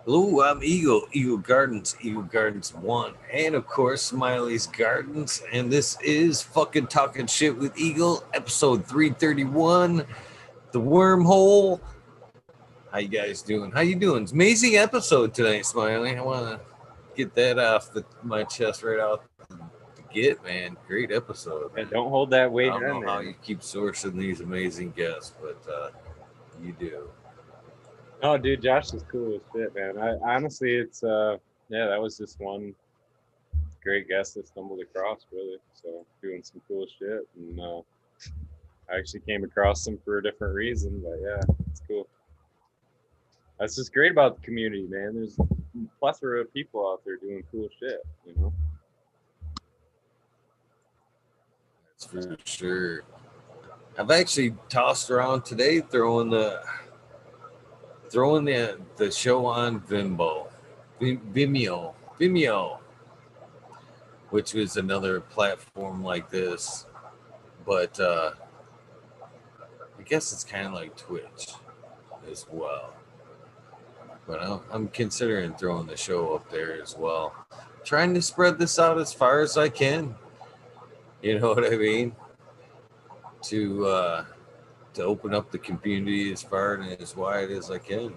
Hello, I'm Eagle Gardens 1, and of course, Smiley's Gardens. And this is fucking Talking Shit with Eagle, episode 331, The Wormhole. How you guys doing? How you doing? It's an amazing episode tonight, Smiley. I want to get that off my chest right out the get, man. Great episode, Yeah, man. don't hold that I weight don't on know how there. you keep sourcing these amazing guests, but you do. Oh, dude, Josh is cool as shit, man. I honestly, yeah, that was just one great guest I stumbled across, really. So doing some cool shit, and I actually came across him for a different reason, but yeah, it's cool. That's just great about the community, man. There's a plethora of people out there doing cool shit, you know. That's for sure. I've actually tossed around today, throwing the show on Vimeo, which was another platform like this, but I guess it's kind of like Twitch as well. But I'm considering throwing the show up there as well, trying to spread this out as far as I can. You know what I mean? To uh, to open up the community as far and as wide as I can.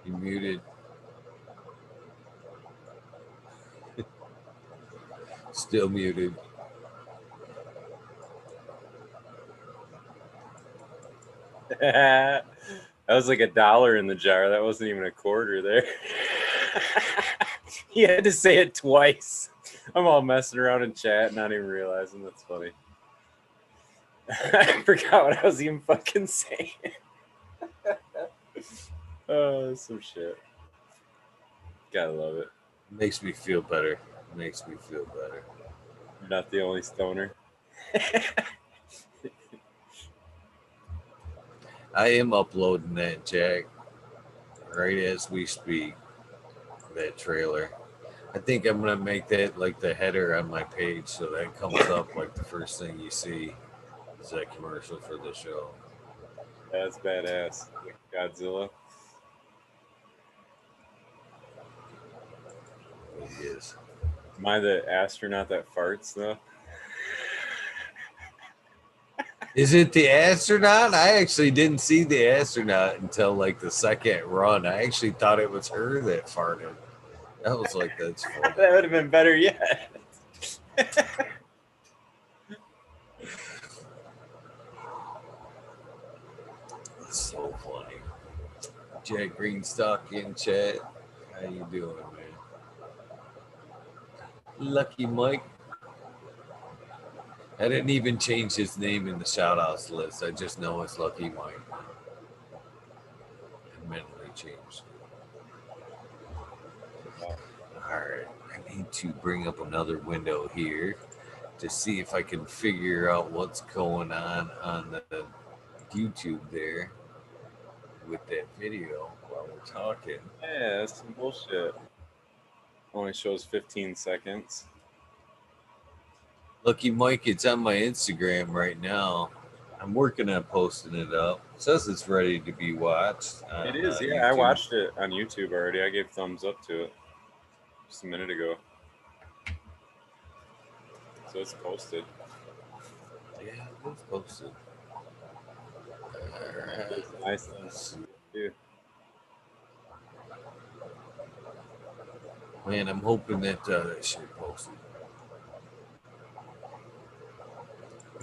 You muted. Still muted. That was like $1 in the jar. That wasn't even a quarter there. He had to say it twice. I'm all messing around in chat, not even realizing that's funny. I forgot what I was even fucking saying. Oh, some shit. Gotta love it. Makes me feel better. Makes me feel better. You're not the only stoner. I am uploading that, Jack, right as we speak. That trailer. I think I'm gonna make that like the header on my page, so that comes up like the first thing you see is that commercial for the show. That's badass. Like Godzilla. It is. Am I the astronaut that farts though? Is it the astronaut? I actually didn't see the astronaut until like the second run. I actually thought it was her that farted. I was like, that's funny. That would have been better yet. That's so funny. Jack Greenstock in chat. How you doing, man? Lucky Mike. I didn't even change his name in the shoutouts list. I just know it's Lucky Mike. I mentally changed it. Alright, I need to bring up another window here to see if I can figure out what's going on the YouTube there with that video while we're talking. Yeah, that's some bullshit. Only shows 15 seconds. Lucky Mike, it's on my Instagram right now. I'm working on posting it up. It says it's ready to be watched. It is, yeah. YouTube. I watched it on YouTube already. I gave thumbs up to it just a minute ago. So it's posted. Yeah, it's posted. It's nice and too. Man, I'm hoping that that shit posted.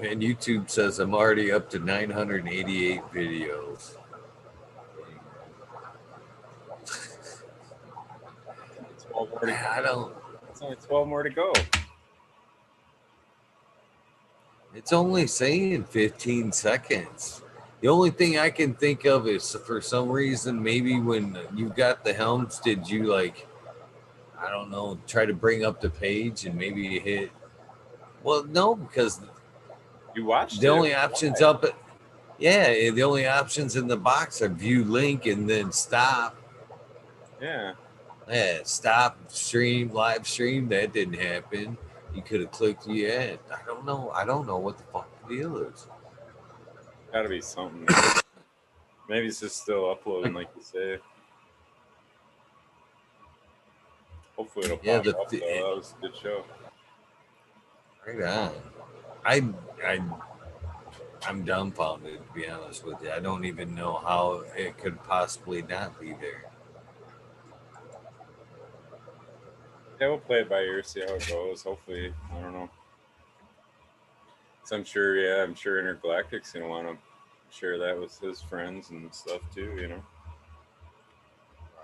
And YouTube says I'm already up to 988 videos. It's 12 more to go. I don't. It's only 12 more to go. It's only saying 15 seconds. The only thing I can think of is for some reason, maybe when you got the helms, did you like, I don't know, try to bring up the page and maybe you hit. Well, no, because You watched the it. only options up, yeah, the only options in the box are view link and then stop. Yeah. Yeah, stop stream, live stream. That didn't happen. You could have clicked yeah. I don't know. I don't know what the fuck the deal is. Gotta be something, man. Maybe it's just still uploading, like you say. Hopefully it'll Yeah, pop up though. That was a good show. right on. I I I'm dumbfounded to be honest with you. I don't even know how it could possibly not be there. Yeah, we'll play it by ear, see how it goes. Hopefully, I don't know. So I'm sure, yeah, I'm sure Intergalactic's gonna want to share that with his friends and stuff too. You know.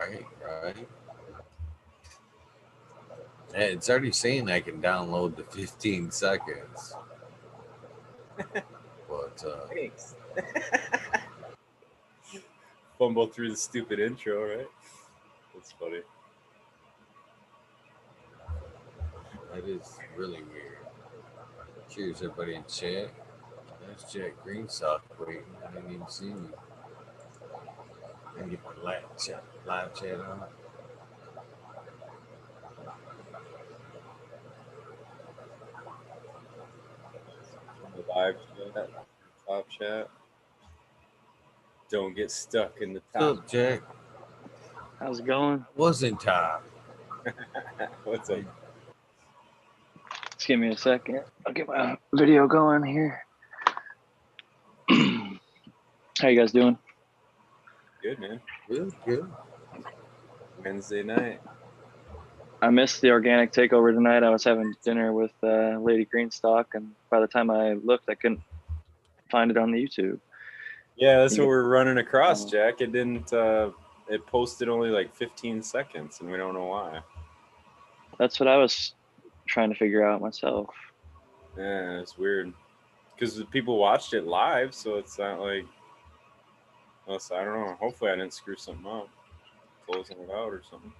Right, right. Hey, it's already saying I can download the 15 seconds, but Thanks. Fumble through the stupid intro, right? That's funny. that is really weird. Cheers, everybody in chat. There's Jack Greensock waiting. I didn't even see me. I can get my live chat on. From the live chat, top chat. Don't get stuck in the What's top. up, Jack? How's it going? I wasn't top. What's up? Just give me a second. I'll get my video going here. How you guys doing? Good, man. Good, good. Wednesday night. I missed the organic takeover tonight. I was having dinner with Lady Greenstock, and by the time I looked, I couldn't find it on the YouTube. Yeah, that's what we're running across, Jack. It didn't. It posted only like 15 seconds, and we don't know why. That's what I was trying to figure out myself. Yeah, it's weird because people watched it live, so it's not like. Unless, I don't know. Hopefully, I didn't screw something up, closing it out or something.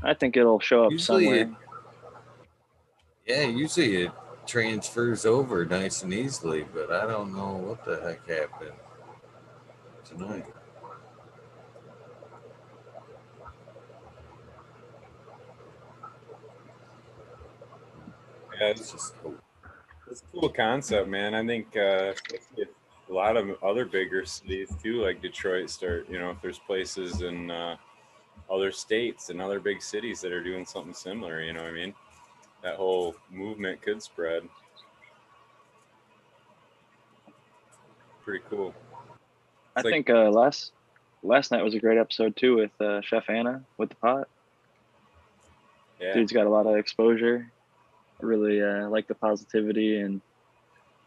I think it'll show up Usually somewhere. usually it transfers over nice and easily, but I don't know what the heck happened tonight. Yeah, It's just cool. it's a cool concept, man. I think if a lot of other bigger cities too, like Detroit, start. You know, if there's places in other states and other big cities that are doing something similar, you know what I mean? That whole movement could spread. Pretty cool. I It's like, think last night was a great episode too with Chef Anna with the pot. yeah, Dude's got a lot of exposure. I really like the positivity and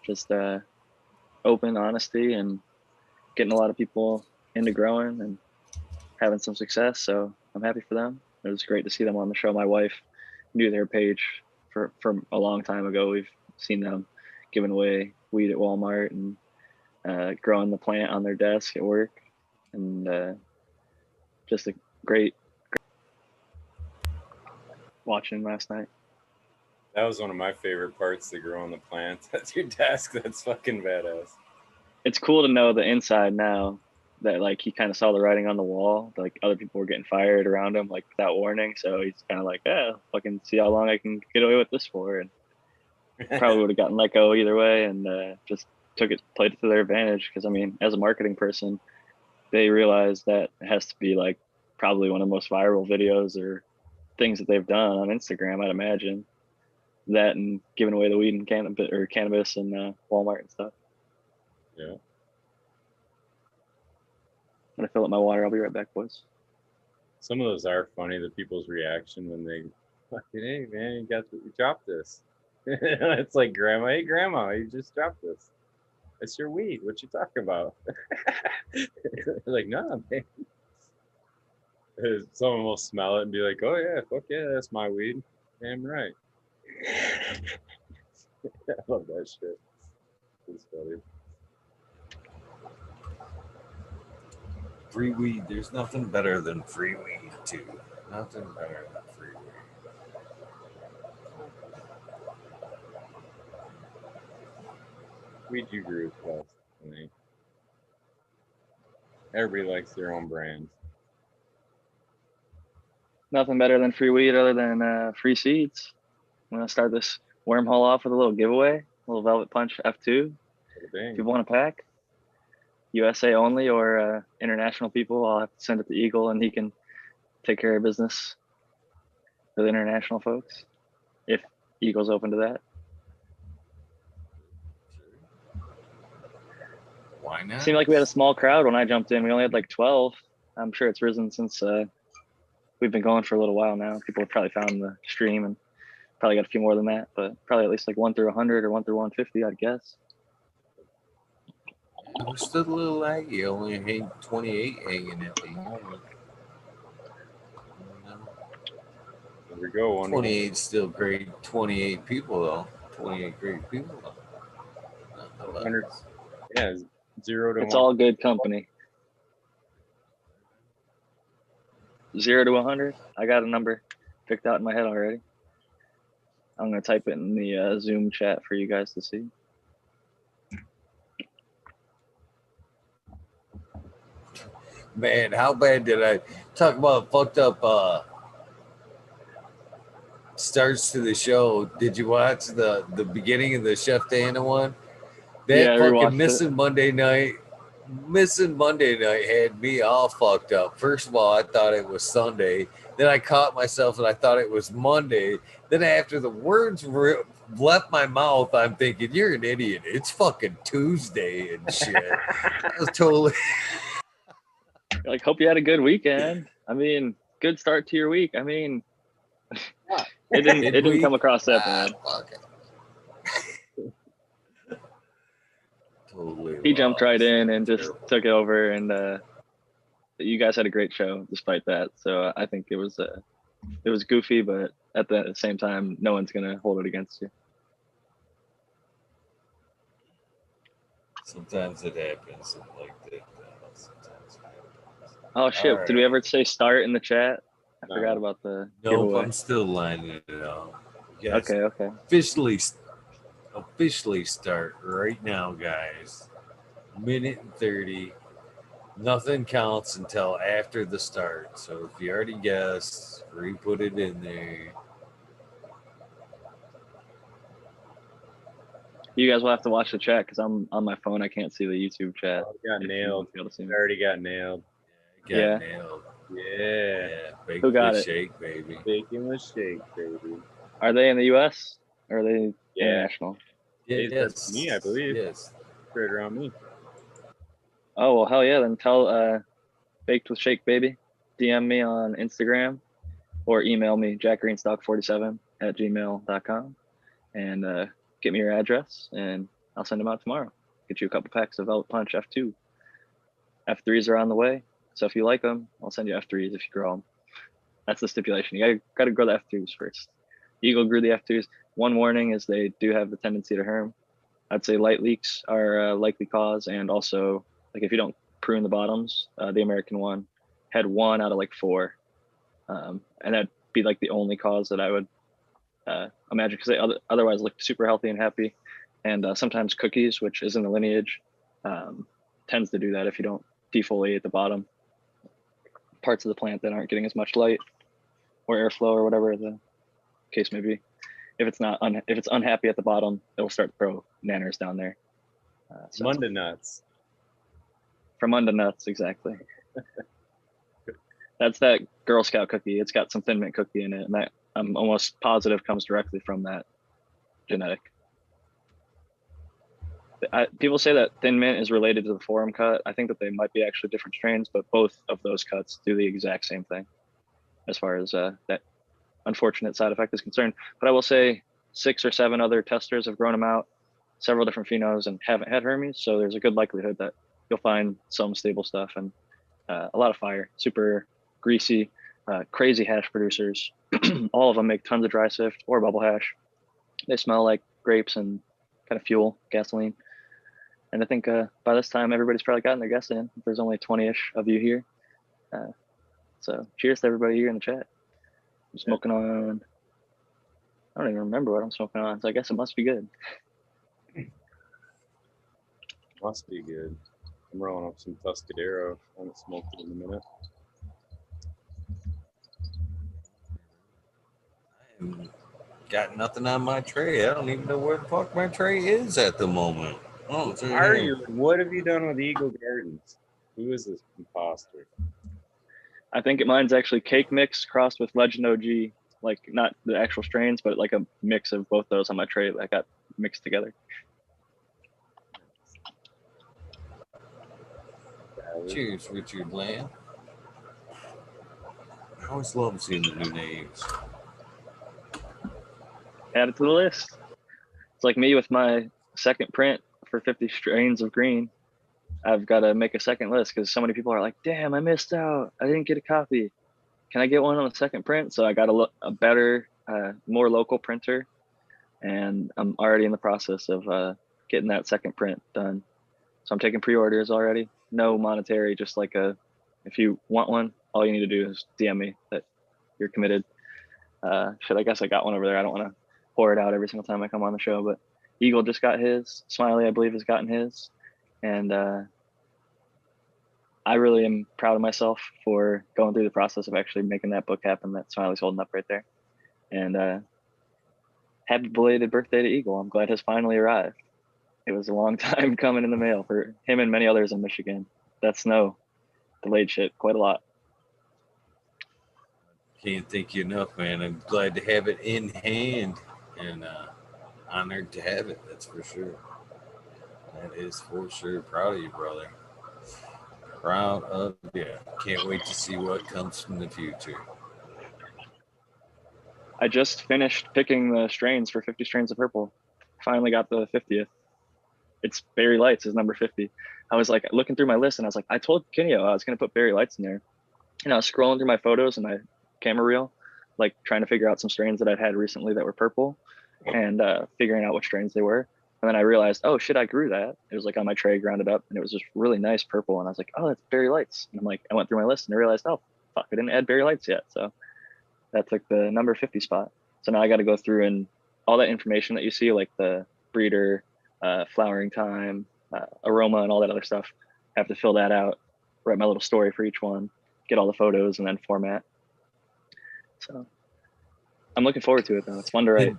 just open honesty and getting a lot of people into growing and having some success. So I'm happy for them. It was great to see them on the show. My wife knew their page from a long time ago. We've seen them giving away weed at Walmart and growing the plant on their desk at work, and just a great watching last night. that was one of my favorite parts, to grow on the plant. That's your desk. That's fucking badass. It's cool to know the inside now that like he kind of saw the writing on the wall. Like other people were getting fired around him like without warning. So he's kind of like, yeah, fucking see how long I can get away with this for, and probably would have gotten let go either way, and just played it to their advantage. Because I mean, as a marketing person, they realize that it has to be like probably one of the most viral videos or things that they've done on Instagram. I'd imagine that and giving away the weed and cannabis and Walmart and stuff. Yeah. I'm gonna fill up my water. I'll be right back, boys. Some of those are funny. The people's reaction when they fucking, hey man, you dropped this. It's like grandma, hey grandma, you just dropped this. It's your weed. What you talking about? Like, no, man. Someone will smell it and be like, oh yeah, fuck yeah, that's my weed. Damn right. I love that shit. It's funny. Free weed. There's nothing better than free weed, too. Nothing better than free weed. Weed you grew is best. I think. Everybody likes their own brands. Nothing better than free weed other than free seeds. I'm gonna start this wormhole off with a little giveaway, a little Velvet Punch F2. If you want a pack, USA only or international people, I'll have to send it to Eagle and he can take care of business with international folks if Eagle's open to that. Why not? Seemed like we had a small crowd when I jumped in. We only had like 12. I'm sure it's risen since we've been going for a little while now. People have probably found the stream and probably got a few more than that, but probably at least like 1 through 100 or 1 through 150, I'd guess. We're still a little laggy. Only 28 hanging at the moment. There we go. 28 still great. 28 people though. 28 great people though. 100. Yeah, 0 to It's 1. all good company. 0 to 100. I got a number picked out in my head already. I'm gonna type it in the Zoom chat for you guys to see. Man, how bad did I talk about fucked up starts to the show? Did you watch the beginning of the Chef Dana one? That Yeah, I fucking rewatched missing Monday night had me all fucked up. First of all, I thought it was Sunday. Then I caught myself and I thought it was Monday. Then after the words left my mouth, I'm thinking, you're an idiot. It's fucking Tuesday and shit. I was totally... Like, hope you had a good weekend. I mean, good start to your week. I mean, it didn't come across that bad. Fuck it. Totally. He jumped right in and just took it over, and you guys had a great show despite that. So I think it was goofy, but at the same time, no one's gonna hold it against you. Sometimes it happens like that. Oh shit! Right. Did we ever say start in the chat? I forgot about the giveaway. I'm still lining it up. Yes. Okay. Officially start right now, guys. Minute and 30. Nothing counts until after the start. So if you already guessed, re-put it in there. You guys will have to watch the chat because I'm on my phone. I can't see the YouTube chat. Oh, got nailed. I already got nailed. Nailed. Yeah. Bake Who got the it? shake, baby. Baking with shake, baby. Are they in the U.S. or are they international? Yes. That's me, I believe. Yes. Right around me. Oh well, hell yeah! Then tell Baked with Shake Baby. DM me on Instagram or email me jackgreenstock47@gmail.com and get me your address and I'll send them out tomorrow. Get you a couple packs of Velvet Punch F2. F3s are on the way, so if you like them, I'll send you F3s if you grow them. That's the stipulation. You gotta grow the F2s first. Eagle grew the F2s. One warning is they do have the tendency to herm. I'd say light leaks are a likely cause, and also like if you don't prune the bottoms, the American one had 1 out of like 4, and that'd be like the only cause that I would imagine because they otherwise look super healthy and happy. And sometimes cookies, which is in the lineage, tends to do that if you don't defoliate the bottom parts of the plant that aren't getting as much light or airflow or whatever the case may be. If it's not if it's unhappy at the bottom, it'll start to throw nanners down there. So Munda nuts. From Munda nuts, exactly. That's that Girl Scout cookie. It's got some Thin Mint cookie in it, and that I'm almost positive comes directly from that genetic. People say that Thin Mint is related to the Forum cut. I think that they might be actually different strains, but both of those cuts do the exact same thing as far as that unfortunate side effect is concerned. But I will say 6 or 7 other testers have grown them out, several different phenos, and haven't had Hermes. So there's a good likelihood that you'll find some stable stuff and a lot of fire, super greasy, crazy hash producers. All of them make tons of dry sift or bubble hash. They smell like grapes and kind of fuel, gasoline. And I think by this time, everybody's probably gotten their guess in. There's only 20-ish of you here. So cheers to everybody here in the chat. I'm smoking on, I don't even remember what I'm smoking on, so I guess it must be good. Must be good. I'm rolling up some Tuscadero. I haven't smoked it in a minute. I'm got nothing on my tray. I don't even know where the fuck my tray is at the moment. Oh, it's Who in are here. you? What have you done with Eagle Gardens? Who is this imposter? I think mine's actually cake mix crossed with Legend OG, like not the actual strains, but like a mix of both those on my tray that got mixed together. Cheers, Richard Lamb. I always love seeing the new names. Add it to the list. It's like me with my second print for 50 strains of green. I've got to make a second list because so many people are like, damn, I missed out. I didn't get a copy. Can I get one on the second print? So I got a better, more local printer. And I'm already in the process of getting that second print done. So I'm taking pre-orders already. No monetary, just like if you want one, all you need to do is DM me that you're committed. I guess I got one over there. I don't want to pour it out every single time I come on the show, but Eagle just got his. Smiley, I believe, has gotten his. And I really am proud of myself for going through the process of actually making that book happen that Smiley's holding up right there. And happy belated birthday to Eagle. I'm glad his finally arrived. It was a long time coming in the mail for him and many others in Michigan. That snow delayed shit quite a lot. Can't thank you enough, man. I'm glad to have it in hand and honored to have it. That's for sure. That is for sure. Proud of you, brother. Proud of you. Can't wait to see what comes from the future. I just finished picking the strains for 50 strains of purple. Finally got the 50th. It's Berry Lights is number 50. I was like looking through my list and I was like, I told Kenio I was going to put Berry Lights in there. And I was scrolling through my photos and my camera reel, like trying to figure out some strains that I'd had recently that were purple and figuring out what strains they were. And then I realized, oh shit, I grew that. It was like on my tray, grounded up, and it was just really nice purple. And I was like, oh, that's Berry Lights. And I'm like, I went through my list and I realized, oh, fuck, I didn't add Berry Lights yet. So that took the number 50 spot. So now I got to go through and all that information that you see, like the breeder, flowering time, aroma, and all that other stuff. I have to fill that out, write my little story for each one, get all the photos, and then format. So I'm looking forward to it, though. It's fun to write.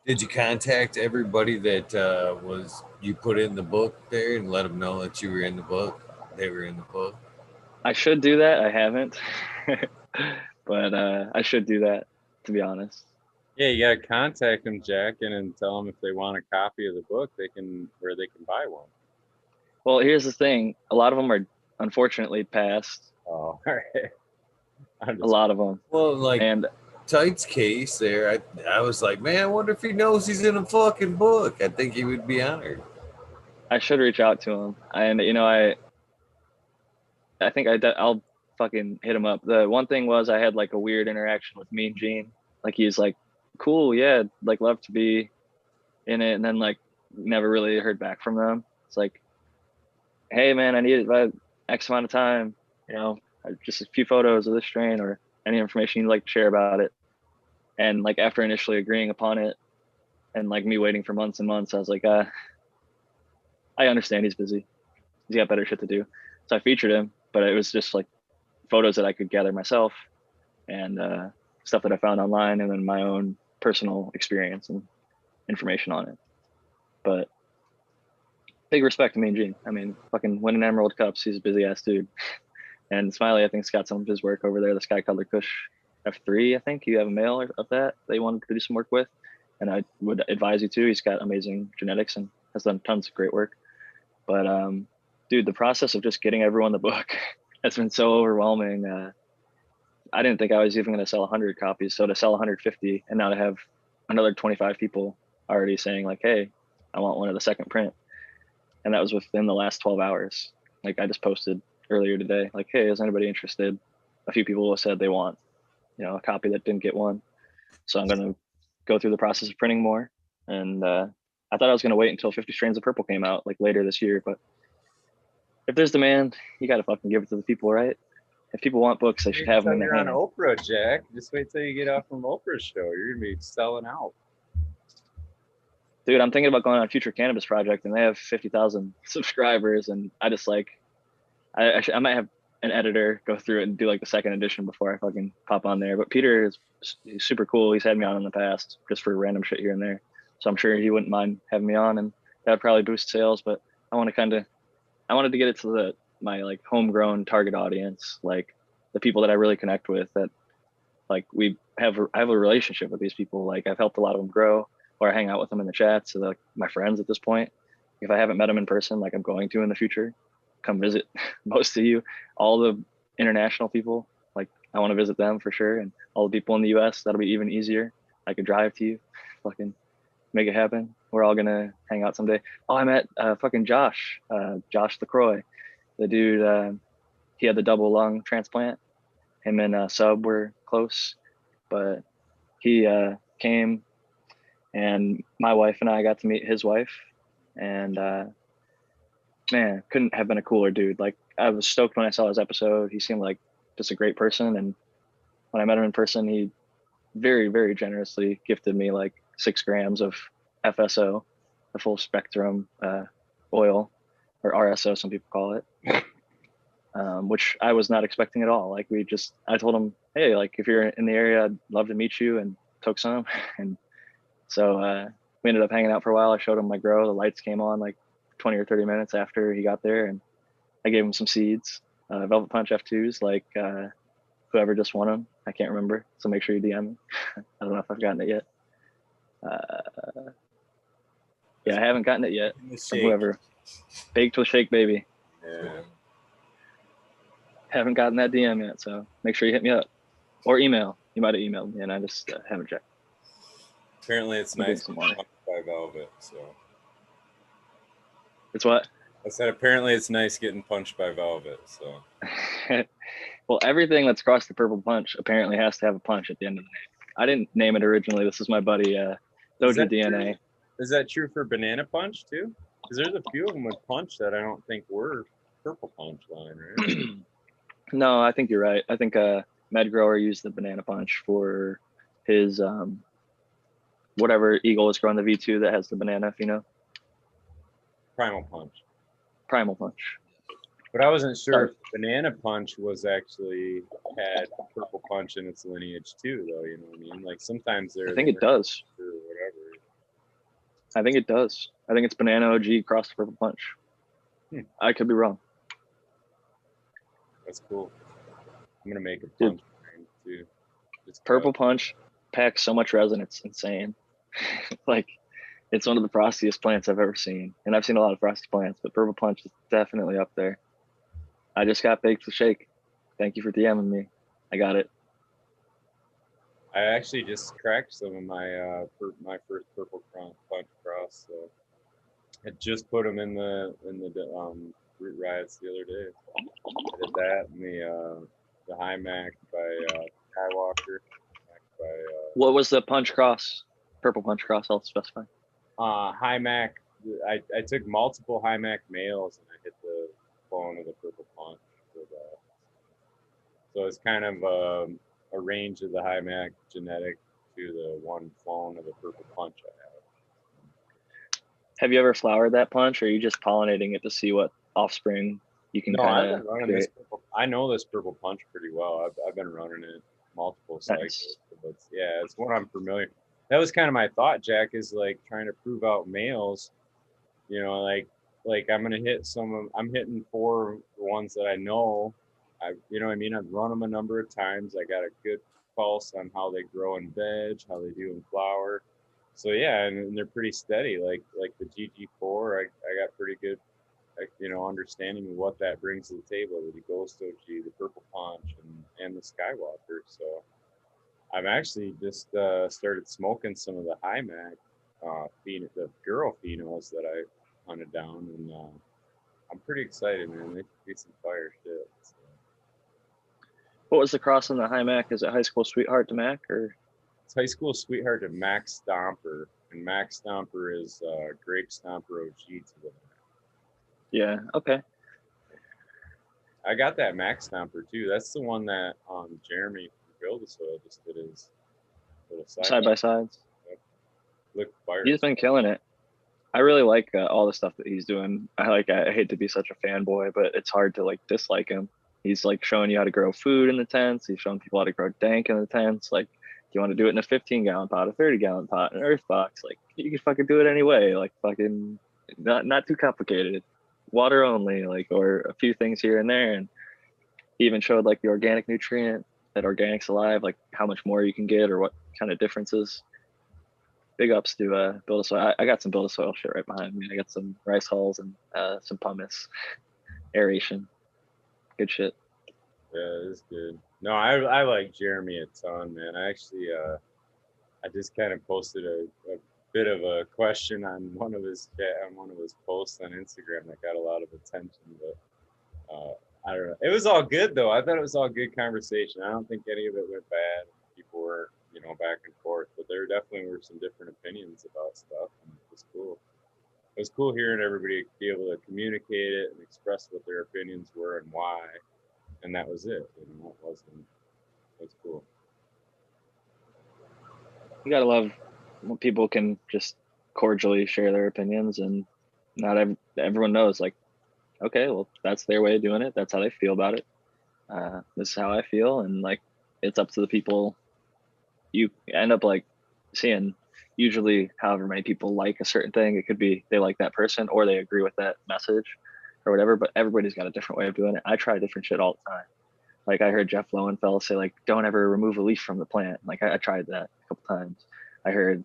Did you contact everybody that you put in the book there and let them know that you were in the book? They were in the book. I should do that. I haven't, but I should do that, to be honest. Yeah, you gotta contact them, Jack, and tell them if they want a copy of the book, they can buy one. Well, here's the thing: a lot of them are unfortunately passed. Oh, all right. A lot of them. Well, like and Tight's case there, I was like, man, I wonder if he knows he's in a fucking book. I think he would be honored. I should reach out to him, and I think I'll fucking hit him up. The one thing was I had like a weird interaction with Mean Gene. Like he's like, cool, yeah, like love to be in it, and then like never really heard back from them. It's like, hey man, I need it by X amount of time, just a few photos of this strain or any information you'd like to share about it. And like after initially agreeing upon it and like me waiting for months and months, I was like, I understand he's busy. He's got better shit to do. So I featured him, but it was just like photos that I could gather myself and stuff that I found online and then my own personal experience and information on it. But big respect to Mean Gene. I mean, fucking winning Emerald Cups, he's a busy ass dude. And Smiley, I think's got some of his work over there, the Sky Color Kush F3, I think. You have a mail of that they wanted to do some work with. And I would advise you to. He's got amazing genetics and has done tons of great work. But dude, the process of just getting everyone the book has been so overwhelming. I didn't think I was even going to sell 100 copies. So to sell 150 and now to have another 25 people already saying like, hey, I want one of the second print. And that was within the last 12 hours. Like I just posted earlier today, like, hey, is anybody interested? A few people have said they want, a copy that didn't get one. So I'm going to go through the process of printing more. And I thought I was going to wait until 50 Strains of Purple came out like later this year. But if there's demand, you got to fucking give it to the people, right? If people want books, they should have them in their hand. You're on Oprah, Jack. Just wait till you get off from Oprah's show. You're going to be selling out. Dude, I'm thinking about going on Future Cannabis Project, and they have 50,000 subscribers, and I just like, I might have an editor, go through it and do like the second edition before I fucking pop on there. But Peter is he's super cool. He's had me on in the past just for random shit here and there. So I'm sure he wouldn't mind having me on, and that would probably boost sales. But I wanted to get it to my like homegrown target audience, like the people that I really connect with, that like I have a relationship with these people. Like I've helped a lot of them grow, or I hang out with them in the chat. So they're like my friends at this point. If I haven't met them in person, like I'm going to in the future, come visit most of you, all the international people. Like I want to visit them for sure. And all the people in the US, that'll be even easier. I could drive to you, fucking make it happen. We're all gonna hang out someday. Oh, I met fucking Josh LaCroix, the dude. He had the double lung transplant. Him and Sub were close, but he came, and my wife and I got to meet his wife, and man, couldn't have been a cooler dude. Like I was stoked when I saw his episode. He seemed like just a great person, and when I met him in person, he very, very generously gifted me like 6 grams of FSO, the full spectrum oil, or RSO, some people call it, which I was not expecting at all. Like I told him, hey, like if you're in the area, I'd love to meet you, and took some. And so we ended up hanging out for a while. I showed him my grow. The lights came on like 20 or 30 minutes after he got there, and I gave him some seeds, Velvet Punch F2s, like whoever just won them. I can't remember, so make sure you DM me. I don't know if I've gotten it yet. Yeah, I haven't gotten it yet from whoever. Baked with Shake Baby. Yeah. Haven't gotten that DM yet, so make sure you hit me up or email. You might have emailed me, and I just haven't checked. Apparently, it's nice getting punched by Velvet. So it's what? I said. Apparently, it's nice getting punched by Velvet. So well, everything that's crossed the purple punch apparently has to have a punch at the end of the name. I didn't name it originally. This is my buddy Doja DNA. True? Is that true for Banana Punch too? Because there's a few of them with punch that I don't think were purple punch line, right? No, I think you're right. I think Med Grower used the Banana Punch for his whatever Eagle is growing the V2 that has the banana, if you know. Primal Punch. Primal Punch. But I wasn't sure if Banana Punch was actually had purple punch in its lineage too, though. You know what I mean? Like sometimes I think it does. Or whatever. I think it does. I think it's Banana OG crossed purple punch. I could be wrong. That's cool. I'm gonna make a punch too. Purple punch packs so much resin, it's insane. Like it's one of the frostiest plants I've ever seen, and I've seen a lot of frosty plants, but purple punch is definitely up there. I just got baked with Shake. Thank you for DMing me. I got it. I actually just cracked some of my my first purple punch cross. So I just put them in the root riots the other day. I did that and the High Mac by Skywalker. What was the punch cross? Purple punch cross, I'll specify. High Mac. I took multiple High Mac males and I hit the clone of the purple punch for that. So it's kind of a range of the High Mac genetic to the one clone of the purple punch I have. Have you ever flowered that punch, or are you just pollinating it to see what offspring you can kind of create? I know this purple punch pretty well. I've been running it multiple cycles. But yeah, it's one I'm familiar. That was kind of my thought, Jack, is like trying to prove out males. You know, like I'm gonna hit I'm hitting 4 ones that I know. You know what I mean? I've run them a number of times. I got a good pulse on how they grow in veg, how they do in flower. So yeah, and they're pretty steady. Like the GG4, I got pretty good, understanding of what that brings to the table. The Ghost OG, the Purple Punch, and the Skywalker. So I've actually just started smoking some of the High Mac, the girl phenols that I hunted down, and I'm pretty excited, man. They could be some fire shit. So. What was the cross on the High Mac? Is it High School Sweetheart to Mac, or? It's High School Sweetheart to Max Stomper, and Max Stomper is Grape Stomper OG to the Mac. Yeah. Okay. I got that Max Stomper too. That's the one that Jeremy from Build a Soil just did his little side by sides. Yep. Look, fire. He's been killing it. I really like all the stuff that he's doing. I hate to be such a fanboy, but it's hard to like dislike him. He's like showing you how to grow food in the tents. He's showing people how to grow dank in the tents. Like, do you want to do it in a 15-gallon pot, a 30-gallon pot, an earth box? Like, you can fucking do it anyway. Like, fucking not too complicated. Water only, like, or a few things here and there. And he even showed like the organic nutrient that organic's alive, like how much more you can get or what kind of differences. Big ups to Build a Soil. I got some Build a Soil shit right behind me. I got some rice hulls and some pumice, aeration. Good shit. Yeah, it's good. No, I like Jeremy a ton, man. I actually I just kind of posted a bit of a question on one of his posts on Instagram that got a lot of attention, but I don't know. It was all good though. I thought it was all good conversation. I don't think any of it went bad. People were, back and forth, but there definitely were some different opinions about stuff, and it was cool. It was cool hearing everybody be able to communicate it and express what their opinions were and why, and that was it. It was cool. You gotta love when people can just cordially share their opinions, and not everyone knows, like, okay, well, that's their way of doing it. That's how they feel about it. This is how I feel, and like, it's up to the people. You end up like seeing usually however many people like a certain thing. It could be they like that person or they agree with that message or whatever, but everybody's got a different way of doing it. I try different shit all the time. Like, I heard Jeff Lowenfeld say, like, don't ever remove a leaf from the plant. Like, I tried that a couple times. I heard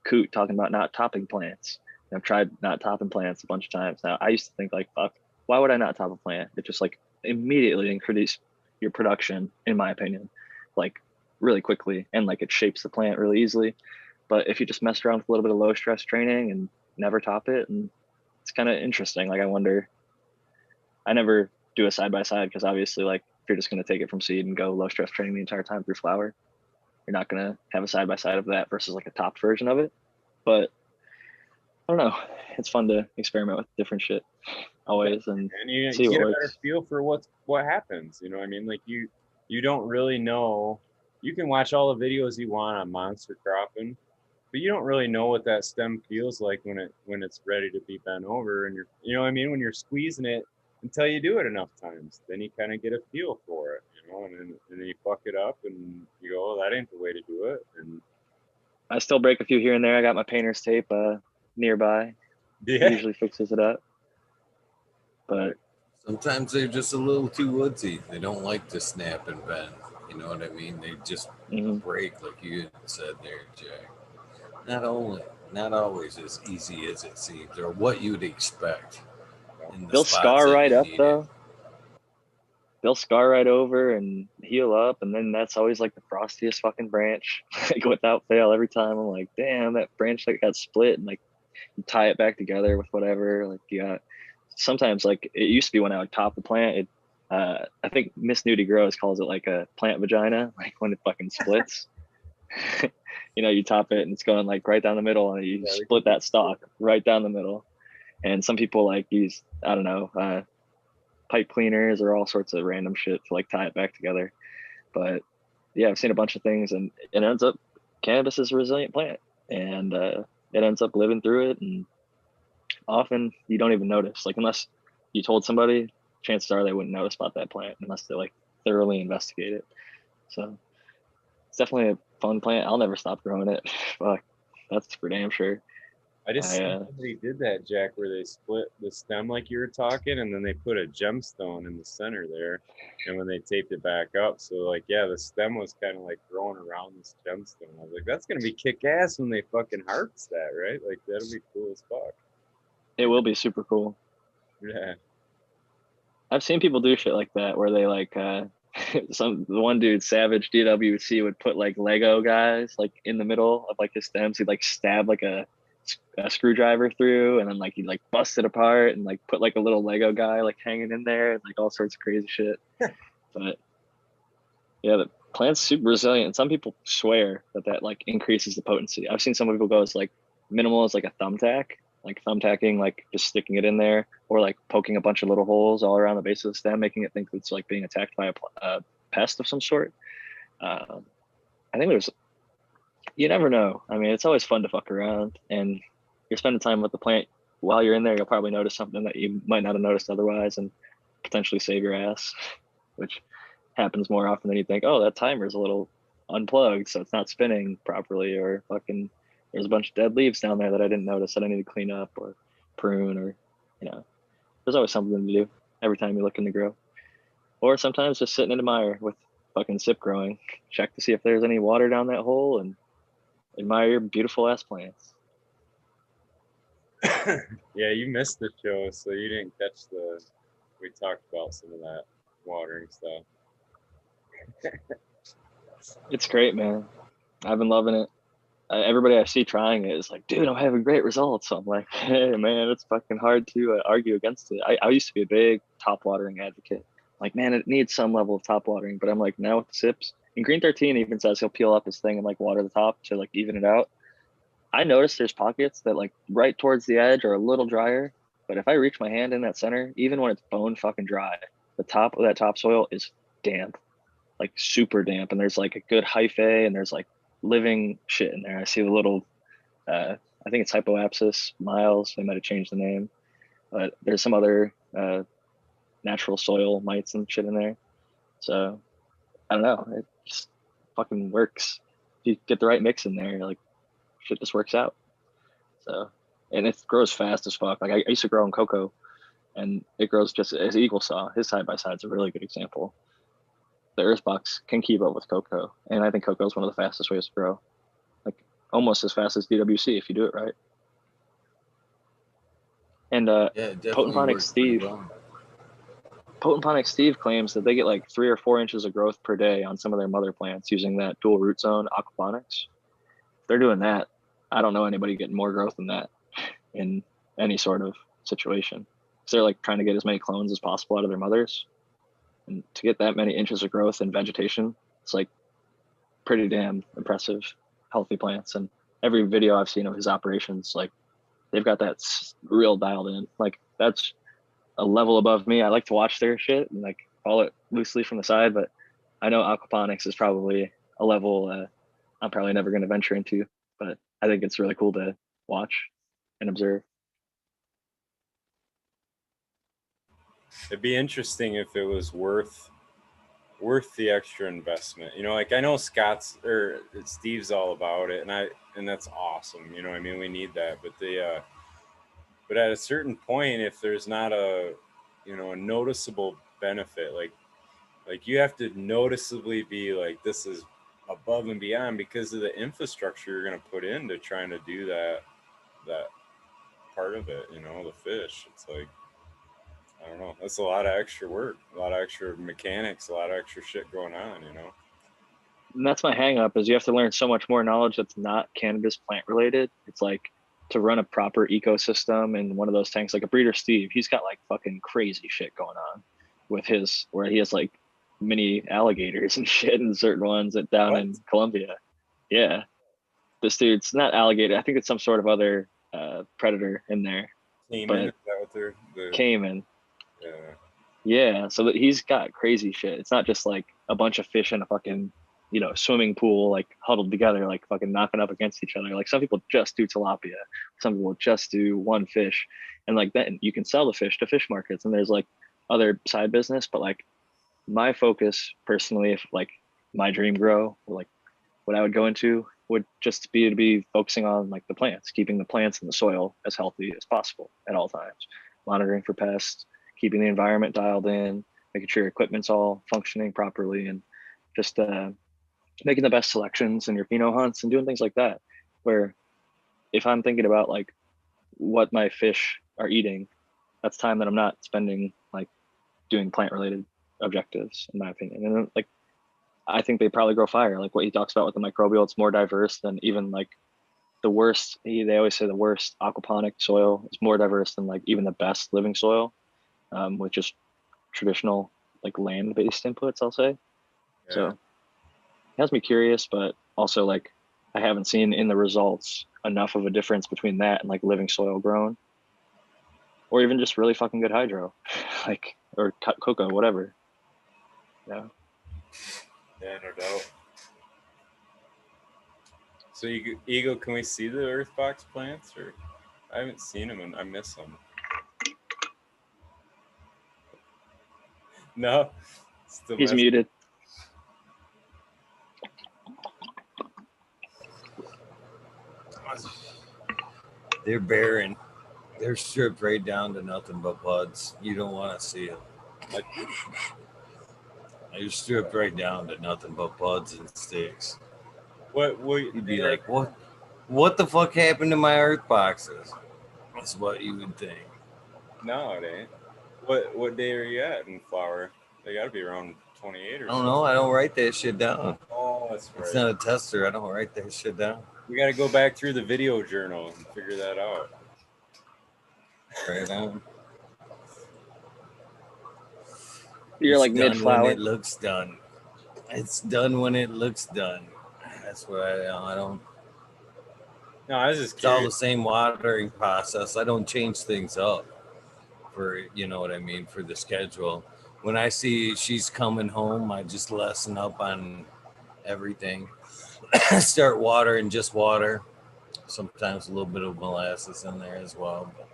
Coot talking about not topping plants. I've tried not topping plants a bunch of times. Now, I used to think, like, fuck, why would I not top a plant? It just, like, immediately increases your production, in my opinion, like, really quickly, and like, it shapes the plant really easily. But if you just mess around with a little bit of low stress training and never top it, and it's kind of interesting. Like, I wonder, I never do a side by side because obviously, like, if you're just going to take it from seed and go low stress training the entire time through flower, you're not going to have a side by side of that versus like a topped version of it. But I don't know, it's fun to experiment with different shit always, and you see get what a works. better feel for what happens. You know what I mean? Like, you don't really know. You can watch all the videos you want on monster cropping, but you don't really know what that stem feels like when it's ready to be bent over, and you know what I mean, when you're squeezing it until you do it enough times, then you kind of get a feel for it, and then you fuck it up and you go, oh, that ain't the way to do it. And I still break a few here and there. I got my painter's tape nearby. yeah, Usually fixes it up, but sometimes they're just a little too woodsy. They don't like to snap and bend. You know what I mean? They just break, like you had said there, Jack. Not always as easy as it seems, or what you'd expect. In the they'll spots scar that right you up need though. it. They'll scar right over and heal up, and then that's always like the frostiest fucking branch, like, without fail. Every time I'm like, damn, that branch like got split, and like, you tie it back together with whatever. Like, you got, sometimes, like, it used to be when I would top the plant, it I think Miss Nudie Grows calls it like a plant vagina, like when it fucking splits. You top it and it's going like right down the middle, and you split that stalk right down the middle. And some people like use, I don't know, pipe cleaners or all sorts of random shit to like tie it back together. But yeah, I've seen a bunch of things, and it ends up, cannabis is a resilient plant, and it ends up living through it. And often you don't even notice, like, unless you told somebody, chances are they wouldn't notice about that plant unless they like thoroughly investigate it. So it's definitely a fun plant. I'll never stop growing it. Fuck, that's for damn sure. I just somebody did that, Jack, where they split the stem like you were talking, and then they put a gemstone in the center there, and when they taped it back up, so like, yeah, the stem was kind of like growing around this gemstone. I was like, that's gonna be kick ass when they fucking harvest that, right? Like, that'll be cool as fuck. It will be super cool. Yeah. I've seen people do shit like that where they like the one dude, Savage DWC, would put like Lego guys like in the middle of like his stems. He'd like stab like a screwdriver through, and then like he'd like bust it apart and like put like a little Lego guy like hanging in there, and like all sorts of crazy shit. But yeah, the plant's super resilient. Some people swear that like increases the potency. I've seen some people go as like minimal as like a thumbtack, like thumbtacking, like just sticking it in there, or like poking a bunch of little holes all around the base of the stem, making it think it's like being attacked by a pest of some sort. I think you never know. I mean, it's always fun to fuck around, and you're spending time with the plant. While you're in there, you'll probably notice something that you might not have noticed otherwise, and potentially save your ass. which happens more often than you think. Oh, that timer's a little unplugged, so it's not spinning properly, or fucking there's a bunch of dead leaves down there that I didn't notice that I need to clean up or prune, or there's always something to do every time you look in the grow. Or sometimes just sitting in a mire with fucking sip growing, check to see if there's any water down that hole and admire your beautiful ass plants. Yeah, you missed the show, so you didn't catch we talked about some of that watering stuff. It's great, man. I've been loving it. Everybody I see trying it is like, dude, I'm having great results. So I'm like, hey, man, it's fucking hard to argue against it. I used to be a big top watering advocate. Like, man, it needs some level of top watering. But I'm like, now with the sips, and Green 13 even says he'll peel up his thing and like water the top to like even it out. I noticed there's pockets that like right towards the edge are a little drier. But if I reach my hand in that center, even when it's bone fucking dry, the top of that topsoil is damp, like super damp. And there's like a good hyphae and there's like living shit in there. I see the little, I think it's hypoapsis miles. They might have changed the name, but there's some other natural soil mites and shit in there. So I don't know. It just fucking works. If you get the right mix in there, like shit just works out. So, and it grows fast as fuck. Like I used to grow in cocoa, and it grows just as Eagle saw. His side by side is a really good example. The Earthbox can keep up with cocoa, and I think cocoa is one of the fastest ways to grow. Like almost as fast as DWC if you do it right. And it definitely Potent Ponic works pretty Steve. well. Potent Ponic Steve claims that they get like 3 or 4 inches of growth per day on some of their mother plants using that dual root zone aquaponics. If they're doing that, I don't know anybody getting more growth than that in any sort of situation. Because they're like trying to get as many clones as possible out of their mothers. And to get that many inches of growth in vegetation, it's like pretty damn impressive, healthy plants. And every video I've seen of his operations, like they've got that real dialed in. Like that's a level above me. I like to watch their shit and like follow it loosely from the side, but I know aquaponics is probably a level I'm probably never going to venture into, but I think it's really cool to watch and observe. It'd be interesting if it was worth the extra investment. Like I know Steve's all about it, and that's awesome. I mean, we need that, but at a certain point, if there's not a noticeable benefit, like you have to noticeably be like, this is above and beyond because of the infrastructure you're going to put into trying to do that part of it, the fish. It's like, I don't know, that's a lot of extra work, a lot of extra mechanics, a lot of extra shit going on. And that's my hang up is you have to learn so much more knowledge that's not cannabis plant related. It's like to run a proper ecosystem in one of those tanks, like a breeder Steve, he's got like fucking crazy shit going on with his, where he has like mini alligators and shit in certain ones that down in Colombia. Yeah. This dude's not alligator. I think it's some sort of other predator in there. Cayman, is that what the Cayman. Yeah. Yeah. So that he's got crazy shit. It's not just like a bunch of fish in a fucking, swimming pool, like huddled together, like fucking knocking up against each other. Like some people just do tilapia. Some people just do one fish. And like then you can sell the fish to fish markets and there's like other side business. But like my focus personally, if like my dream grow, like what I would go into would just be to be focusing on like the plants, keeping the plants and the soil as healthy as possible at all times, monitoring for pests, keeping the environment dialed in, making sure your equipment's all functioning properly, and just making the best selections in your pheno hunts and doing things like that. Where if I'm thinking about like what my fish are eating, that's time that I'm not spending like doing plant related objectives, in my opinion. And like I think they probably grow fire. Like what he talks about with the microbial, it's more diverse than even like the worst. They always say the worst aquaponic soil is more diverse than like even the best living soil, with just traditional like land based inputs, I'll say. Yeah. So it has me curious, but also like I haven't seen in the results enough of a difference between that and like living soil grown, or even just really fucking good hydro, like or cocoa, whatever. Yeah. Yeah, no doubt. So Eagle, can we see the Earthbox plants? Or I haven't seen them and I miss them. No. He's muted. They're barren. They're stripped right down to nothing but buds. You don't want to see it. They're stripped right down to nothing but buds and sticks. You'd be like, what? What the fuck happened to my earth boxes? That's what you would think. No, it ain't. What day are you at in flower? They got to be around 28 or I don't know. I don't write that shit down. Oh, that's right. It's not a tester. I don't write that shit down. We got to go back through the video journal and figure that out. Right on. You're like mid-flower. When it looks done. It's done when it looks done. That's what I don't. No, I was just curious. It's all the same watering process. I don't change things up for, you know what I mean, for the schedule. When I see she's coming home, I just lessen up on everything. Start watering just water. Sometimes a little bit of molasses in there as well. But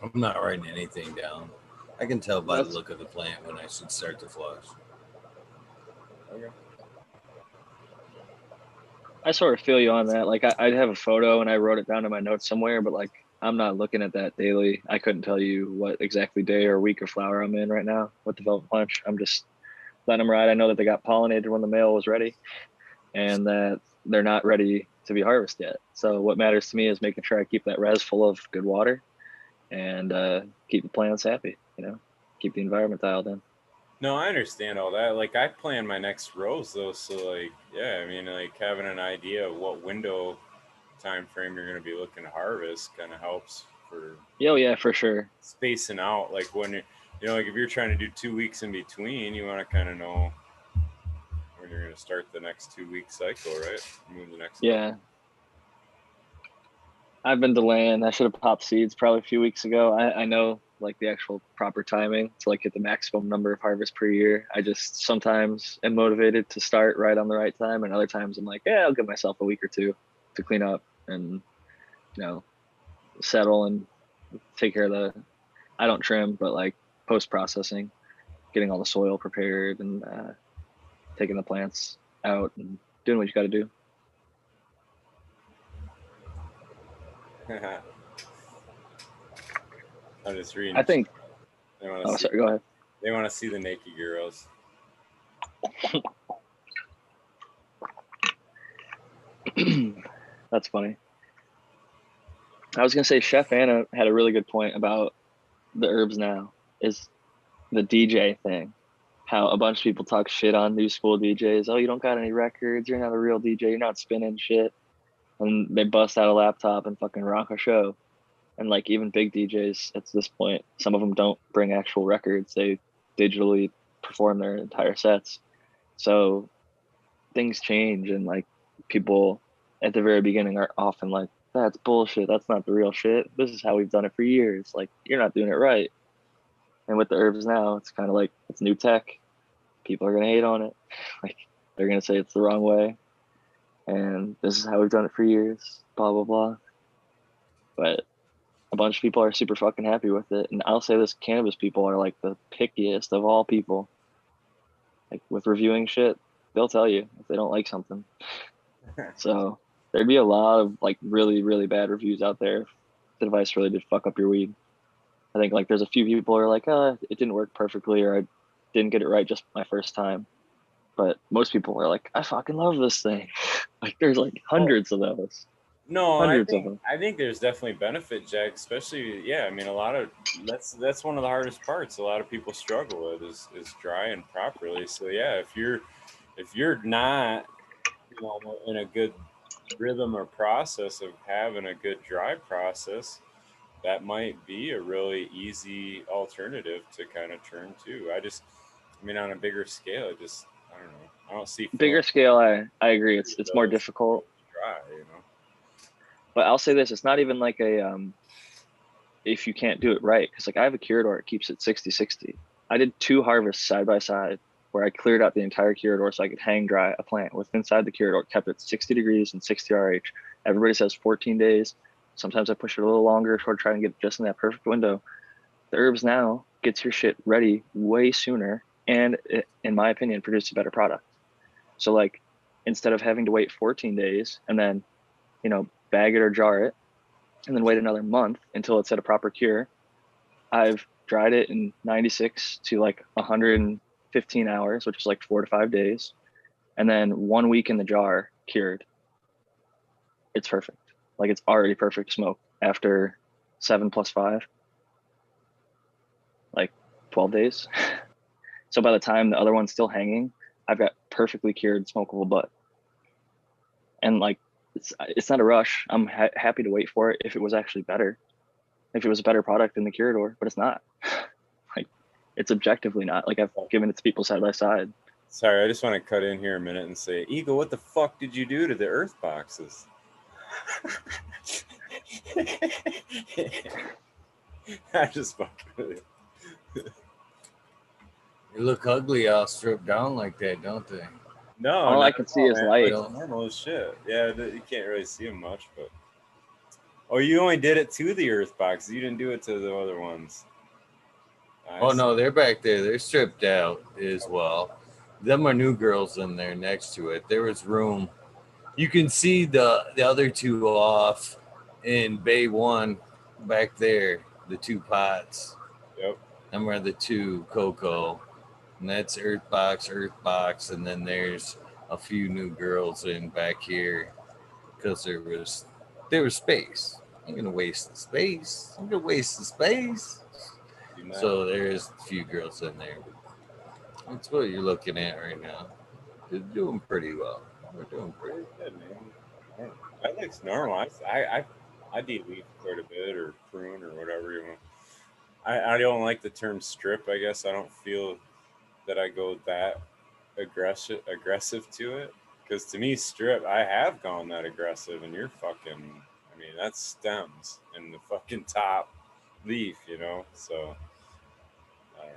I'm not writing anything down. I can tell by the look of the plant when I should start to flush. Okay. I sort of feel you on that. Like I'd have a photo and I wrote it down in my notes somewhere, but like I'm not looking at that daily. I couldn't tell you what exactly day or week of flower I'm in right now with the velvet punch. I'm just letting them ride. I know that they got pollinated when the male was ready and that they're not ready to be harvested yet. So what matters to me is making sure I keep that res full of good water and keep the plants happy, you know, keep the environment dialed in. No, I understand all that. Like I plan my next rows though, so like yeah, I mean like having an idea of what window time frame you're going to be looking to harvest kind of helps for yeah, for sure, spacing out. Like when you know, like if you're trying to do 2 weeks in between, you want to kind of know when you're going to start the next 2 week cycle, right? Move the next yeah one. I've been delaying. I should have popped seeds probably a few weeks ago. I know like the actual proper timing to like get the maximum number of harvests per year. I just sometimes am motivated to start right on the right time, and other times I'm like, yeah, I'll give myself a week or two to clean up and, you know, settle and take care of the, I don't trim, but like post-processing, getting all the soil prepared and taking the plants out and doing what you got to do. I'm just reading. I think. Sorry. Go ahead. They want to see the naked girls. That's funny. I was gonna say Chef Anna had a really good point about the herbs now is the DJ thing. How a bunch of people talk shit on new school DJs. Oh, you don't got any records. You're not a real DJ. You're not spinning shit. And they bust out a laptop and fucking rock a show. And like even big DJs at this point, some of them don't bring actual records. They digitally perform their entire sets. So things change, and like people at the very beginning are often like, that's bullshit. That's not the real shit. This is how we've done it for years. Like, you're not doing it right. And with the herbs now, it's kind of like it's new tech. People are going to hate on it. Like, they're going to say it's the wrong way. And this is how we've done it for years, blah, blah, blah. But a bunch of people are super fucking happy with it. And I'll say this, cannabis people are like the pickiest of all people. Like with reviewing shit, they'll tell you if they don't like something. So there'd be a lot of like really, really bad reviews out there if the device really did fuck up your weed. I think like there's a few people who are like, it didn't work perfectly, or I didn't get it right just my first time. But most people are like, I fucking love this thing. Like there's like hundreds of those. No, I think there's definitely benefit, Jack. Especially, yeah. I mean, a lot of that's one of the hardest parts. A lot of people struggle with is drying properly. So yeah, if you're not, you know, in a good rhythm or process of having a good dry process, that might be a really easy alternative to kind of turn to. I mean, on a bigger scale, I don't know. I don't see bigger scale. I agree. It's more difficult. Dry, you know. But I'll say this: it's not even like a if you can't do it right, because like I have a curador, it keeps it 60-60. I did 2 harvests side by side where I cleared out the entire curador so I could hang dry a plant with inside the curador, kept it 60 degrees and 60 RH. Everybody says 14 days. Sometimes I push it a little longer to try and get just in that perfect window. The herbs now gets your shit ready way sooner and it, in my opinion, produces a better product. So like, instead of having to wait 14 days and then, bag it or jar it, and then wait another month until it's at a proper cure, I've dried it in 96 to like 115 hours, which is like 4 to 5 days, and then 1 week in the jar, cured. It's perfect. Like, it's already perfect smoke after 7 plus 5, like 12 days. So by the time the other one's still hanging, I've got perfectly cured smokable bud. And like, it's not a rush. I'm happy to wait for it if it was actually better, if it was a better product than the Curador, but it's not. Like, it's objectively not. Like, I've given it to people side by side. Sorry, I just want to cut in here a minute and say, Eagle, what the fuck did you do to the earth boxes? I just fucking with you. They look ugly all stripped down like that, don't they? No, all I can see is man. light. Like, normal as shit. Yeah, you can't really see them much, but. Oh, you only did it to the earth boxes. You didn't do it to the other ones. Oh no, they're back there. They're stripped out as well. Them are new girls in there next to it. There was room. You can see the other two off in Bay 1 back there, the 2 pots. Yep. Them are the 2 cocoa. And that's Earth Box, and then there's a few new girls in back here because there was space. I'm gonna waste the space. So there's a few girls in there. That's what you're looking at right now. They're doing pretty well. We're doing pretty good, man. That looks normal. I de-leaf quite a bit, or prune, or whatever you want. I don't like the term strip. I guess I don't feel that I go that aggressive to it. Because to me, strip, I have gone that aggressive, and you're fucking. I mean, that's stems and the fucking top leaf, So I don't know.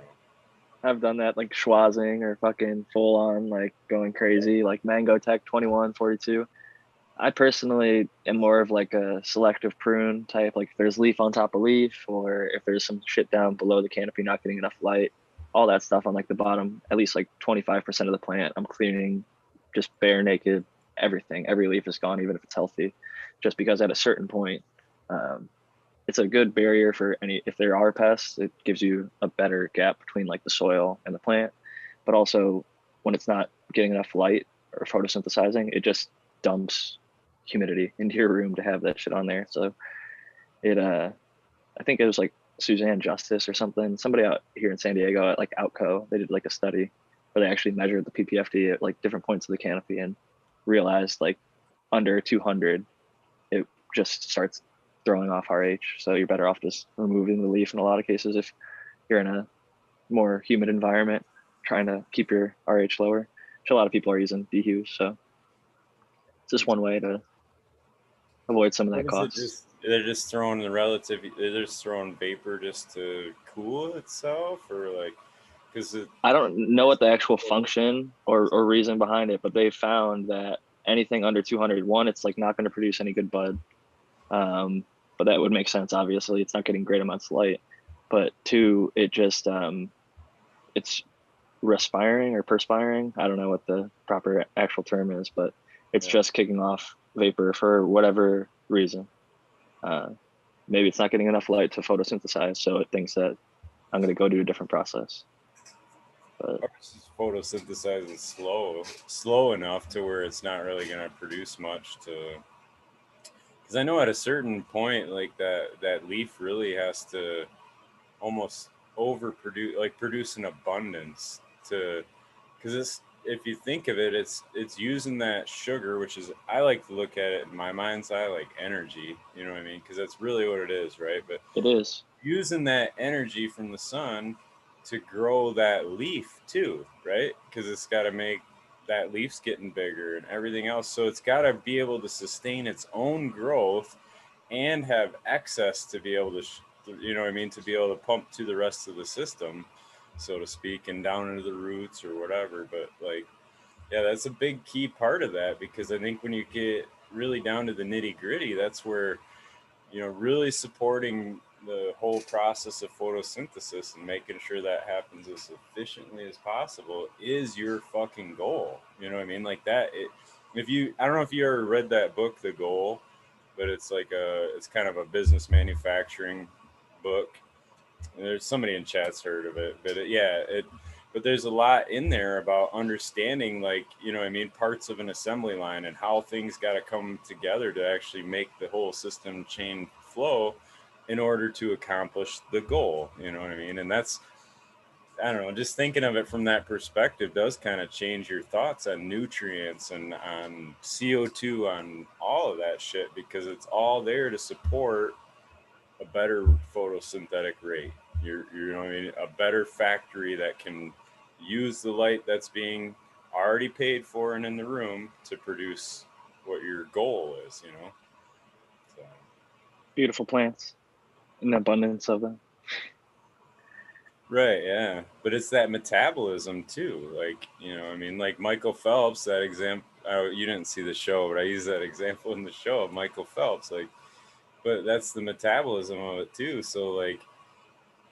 I've done that, like schwazzing or fucking full on, like going crazy, like Mango Tech 2142. I personally am more of like a selective prune type. Like, if there's leaf on top of leaf, or if there's some shit down below the canopy not getting enough light, all that stuff on like the bottom, at least like 25% of the plant, I'm cleaning just bare naked everything. Every leaf is gone, even if it's healthy, just because at a certain point, it's a good barrier for if there are pests. It gives you a better gap between like the soil and the plant. But also, when it's not getting enough light or photosynthesizing, it just dumps humidity into your room to have that shit on there. So it I think it was like Suzanne Justice or somebody out here in San Diego at like Outco, they did like a study where they actually measured the ppfd at like different points of the canopy and realized like under 200 it just starts throwing off RH. So you're better off just removing the leaf in a lot of cases if you're in a more humid environment trying to keep your RH lower, which a lot of people are using dehues. So it's just one way to avoid some of that cost. They're just throwing they're just throwing vapor just to cool itself, or like, because I don't know what the actual function or reason behind it, but they found that anything under 201, it's like not going to produce any good bud. But that would make sense. Obviously, it's not getting great amounts of light. But 2, it just it's respiring or perspiring. I don't know what the proper actual term is, but it's just kicking off vapor for whatever reason. Maybe it's not getting enough light to photosynthesize, so it thinks that I'm going to go do a different process. But photosynthesizing slow enough to where it's not really going to produce much to. Because I know at a certain point, like that leaf really has to almost overproduce, like produce an abundance to, because if you think of it, it's using that sugar, which is, I like to look at it in my mind's eye like energy, you know what I mean? Because that's really what it is, right? But it is using that energy from the sun to grow that leaf too, right? Because it's got to make that leaf's getting bigger and everything else. So it's got to be able to sustain its own growth and have excess to be able to, you know what I mean, to be able to pump to the rest of the system, so to speak, and down into the roots or whatever. But like, yeah, that's a big key part of that, because I think when you get really down to the nitty gritty, that's where, really supporting the whole process of photosynthesis and making sure that happens as efficiently as possible is your fucking goal. You know what I mean? Like that. If you, I don't know if you ever read that book, The Goal, but it's kind of a business manufacturing book. There's somebody in chat's heard of it, but but there's a lot in there about understanding, like, you know what I mean, parts of an assembly line and how things got to come together to actually make the whole system chain flow in order to accomplish the goal. You know what I mean? And that's, I don't know, just thinking of it from that perspective does kind of change your thoughts on nutrients and on CO2, on all of that shit, because it's all there to support a better photosynthetic rate. You know what I mean? A better factory that can use the light that's being already paid for and in the room to produce what your goal is, you know? So. Beautiful plants, an abundance of them. Right, yeah. But it's that metabolism too. Like, you know, I mean, like Michael Phelps, that example, you didn't see the show, but I use that example in the show of Michael Phelps. Like, but that's the metabolism of it too. So, like,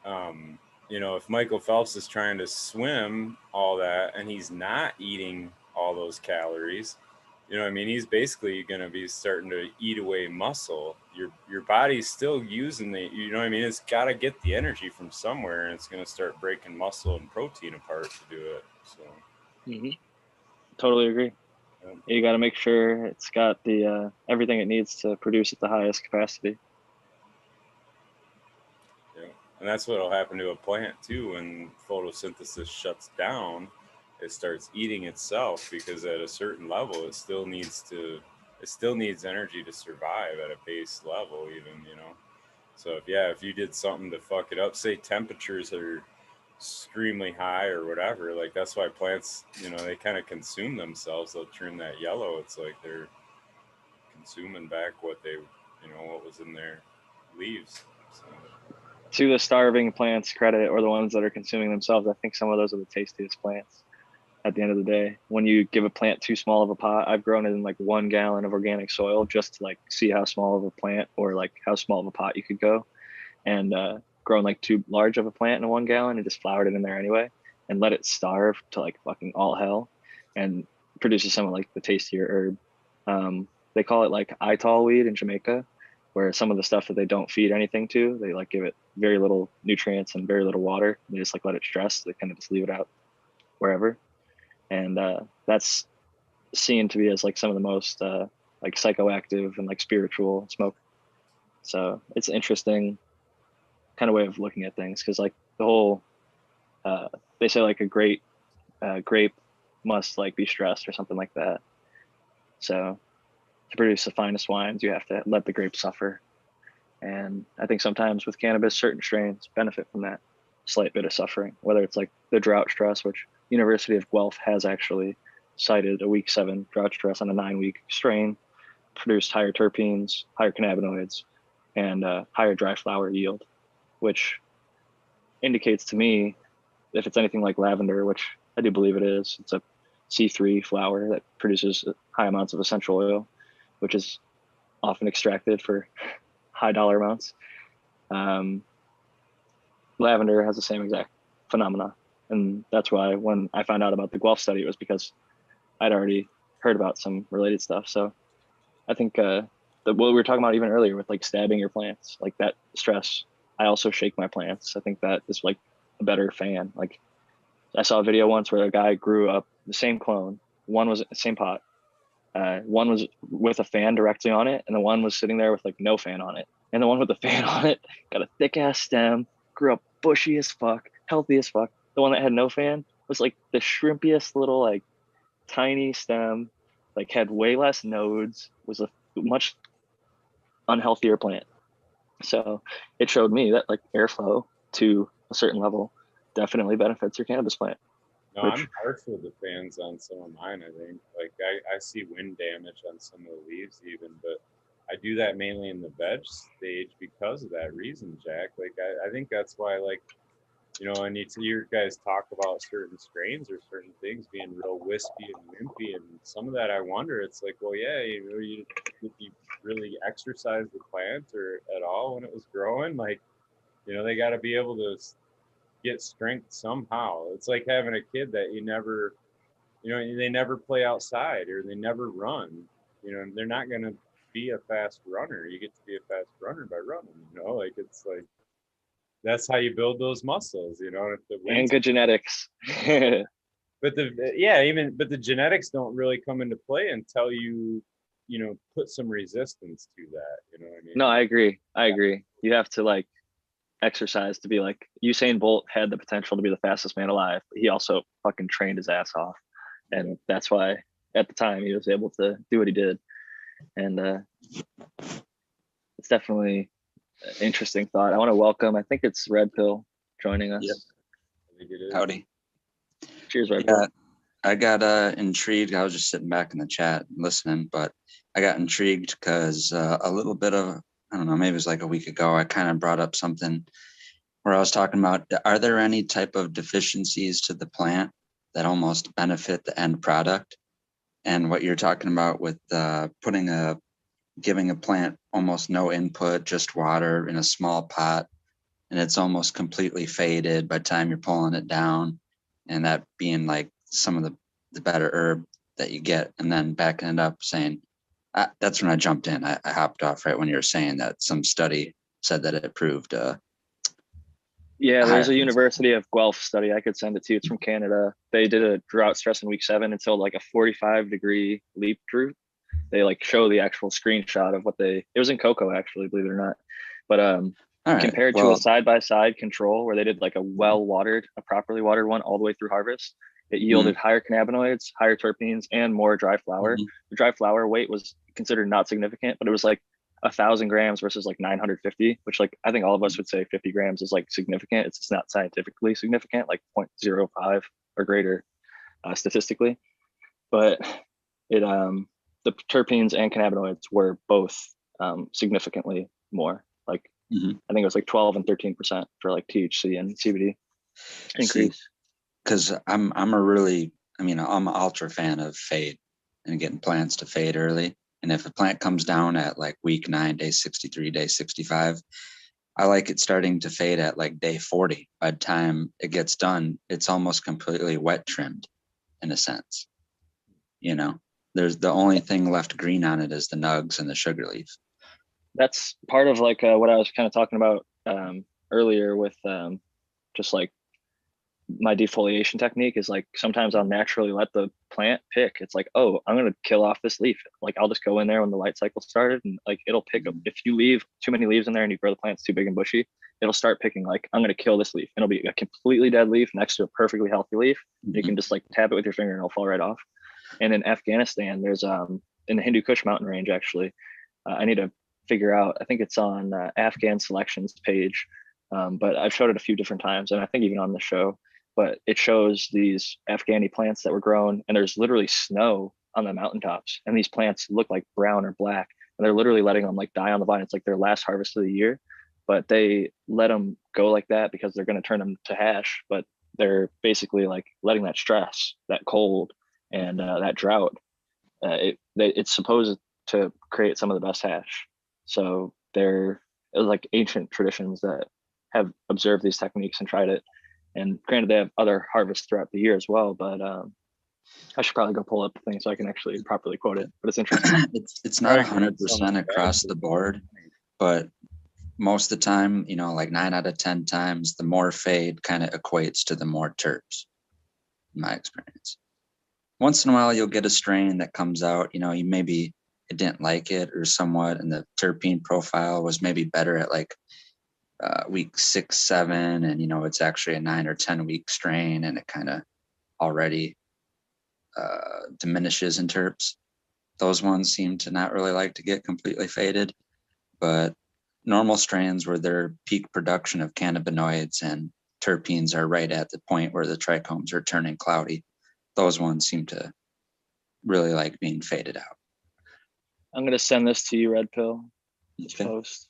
um, you know, if Michael Phelps is trying to swim all that and he's not eating all those calories, you know what I mean? He's basically going to be starting to eat away muscle. Your body's still using the, you know what I mean? It's got to get the energy from somewhere, and it's going to start breaking muscle and protein apart to do it. So, Totally agree. You got to make sure it's got the everything it needs to produce at the highest capacity. Yeah, and that's what will happen to a plant too when photosynthesis shuts down. It starts eating itself, because at a certain level it still needs energy to survive at a base level, even, you know. So if you did something to fuck it up, say temperatures are extremely high or whatever, like that's why plants, you know, they kind of consume themselves. They'll turn that yellow. It's like they're consuming back what they, you know, what was in their leaves. So. To the starving plants credit, or the ones that are consuming themselves, I think some of those are the tastiest plants at the end of the day. When you give a plant too small of a pot, I've grown it in like 1 gallon of organic soil just to like see how small of a plant, or like how small of a pot you could go, and grown like too large of a plant in 1 gallon and just flowered it in there anyway and let it starve to like fucking all hell, and produces some of like the tastier herb. They call it like Ital weed in Jamaica, where some of the stuff that they don't feed anything to, they like give it very little nutrients and very little water. They just like let it stress. They kind of just leave it out wherever. And that's seen to be as like some of the most like psychoactive and like spiritual smoke. So it's an interesting kind of way of looking at things, because like the whole they say like a great grape must like be stressed or something like that. So to produce the finest wines, you have to let the grape suffer. And I think sometimes with cannabis, certain strains benefit from that slight bit of suffering, whether it's like the drought stress, which University of Guelph has actually cited a week 7 drought stress on a 9-week strain, produced higher terpenes, higher cannabinoids, and higher dry flower yield, which indicates to me, if it's anything like lavender, which I do believe it is, it's a C3 flower that produces high amounts of essential oil, which is often extracted for high dollar amounts. Lavender has the same exact phenomena. And that's why when I found out about the Guelph study, it was because I'd already heard about some related stuff. So I think what we were talking about even earlier with like stabbing your plants, like that stress, I also shake my plants. I think that is like a better fan. Like I saw a video once where a guy grew up the same clone. One was the same pot. One was with a fan directly on it, and the one was sitting there with like no fan on it. And the one with the fan on it got a thick ass stem, grew up bushy as fuck, healthy as fuck. The one that had no fan was like the shrimpiest little like tiny stem, like had way less nodes, was a much unhealthier plant. So it showed me that like airflow to a certain level definitely benefits your cannabis plant. No, I'm partial to fans on some of mine, I think. Like, I see wind damage on some of the leaves even, but I do that mainly in the veg stage because of that reason, Jack. Like, I think that's why, like, you know, and you hear guys talk about certain strains or certain things being real wispy and wimpy, and some of that I wonder, it's like, well, yeah, you know, you really exercise the plant or at all when it was growing? Like, You know, they got to be able to get strength somehow. It's like having a kid that you never, you know, they never play outside or they never run. You know, they're not going to be a fast runner. You get to be a fast runner by running, you know, like it's like that's how you build those muscles, you know. If the And good genetics. but the genetics don't really come into play until you know, put some resistance to that, you know what I mean? No, I agree. You have to like exercise to be like Usain Bolt had the potential to be the fastest man alive, but he also fucking trained his ass off. And that's why at the time he was able to do what he did. And it's definitely an interesting thought. I want to welcome, I think it's Red Pill joining us. Yep. I think it is. Howdy. Cheers, Red Pill. I got intrigued. I was just sitting back in the chat listening, but I got intrigued because a little bit of, I don't know, maybe it was like a week ago, I kind of brought up something where I was talking about, are there any type of deficiencies to the plant that almost benefit the end product? And what you're talking about with giving a plant almost no input, just water in a small pot, and it's almost completely faded by the time you're pulling it down, and that being like some of the better herb that you get, and then backing it up saying, that's when I jumped in. I hopped off right when you were saying that some study said that it proved. Yeah, there's a University of Guelph study. I could send it to you. It's from Canada. They did a drought stress in week 7 until like a 45-degree leaf drew. They like show the actual screenshot of what it was in cocoa, actually, believe it or not. But compared to a side-by-side control where they did like a properly watered one all the way through harvest, it yielded higher cannabinoids, higher terpenes, and more dry flower. The dry flower weight was considered not significant, but it was like 1,000 grams versus like 950, which like I think all of us would say 50 grams is like significant. It's just not scientifically significant, like 0.05 or greater statistically. But it the terpenes and cannabinoids were both significantly more. Like I think it was like 12 and 13% for like THC and CBD increase. Because I'm an ultra fan of fade and getting plants to fade early. And if a plant comes down at like week 9, day 63, day 65, I like it starting to fade at like day 40. By the time it gets done, it's almost completely wet trimmed in a sense. You know, there's the only thing left green on it is the nugs and the sugar leaf. That's part of like what I was kind of talking about earlier with just like my defoliation technique is like sometimes I'll naturally let the plant pick. It's like, oh, I'm gonna kill off this leaf. Like I'll just go in there when the light cycle started and like it'll pick up. If you leave too many leaves in there and you grow the plants too big and bushy, it'll start picking like, I'm gonna kill this leaf. It'll be a completely dead leaf next to a perfectly healthy leaf. You can just like tap it with your finger and it'll fall right off. And in Afghanistan, there's in the Hindu Kush mountain range, actually, I need to figure out, I think it's on Afghan selections page, but I've showed it a few different times and I think even on the show. But it shows these Afghani plants that were grown and there's literally snow on the mountaintops. And these plants look like brown or black. And they're literally letting them like die on the vine. It's like their last harvest of the year, but they let them go like that because they're going to turn them to hash. But they're basically like letting that stress, that cold and that drought, it's supposed to create some of the best hash. So they're like ancient traditions that have observed these techniques and tried it. And granted, they have other harvests throughout the year as well, but I should probably go pull up the thing so I can actually properly quote it. But it's interesting. It's not 100% across the board, but most of the time, you know, like 9 out of 10 times, the more fade kind of equates to the more terps, in my experience. Once in a while, you'll get a strain that comes out, you know, you maybe it didn't like it or somewhat, and the terpene profile was maybe better at like week 6, 7, and you know it's actually a 9 or 10 week strain, and it kind of already diminishes in terps. Those ones seem to not really like to get completely faded, but normal strains where their peak production of cannabinoids and terpenes are right at the point where the trichomes are turning cloudy, those ones seem to really like being faded out. I'm going to send this to you, Red Pill. This post.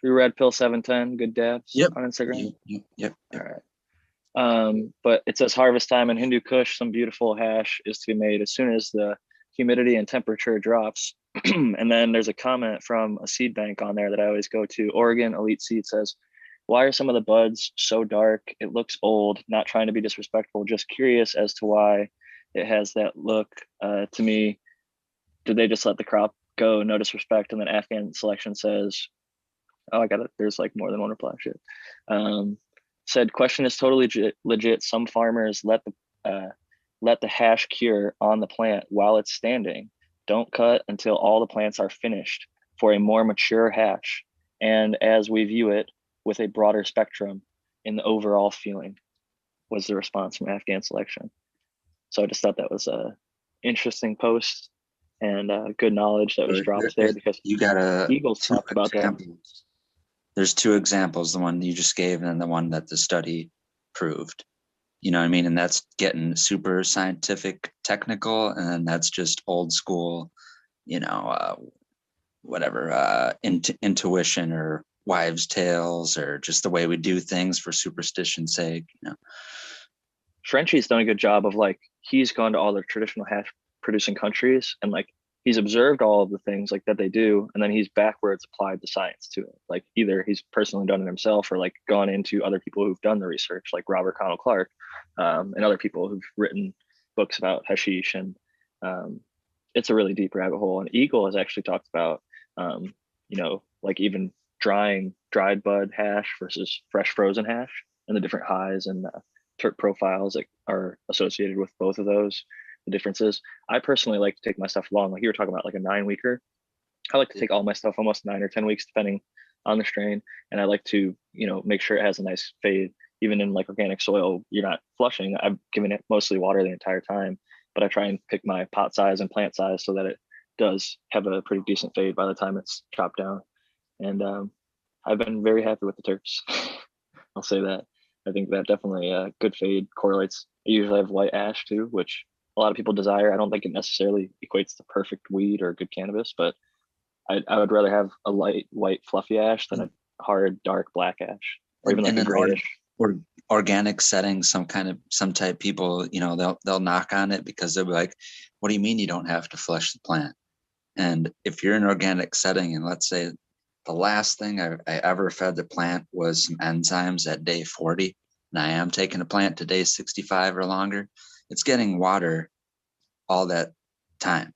Red Pill 710, good dabs on Instagram. Yep. All right. But it says harvest time in Hindu Kush, some beautiful hash is to be made as soon as the humidity and temperature drops. And then there's a comment from a seed bank on there that I always go to. Oregon Elite Seed says, Why are some of the buds so dark? It looks old. Not trying to be disrespectful, just curious as to why it has that look. To me, did they just let the crop go? No disrespect. And then Afghan selection says, oh, I got it. There's like more than one reply. Shit. Said question is totally legit. Some farmers let the hash cure on the plant while it's standing. Don't cut until all the plants are finished for a more mature hash. And as we view it with a broader spectrum in the overall feeling, was the response from Afghan selection. So I just thought that was a interesting post and good knowledge that was dropped there, because you got Eagles talked about that. There's two examples, the one you just gave and then the one that the study proved. You know what I mean? And that's getting super scientific, technical, and then that's just old school, you know, whatever, intuition or wives' tales, or just the way we do things for superstition's sake, you know. Frenchie's done a good job of, like, he's gone to all the traditional hash producing countries and like he's observed all of the things like that they do, and then he's backwards applied the science to it. Like either he's personally done it himself or like gone into other people who've done the research, like Robert Connell Clark, and other people who've written books about hashish. And it's a really deep rabbit hole. And Eagle has actually talked about, you know, like even dried bud hash versus fresh frozen hash and the different highs and terp profiles that are associated with both of those, the differences. I personally like to take my stuff long. Like you were talking about, like a 9-weeker. I like to take all my stuff almost 9 or 10 weeks, depending on the strain. And I like to, you know, make sure it has a nice fade. Even in like organic soil, you're not flushing. I've given it mostly water the entire time, but I try and pick my pot size and plant size so that it does have a pretty decent fade by the time it's chopped down. And I've been very happy with the terps. I'll say that. I think that definitely good fade correlates. I usually have white ash too, which a lot of people desire. I don't think it necessarily equates to perfect weed or good cannabis, but I would rather have a light white fluffy ash than a hard dark black ash, or even like a grayish. Or organic setting, some type people, you know, they'll knock on it because they'll be like, what do you mean you don't have to flush the plant? And if you're in an organic setting, and let's say the last thing I ever fed the plant was some enzymes at day 40, and I am taking the plant to day 65 or longer, it's getting water all that time,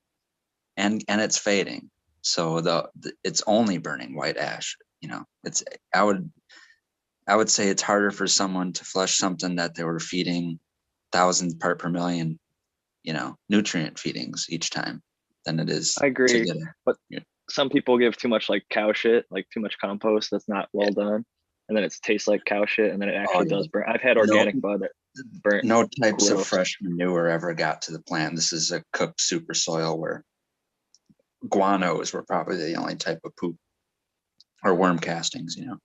and it's fading. So it's only burning white ash. You know, I would say it's harder for someone to flush something that they were feeding 1,000 part per million, you know, nutrient feedings each time than it is. I agree, but some people give too much like cow shit, like too much compost that's not well done, and then it tastes like cow shit, and then it actually does burn. I've had organic bud that burnt. No types of fresh manure ever got to the plant. This is a cooked super soil where guanos were probably the only type of poop, or worm castings, you know.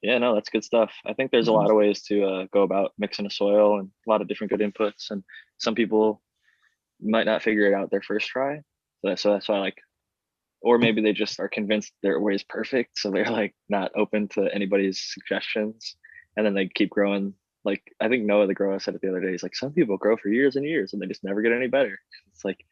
Yeah, no, that's good stuff. I think there's a lot of ways to go about mixing a soil and a lot of different good inputs. And some people might not figure it out their first try. So that's why, like, or maybe they just are convinced their way is perfect. So they're like not open to anybody's suggestions. And then they keep growing. Like, I think Noah, the grower, said it the other day. He's like, some people grow for years and years and they just never get any better. It's like,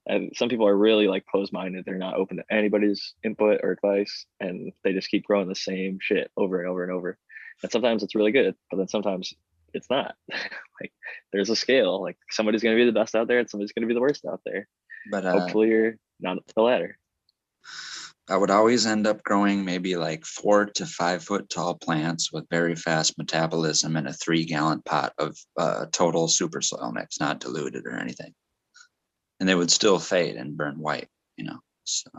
and some people are really like closed-minded. They're not open to anybody's input or advice, and they just keep growing the same shit over and over and over. And sometimes it's really good, but then sometimes it's not. Like there's a scale. Like somebody's gonna be the best out there, and somebody's gonna be the worst out there. But hopefully you're not the latter. I would always end up growing maybe like 4 to 5 foot tall plants with very fast metabolism in a 3-gallon pot of total super soil mix, not diluted or anything. And they would still fade and burn white, you know. So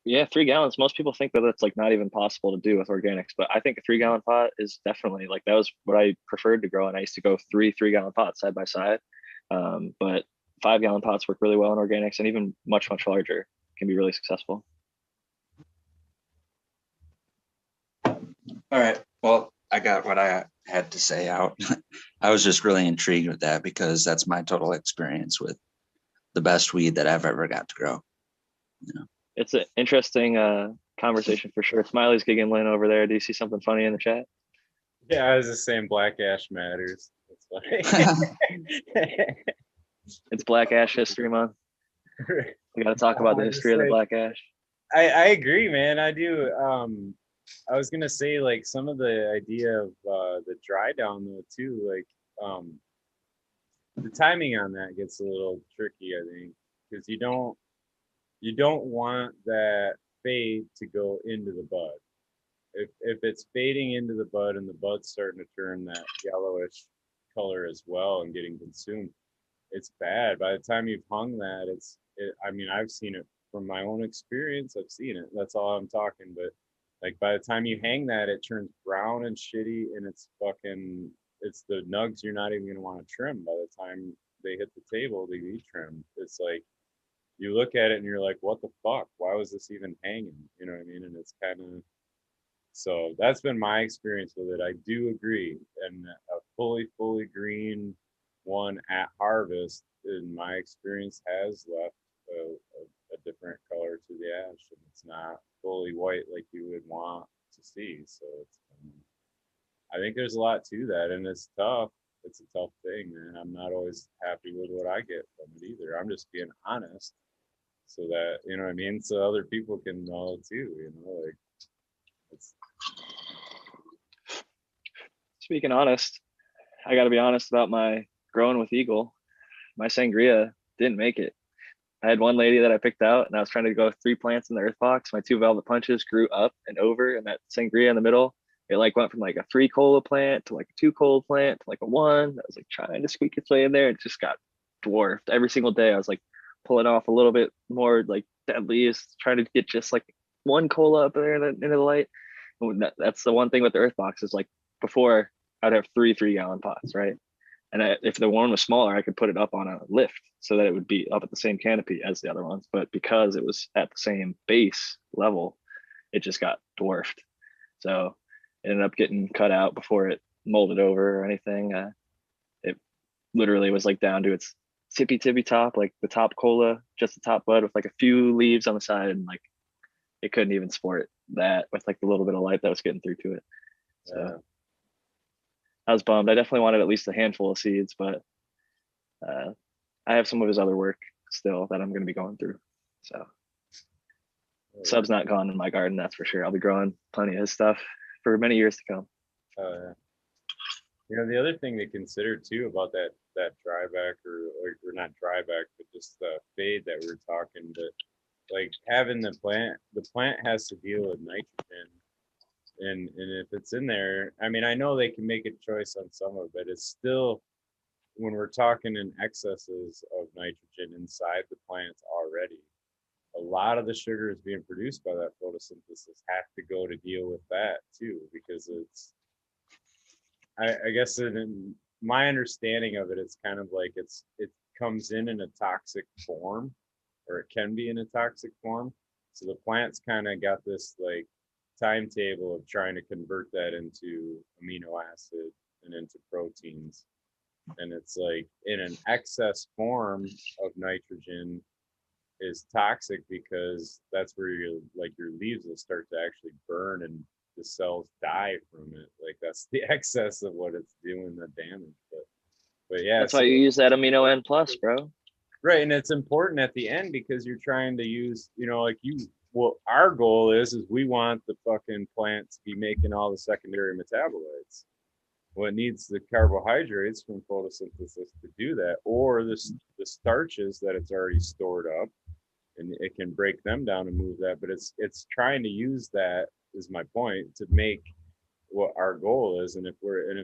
yeah, 3 gallons. Most people think that that's like not even possible to do with organics, but I think a 3-gallon pot is definitely like, that was what I preferred to grow. And I used to go 3-gallon pots side by side. But 5-gallon pots work really well in organics, and even much larger can be really successful. All right. Well, I got what I had to say out. I was just really intrigued with that because that's my total experience with the best weed that I've ever got to grow. You know, it's an interesting conversation for sure. Smiley's giggling over there. Do you see something funny in the chat? Yeah, I was just saying Black Ash matters. That's funny. It's Black Ash History Month. We got to talk about the history of the Black Ash. I agree, man. I do. I was gonna say, like, some of the idea of the dry down though too, like the timing on that gets a little tricky, I think, because you don't want that fade to go into the bud. If it's fading into the bud and the bud's starting to turn that yellowish color as well and getting consumed, it's bad. By the time you've hung that, I mean, I've seen it from my own experience. I've seen it. That's all I'm talking. But like by the time you hang that, it turns brown and shitty, and it's the nugs you're not even gonna want to trim by the time they hit the table to be trimmed. It's like you look at it and you're like, what the fuck? Why was this even hanging? You know what I mean? And it's kind of, so that's been my experience with it. I do agree. And a fully green one at harvest, in my experience, has left a different color to the ash, and it's not fully white like you would want to see. So I think there's a lot to that, and it's tough. It's a tough thing, and I'm not always happy with what I get from it either. I'm just being honest, so that, you know what I mean, so other people can know too. You know, like it's. Speaking honest, I got to be honest about my growing with Eagle. My sangria didn't make it. I had one lady that I picked out, and I was trying to go 3 plants in the earth box. My 2 velvet punches grew up and over, and that sangria in the middle, it like went from like a 3 cola plant to like a 2 cola plant to like a 1. I was like trying to squeak its way in there. It just got dwarfed every single day. I was like pulling off a little bit more like dead leaves, trying to get just like 1 cola up there into the light. And that's the one thing with the earth box is like before I'd have 3 3-gallon pots, right? And if the one was smaller, I could put it up on a lift so that it would be up at the same canopy as the other ones. But because it was at the same base level, it just got dwarfed. So it ended up getting cut out before it molded over or anything. It literally was like down to its tippy top, like the top cola, just the top bud with like a few leaves on the side, and like it couldn't even sport that with like the little bit of light that was getting through to it. So I was bummed. I definitely wanted at least a handful of seeds, but I have some of his other work still that I'm going to be going through. So Sub's not gone in my garden, that's for sure. I'll be growing plenty of his stuff for many years to come. Yeah. You know, the other thing to consider too about that dryback or not dryback, but just the fade that we were talking, but like having the plant has to deal with nitrogen. And if it's in there, I mean, I know they can make a choice on some of it. It's still, when we're talking in excesses of nitrogen inside the plants already, a lot of the sugars being produced by that photosynthesis have to go to deal with that too, because it's, I guess in my understanding of it, it's kind of like it comes in a toxic form, or it can be in a toxic form. So the plant's kind of got this like timetable of trying to convert that into amino acid and into proteins, and it's like in an excess form of nitrogen is toxic, because that's where your leaves will start to actually burn and the cells die from it. Like that's the excess of what it's doing, the damage. But yeah, that's why you use that amino N plus, bro. Right, and it's important at the end because you're trying to use, you know, like what our goal is we want the fucking plant to be making all the secondary metabolites. Well, it needs the carbohydrates from photosynthesis to do that, or the starches that it's already stored up, and it can break them down and move that. But it's trying to use that, is my point, to make what our goal is. And if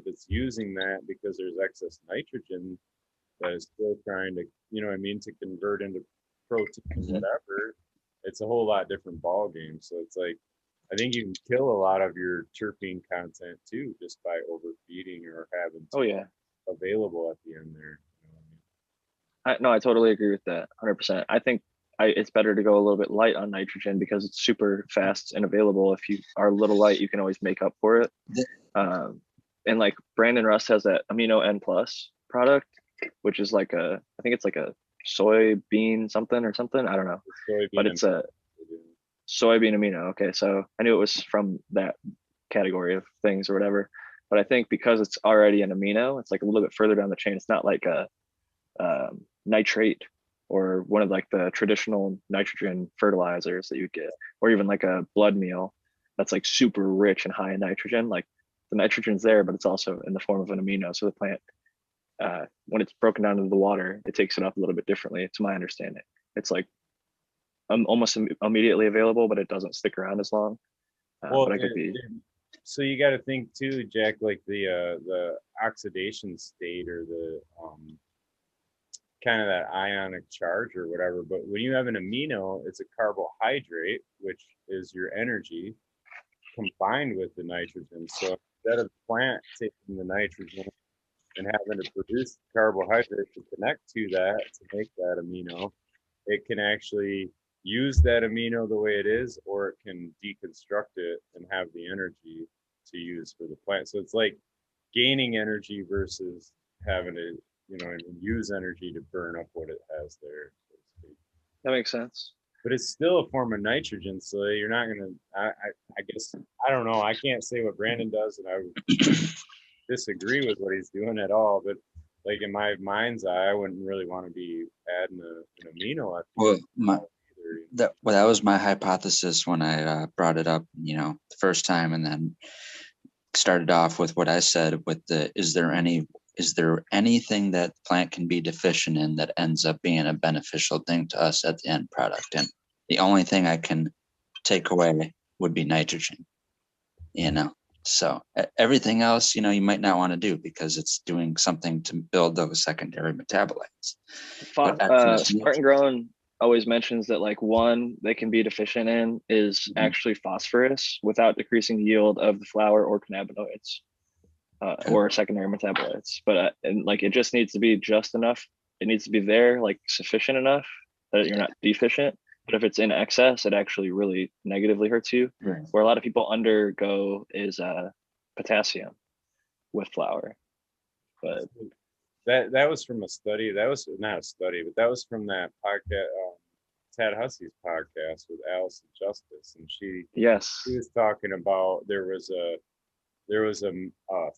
it's using that because there's excess nitrogen that is still trying to, you know what I mean, to convert into protein or whatever, it's a whole lot different ball game. So it's like, I think you can kill a lot of your terpene content too, just by overfeeding or having available at the end there. You know what I mean? No, I totally agree with that 100%. I think it's better to go a little bit light on nitrogen because it's super fast and available. If you are a little light, you can always make up for it. And like Brandon Rust has that amino N plus product, which is like I think it's like a soybean something. I don't know, but it's a soybean amino. Okay, so I knew it was from that category of things or whatever. But I think because it's already an amino, it's like a little bit further down the chain. It's not like a nitrate or one of like the traditional nitrogen fertilizers that you get, or even like a blood meal. that's like super rich and high in nitrogen. Like the nitrogen's there, but it's also in the form of an amino. So the plant, when it's broken down into the water, it takes it up a little bit differently, to my understanding. It's like almost immediately available, but it doesn't stick around as long. Well, but I could be. So you got to think too, Jack, like the oxidation state or the kind of that ionic charge or whatever. But when you have an amino, it's a carbohydrate, which is your energy combined with the nitrogen. So instead of the plant taking the nitrogen and having to produce carbohydrate to connect to that to make that amino, it can actually use that amino the way it is, or it can deconstruct it and have the energy to use for the plant. So it's like gaining energy versus having to, use energy to burn up what it has there, so to speak. That makes sense. But it's still a form of nitrogen, so you're not gonna. I guess I don't know. I can't say what Brandon does, and I would disagree with what he's doing at all. But like in my mind's eye, I wouldn't really want to be adding an amino. Well, that was my hypothesis when I brought it up, the first time, and then started off with what I said with is there anything that the plant can be deficient in that ends up being a beneficial thing to us at the end product? And the only thing I can take away would be nitrogen, So everything else, you might not want to do because it's doing something to build those secondary metabolites. Spartan Grown always mentions that like one they can be deficient in is actually phosphorus without decreasing the yield of the flower or cannabinoids or secondary metabolites. But and like it just needs to be just enough. It needs to be there, like sufficient enough that you're not deficient. But if it's in excess, it actually really negatively hurts you. Right. Where a lot of people undergo is potassium with flour. But that was from a study. That was not a study, but that was from that podcast, Tad Hussey's podcast with Allison Justice, and she was talking about there was a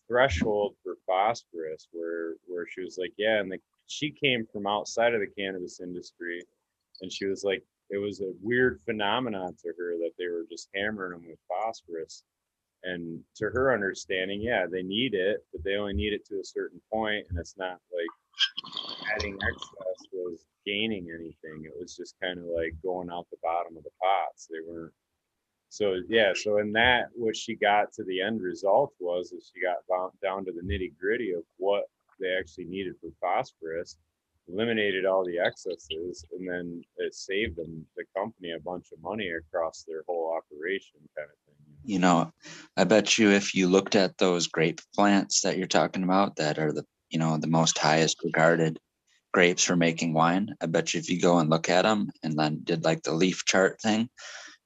threshold for phosphorus where she was like, yeah, and she came from outside of the cannabis industry, and she was like, it was a weird phenomenon to her that they were just hammering them with phosphorus. And to her understanding, yeah, they need it, but they only need it to a certain point, and it's not like adding excess was gaining anything. It was just kind of like going out the bottom of the pots. They weren't. So yeah, so in that, what she got to the end result was that she got down to the nitty gritty of what they actually needed for phosphorus, eliminated all the excesses, and then it saved them, the company, a bunch of money across their whole operation, kind of thing. I bet you if you looked at those grape plants that you're talking about that are the most highest regarded grapes for making wine, I bet you if you go and look at them and then did like the leaf chart thing,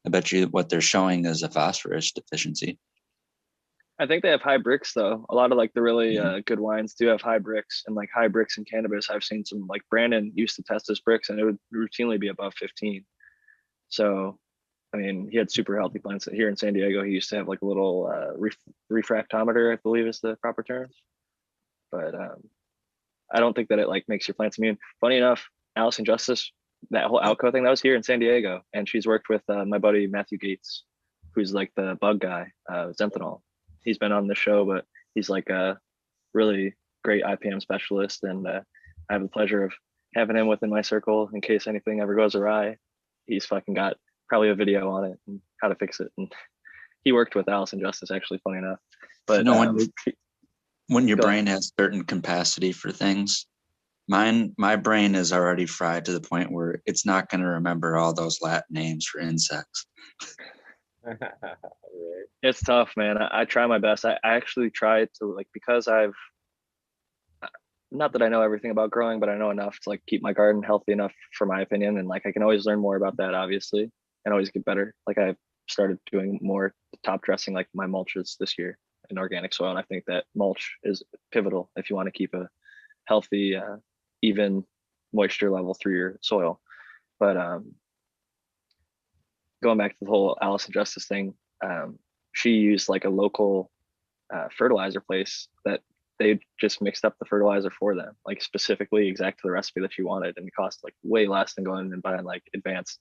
I bet you what they're showing is a phosphorus deficiency. I think they have high bricks though. A lot of like the really good wines do have high bricks, and like high bricks in cannabis. I've seen some, like Brandon used to test his bricks and it would routinely be above 15. So, I mean, he had super healthy plants here in San Diego. He used to have like a little refractometer, I believe is the proper term. But I don't think that it like makes your plants immune. Funny enough, Allison Justice, that whole Alco thing, that was here in San Diego, and she's worked with my buddy Matthew Gates, who's like the bug guy, Zenthal. He's been on the show, but he's like a really great IPM specialist, and I have the pleasure of having him within my circle in case anything ever goes awry. He's fucking got probably a video on it and how to fix it. And he worked with Allison Justice, actually, funny enough. But when your brain has certain capacity for things, my brain is already fried to the point where it's not going to remember all those Latin names for insects. It's tough, man. I try my best. I actually try to, like, because I've, not that I know everything about growing, but I know enough to like keep my garden healthy enough for my opinion. And like, I can always learn more about that, obviously, and always get better. Like I've started doing more top dressing, like my mulches this year in organic soil. And I think that mulch is pivotal if you want to keep a healthy, even moisture level through your soil. But going back to the whole Allison Justice thing, she used like a local fertilizer place that they just mixed up the fertilizer for them, like specifically exact to the recipe that she wanted, and it cost like way less than going and buying like advanced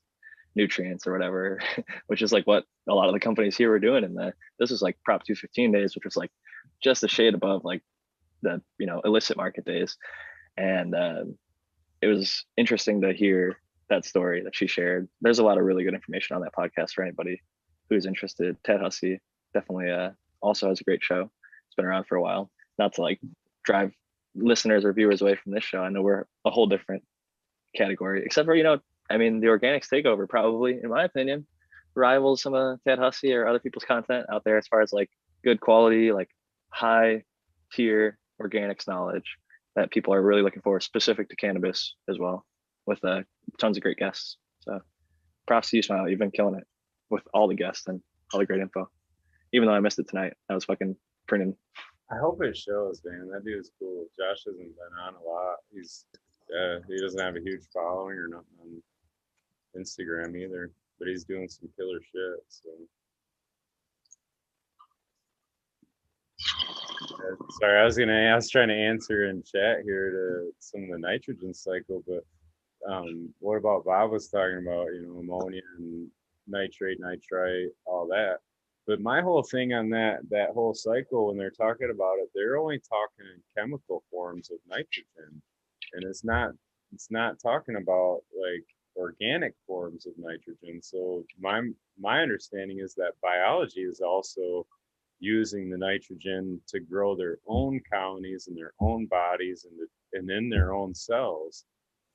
nutrients or whatever, which is like what a lot of the companies here were doing. And this was like Prop 215 days, which was like just a shade above like the illicit market days. And it was interesting to hear that story that she shared. There's a lot of really good information on that podcast for anybody who's interested. Ted Hussey definitely also has a great show. It's been around for a while. Not to like drive listeners or viewers away from this show. I know we're a whole different category, except for, I mean, the organics takeover probably, in my opinion, rivals some of Ted Hussey or other people's content out there as far as like good quality, like high tier organics knowledge that people are really looking for, specific to cannabis as well, with tons of great guests. So props to you, Smile. You've been killing it with all the guests and all the great info. Even though I missed it tonight, I was fucking printing. I hope it shows, man. That dude is cool. Josh hasn't been on a lot. He doesn't have a huge following or nothing on Instagram either, but he's doing some killer shit. So sorry, I was trying to answer in chat here to some of the nitrogen cycle, but what about Bob was talking about, ammonia and nitrate, nitrite, all that. But my whole thing on that whole cycle, when they're talking about it, they're only talking in chemical forms of nitrogen, and it's not talking about like organic forms of nitrogen. So my understanding is that biology is also using the nitrogen to grow their own colonies in their own bodies and in their own cells,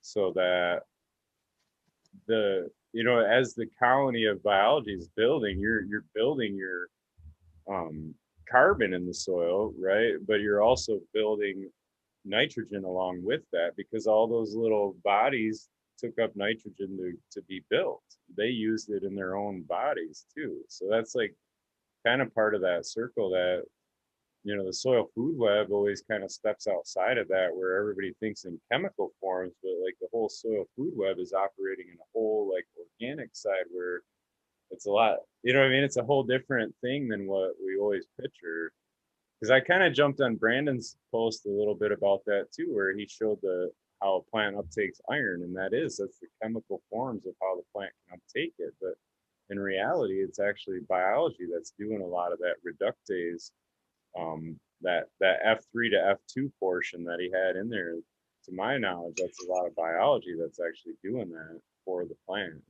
so that as the colony of biology is building, you're building your carbon in the soil, right? But you're also building nitrogen along with that, because all those little bodies took up nitrogen to be built. They used it in their own bodies too. So that's like kind of part of that circle that the soil food web always kind of steps outside of that, where everybody thinks in chemical forms, but like the whole soil food web is operating in a whole like organic side where it's a lot, it's a whole different thing than what we always picture. Because I kind of jumped on Brandon's post a little bit about that too, where he showed how a plant uptakes iron, and that's the chemical forms of how the plant can uptake it. But in reality, it's actually biology that's doing a lot of that reductase, that F3 to F2 portion that he had in there. To my knowledge, that's a lot of biology that's actually doing that for the plant,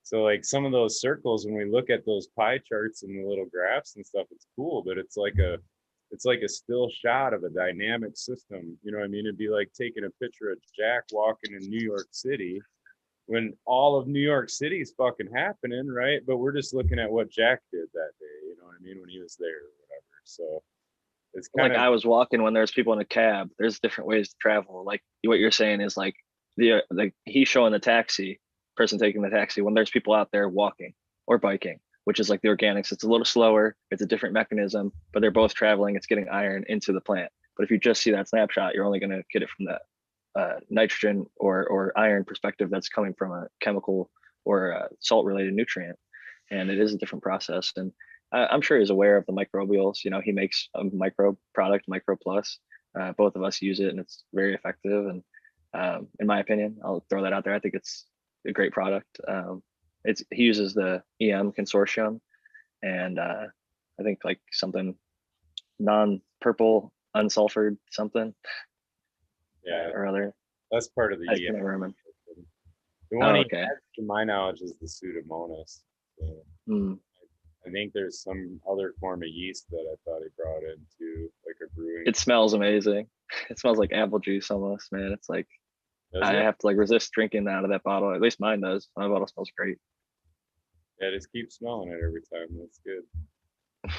So like some of those circles, when we look at those pie charts and the little graphs and stuff, it's cool, but it's like a still shot of a dynamic system. You know what I mean? It'd be like taking a picture of Jack walking in New York City when all of New York City's fucking happening, right? But we're just looking at what Jack did that day, you know what I mean, when he was there or whatever. So it's kind of like I was walking when there's people in a cab. There's different ways to travel. Like what you're saying is like he's showing the taxi person taking the taxi when there's people out there walking or biking, which is like the organics. It's a little slower. It's a different mechanism, but they're both traveling. It's getting iron into the plant. But if you just see that snapshot, you're only going to get it from that nitrogen or iron perspective that's coming from a chemical or a salt related nutrient. And it is a different process. And I'm sure he's aware of the microbials. He makes a micro product, Micro Plus. Both of us use it and it's very effective. And in my opinion, I'll throw that out there. I think it's a great product. He uses the EM consortium, and I think like something non-purple unsulfured something. Yeah, or other. That's part of the I never remember. The one he has, to my knowledge, is the Pseudomonas. So I think there's some other form of yeast that I thought he brought into like a brewing. It smells amazing. It smells like apple juice almost, man. It's like I have to like resist drinking out of that bottle. At least mine does. My bottle smells great. Yeah, just keep smelling it every time. That's good.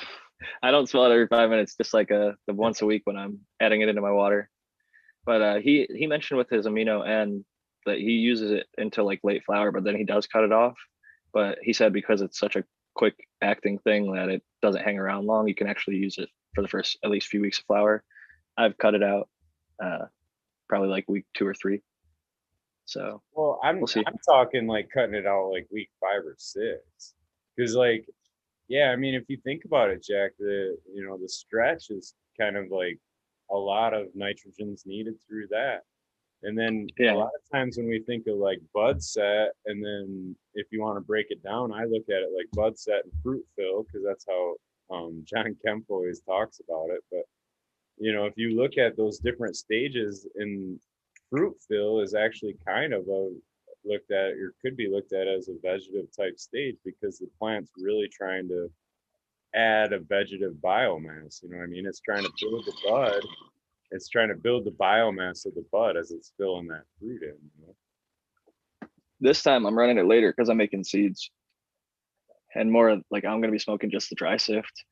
I don't smell it every 5 minutes, just like the once a week when I'm adding it into my water. But he mentioned with his amino N that he uses it until like late flower, but then he does cut it off. But he said because it's such a quick acting thing that it doesn't hang around long, you can actually use it for the first at least few weeks of flower. I've cut it out probably like week 2 or 3. So well, I'm talking like cutting it out like week 5 or 6, because like, yeah, I mean, if you think about it, Jack, the stretch is kind of like a lot of nitrogen's needed through that. And then Yeah. a lot of times when we think of like bud set, and then if you want to break it down, I look at it like bud set and fruit fill, because that's how John Kemp always talks about it. But if you look at those different stages, in fruit fill is actually kind of looked at, or could be looked at as a vegetative type stage, because the plant's really trying to add a vegetative biomass. You know what I mean? It's trying to build the bud. It's trying to build the biomass of the bud as it's filling that fruit in. This time I'm running it later because I'm making seeds, and more like I'm gonna be smoking just the dry sift.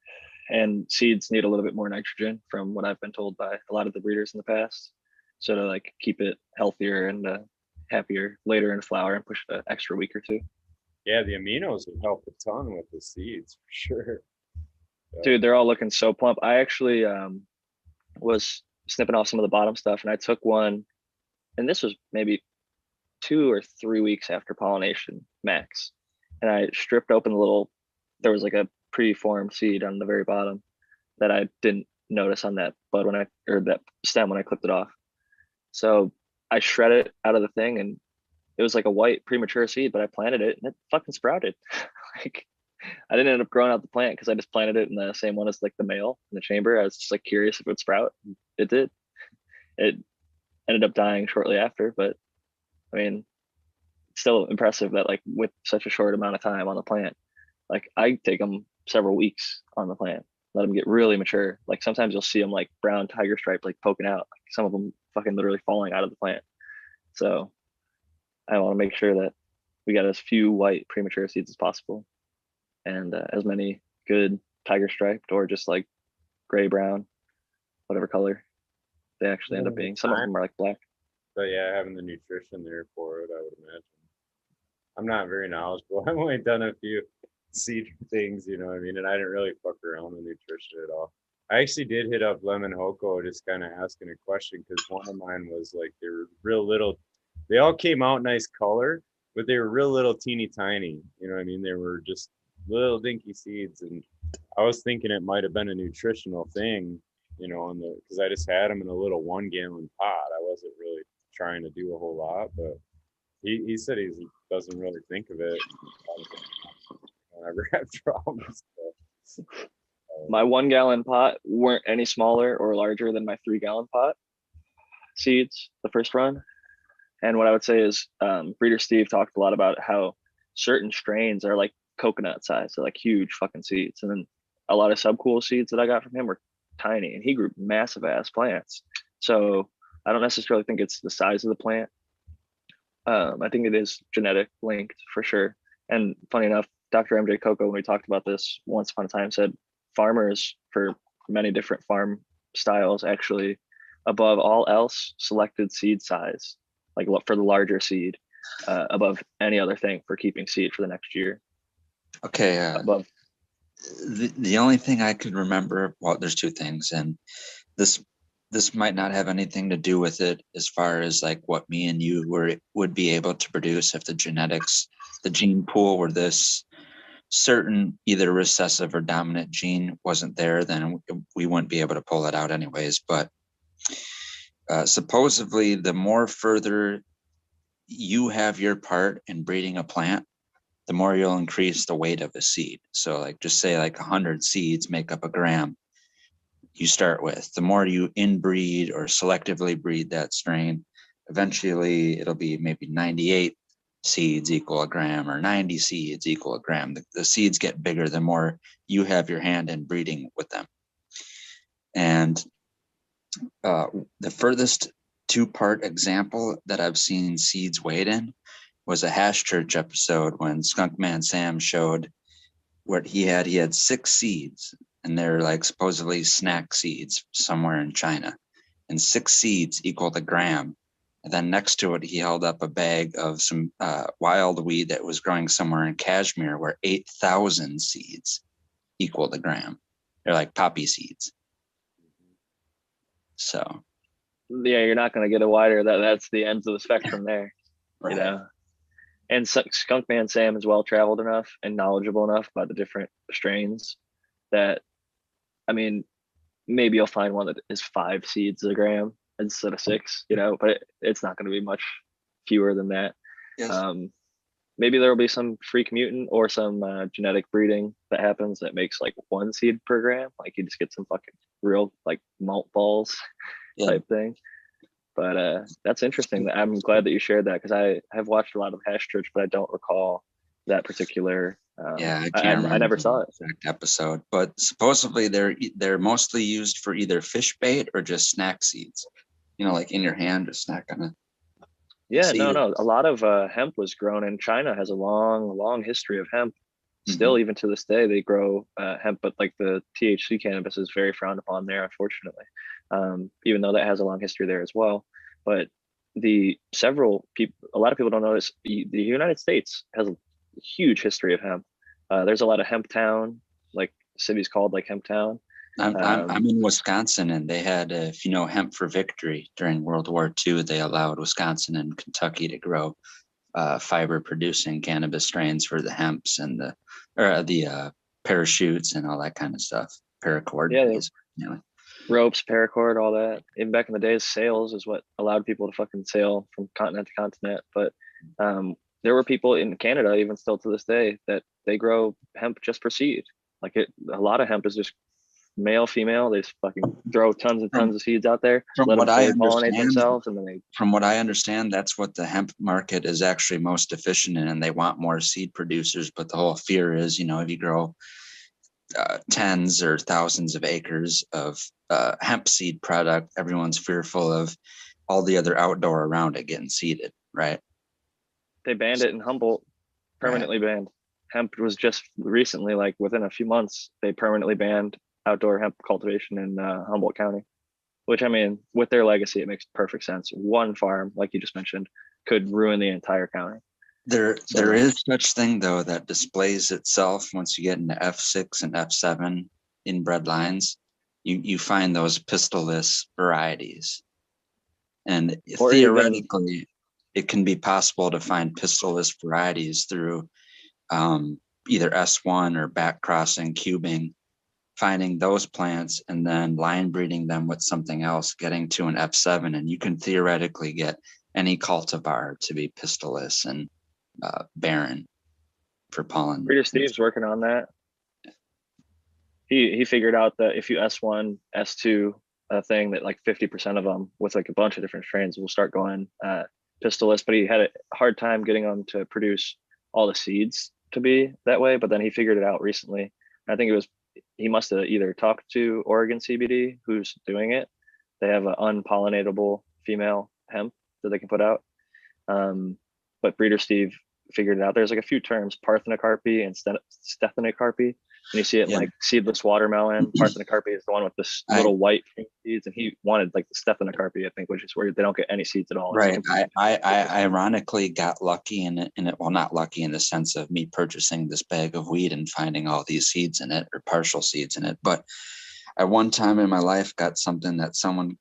And seeds need a little bit more nitrogen, from what I've been told by a lot of the breeders in the past. So to like keep it healthier and happier later in flower and push the extra week or two. Yeah, the aminos would help a ton with the seeds for sure. Dude, they're all looking so plump. I actually was snipping off some of the bottom stuff, and I took one, and this was maybe 2 or 3 weeks after pollination max, and I stripped open the little, there was like a pre-formed seed on the very bottom that I didn't notice on that bud or that stem when I clipped it off. So I shred it out of the thing, and it was like a white premature seed, but I planted it and it fucking sprouted. Like, I didn't end up growing out the plant because I just planted it in the same one as like the male in the chamber. I was just like curious if it would sprout. It did. It ended up dying shortly after, but I mean, still impressive that like with such a short amount of time on the plant, like I take them several weeks on the plant, let them get really mature. Like sometimes you'll see them like brown tiger stripe like poking out, like some of them fucking literally falling out of the plant. So I want to make sure that we got as few white premature seeds as possible, and as many good tiger striped or just like gray brown, whatever color they actually end up being. Some of them are like black. But yeah, having the nutrition there for it, I would imagine. I'm not very knowledgeable. I've only done a few seed things, you know what I mean? And I didn't really fuck around with nutrition at all. I actually did hit up Lemon Hoko just kind of asking a question, because one of mine was like, they were real little. They all came out nice color, but they were real little teeny tiny. You know what I mean? They were just little dinky seeds. And I was thinking it might have been a nutritional thing, because I just had them in a little 1 gallon pot. I wasn't really trying to do a whole lot, but he said he doesn't really think of it whenever I have problems. So, My 1 gallon pot weren't any smaller or larger than my 3 gallon pot seeds the first run. And what I would say is breeder Steve talked a lot about how certain strains are like coconut size. They're like huge fucking seeds. And then a lot of subcool seeds that I got from him were tiny, and he grew massive ass plants. So I don't necessarily think it's the size of the plant. I think it is genetic linked for sure. And funny enough, Dr. MJ Coco, when we talked about this once upon a time, said farmers for many different farm styles actually, above all else, selected seed size, like for the larger seed, above any other thing for keeping seed for the next year. Okay. Above. The only thing I could remember, well, there's 2 things, and this might not have anything to do with it as far as like what me and you would be able to produce if the gene pool were this certain, either recessive or dominant gene wasn't there, then we wouldn't be able to pull it out anyways. But supposedly the more further you have your part in breeding a plant, the more you'll increase the weight of a seed. So like just say like 100 seeds make up a gram you start with. The more you inbreed or selectively breed that strain, eventually it'll be maybe 98 seeds equal a gram or 90 seeds equal a gram. The seeds get bigger the more you have your hand in breeding with them. And the furthest 2-part example that I've seen seeds weighed in was a Hash Church episode when Skunkman Sam showed what he had. He had 6 seeds, and they're like supposedly snack seeds somewhere in China, and 6 seeds equaled a gram. And then next to it, he held up a bag of some wild weed that was growing somewhere in Kashmir, where 8,000 seeds equaled a gram. They're like poppy seeds. So Yeah, you're not going to get a wider. That's the ends of the spectrum there, right. you know. And Skunkman Sam is well traveled enough and knowledgeable enough about the different strains that, I mean, maybe you'll find one that is 5 seeds a gram, instead of 6, but it's not going to be much fewer than that. Yes. Maybe there will be some freak mutant or some genetic breeding that happens that makes like 1 seed per gram. Like you just get some fucking real like malt balls type thing. But that's interesting. I'm glad that you shared that because I have watched a lot of Hash Church, but I don't recall that particular. I can't remember. I never saw it. Exact episode, but supposedly they're mostly used for either fish bait or just snack seeds. Like in your hand, just snack on it. Yeah, no. A lot of hemp was grown in China. Has a long history of hemp. Still, even to this day, they grow hemp, but like the THC cannabis is very frowned upon there, unfortunately. Even though that has a long history there as well. But a lot of people don't know this. The United States has a huge history of hemp. There's a lot of hemp town, like cities called like hemp town. I'm in Wisconsin, and they had, if you know, Hemp for Victory during World War II. They allowed Wisconsin and Kentucky to grow fiber-producing cannabis strains for the hemps and the parachutes and all that kind of stuff. Paracord, ropes, paracord, all that. Even back in the days, sails is what allowed people to fucking sail from continent to continent. But there were people in Canada, even still to this day, that they grow hemp just for seed. Like a lot of hemp is just male, female. They just fucking throw tons and tons of seeds out there. From what I pollinate themselves, and then from what I understand, that's what the hemp market is actually most efficient in, and they want more seed producers. But the whole fear is, if you grow tens or thousands of acres of hemp seed product, everyone's fearful of all the other outdoor around it getting seeded, right? They banned it in Humboldt, permanently banned. Hemp was just recently, like within a few months, they permanently banned outdoor hemp cultivation in Humboldt County, which, I mean, with their legacy, it makes perfect sense. One farm, like you just mentioned, could ruin the entire county. There is such thing, though, that displays itself once you get into F6 and F7 inbred lines. You find those pistolless varieties. And theoretically, it can be possible to find pistolless varieties through either S1 or back crossing, cubing, finding those plants and then line breeding them with something else, getting to an F7, and you can theoretically get any cultivar to be pistolless and barren for pollen. Breeder Steve's working on that. He figured out that if you S1, S2 a thing, that like 50% of them with like a bunch of different strains will start going pistolless, but he had a hard time getting them to produce all the seeds to be that way. But then he figured it out recently. I think he must have either talked to Oregon CBD, who's doing it. They have an unpollinatable female hemp that they can put out. But Breeder Steve figured it out. There's like a few terms, parthenocarpy and sthenocarpy. And you see it in like seedless watermelon. Parthenocarpy is the one with this little white seeds, and he wanted like the sthenocarpy, I think, which is where they don't get any seeds at all. Right. I ironically got lucky in it. Well, not lucky in the sense of me purchasing this bag of weed and finding all these seeds in it or partial seeds in it. But at one time in my life, got something that someone,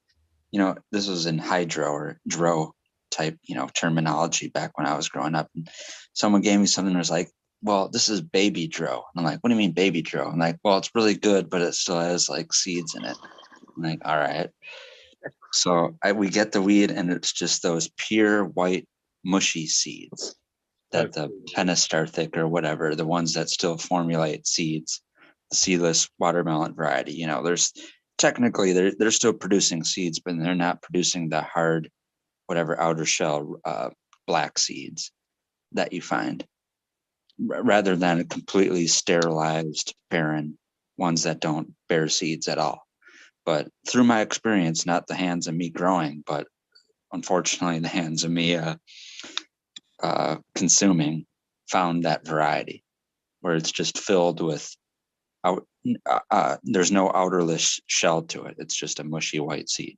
this was in hydro or dro type, terminology back when I was growing up. And someone gave me something that was like, well, this is baby dro. And I'm like, what do you mean baby dro? I'm like, well, it's really good, but it still has like seeds in it. I'm like, all right. So we get the weed, and it's just those pure white mushy seeds that the Penastarthic or whatever, the ones that still formulate seeds, the seedless watermelon variety. There's technically they're still producing seeds, but they're not producing the hard, whatever outer shell black seeds that you find, rather than completely sterilized, barren ones that don't bear seeds at all. But through my experience, not the hands of me growing, but unfortunately the hands of me consuming, found that variety where it's just filled with there's no outerless shell to it. It's just a mushy white seed.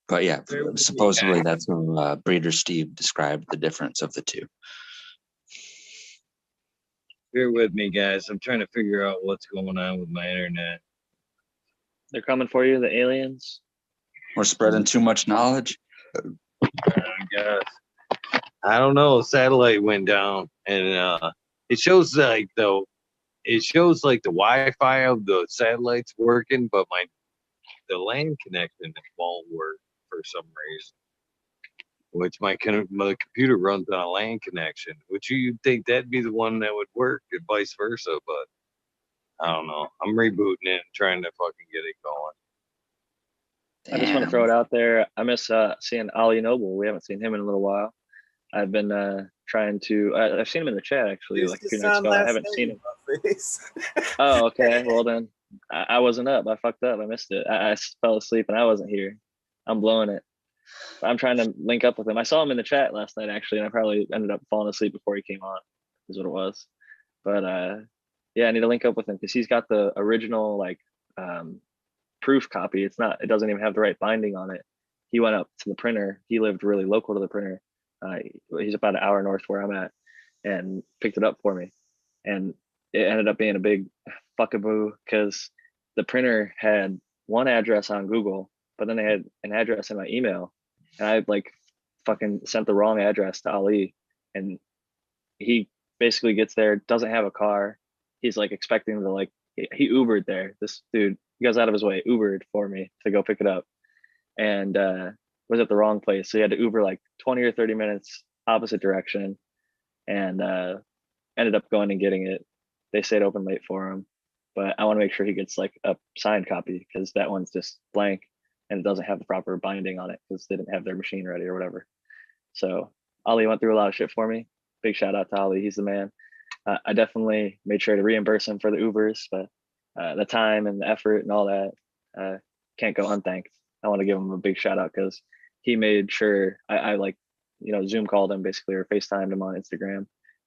But yeah, supposedly that's how Breeder Steve described the difference of the two. Bear with me, guys. I'm trying to figure out what's going on with my internet. They're coming for you, the aliens. We're spreading too much knowledge. I guess. I don't know. Satellite went down, and it shows like though it shows like the Wi-Fi of the satellites working, but the LAN connection won't work for some reason. Which my computer runs on a LAN connection, which you'd think that'd be the one that would work, and vice versa. But I don't know. I'm rebooting it and trying to fucking get it going. I just want to throw it out there. I miss seeing Ali Noble. We haven't seen him in a little while. I've been trying to. I've seen him in the chat actually, like a few nights ago. I haven't seen him. Oh, okay. Well then, I wasn't up. I fucked up. I missed it. I fell asleep and I wasn't here. I'm blowing it. I'm trying to link up with him. I saw him in the chat last night actually, and I probably ended up falling asleep before he came on. Is what it was. But yeah, I need to link up with him because he's got the original like proof copy. It doesn't even have the right binding on it. He went up to the printer. He lived really local to the printer. He's about an hour north where I'm at, and picked it up for me. And it ended up being a big fuckaboo because the printer had one address on Google, but then they had an address in my email, and I like fucking sent the wrong address to Ali, and he basically gets there, doesn't have a car. He's like expecting to like he Ubered there. This dude, he goes out of his way, Ubered for me to go pick it up, and was at the wrong place. So he had to Uber like 20 or 30 minutes opposite direction, and ended up going and getting it. They stayed open late for him, but I want to make sure he gets like a signed copy because that one's just blank and it doesn't have the proper binding on it because they didn't have their machine ready or whatever. So Ali went through a lot of shit for me. Big shout out to Ali. He's the man. I definitely made sure to reimburse him for the Ubers, but the time and the effort and all that can't go unthanked. I want to give him a big shout out because he made sure I like, Zoom called him basically or FaceTimed him on Instagram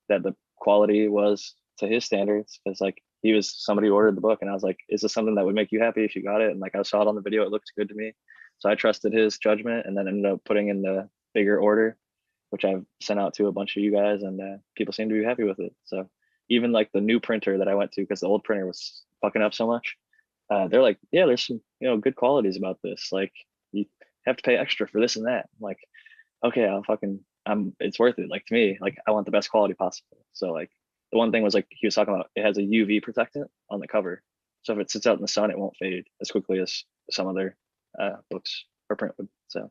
that the quality was to his standards. Because like he was somebody who ordered the book and I was like, is this something that would make you happy if you got it? And like I saw it on the video, it looked good to me. So I trusted his judgment and then ended up putting in the bigger order, which I've sent out to a bunch of you guys, and people seem to be happy with it. So even like the new printer that I went to, because the old printer was fucking up so much, they're like, yeah, there's some good qualities about this. Like you have to pay extra for this and that. I'm like, okay, it's worth it. Like to me, like I want the best quality possible. So like the one thing was like he was talking about, it has a UV protectant on the cover, so if it sits out in the sun, it won't fade as quickly as some other books or print would. So I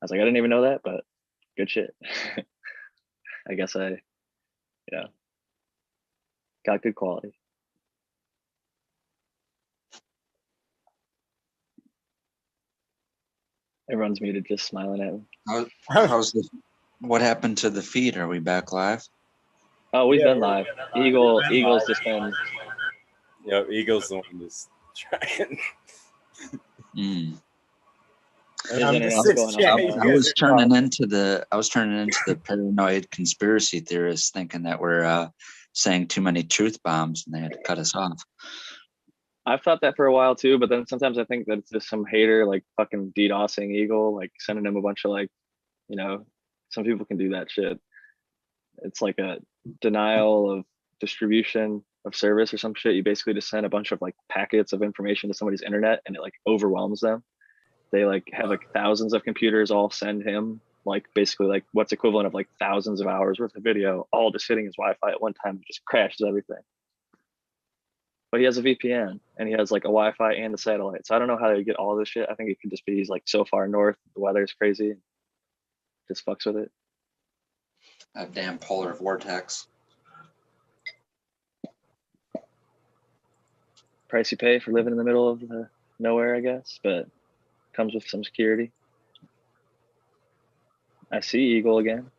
was like, I didn't even know that, but good shit. I guess I got good quality. Everyone's muted, just smiling at me. What happened to the feed? Are we back live? Oh, we've been live. Eagle's just been. Yep, Eagle's the one that's trying. His internet's going on. I was turning into the paranoid conspiracy theorist, thinking that we're saying too many truth bombs and they had to cut us off. I've thought that for a while too, but then sometimes I think that it's just some hater like fucking DDoSing Eagle, like sending him a bunch of like, some people can do that shit. It's like a denial of distribution of service or some shit. You basically just send a bunch of like packets of information to somebody's internet and it like overwhelms them. They like have like thousands of computers all send him like basically like what's equivalent of like thousands of hours worth of video, all just hitting his Wi-Fi at one time. It just crashes everything. But he has a VPN and he has like a Wi-Fi and a satellite. So I don't know how they get all this shit. I think it could just be he's like so far north, the weather's crazy. Just fucks with it. A damn polar vortex. Price you pay for living in the middle of nowhere, I guess, but comes with some security. I see Eagle again.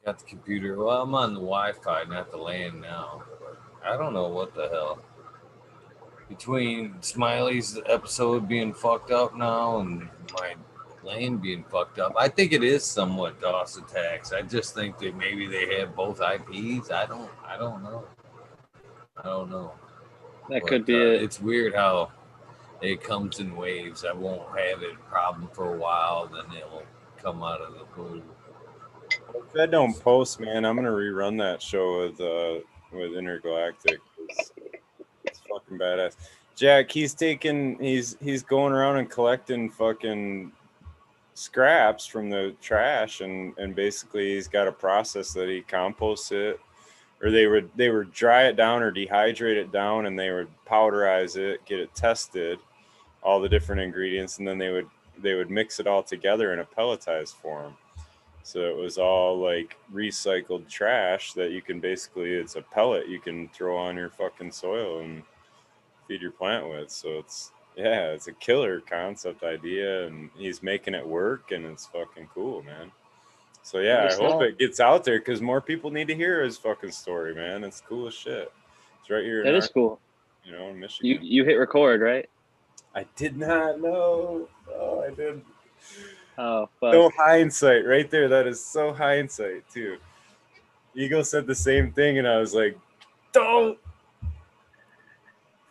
Got the computer. Well, I'm on the Wi-Fi, not the LAN now. I don't know what the hell. Between Smiley's episode being fucked up now and my LAN being fucked up, I think it is somewhat DOS attacks. I just think that maybe they have both IPs. I don't know. That could be it. It's weird how it comes in waves. I won't have it problem for a while, then it'll come out of the blue. If I don't post, man, I'm gonna rerun that show with Intergalactic. It's fucking badass. Jack, he's going around and collecting fucking scraps from the trash and basically he's got a process that he composts it or they would dry it down or dehydrate it down, and they would powderize it, get it tested, all the different ingredients, and then they would mix it all together in a pelletized form. So it was all like recycled trash that you can basically, it's a pellet you can throw on your fucking soil and feed your plant with. So it's a killer concept idea, and he's making it work, and it's fucking cool, man. So yeah, I hope it gets out there because more people need to hear his fucking story, man. It's cool as shit. It's right here. That is cool. You know, in Michigan. You hit record, right? I did not know. Oh, I did. Oh, fuck. No hindsight, right there. That is so hindsight too. Eagle said the same thing, and I was like, "Don't."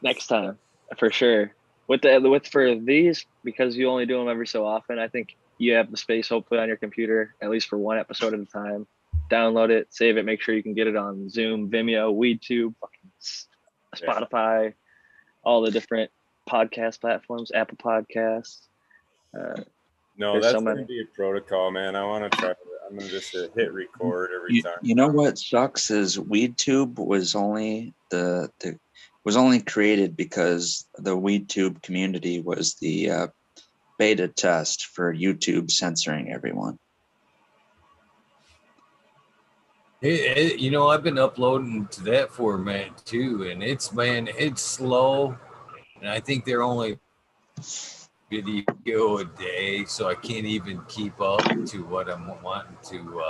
Next time, for sure. With for these, because you only do them every so often, I think you have the space hopefully on your computer, at least for one episode at a time. Download it, save it, make sure you can get it on Zoom, Vimeo, WeedTube, Spotify, all the different podcast platforms, Apple Podcasts. No, that's going to be a protocol, man. I want to try. I'm going to just hit record every time. You know what sucks is WeedTube was only was only created because the WeedTube community was the beta test for YouTube censoring everyone. You know, I've been uploading to that format too, and it's slow, and I think they're only video a day, so I can't even keep up to what I'm wanting to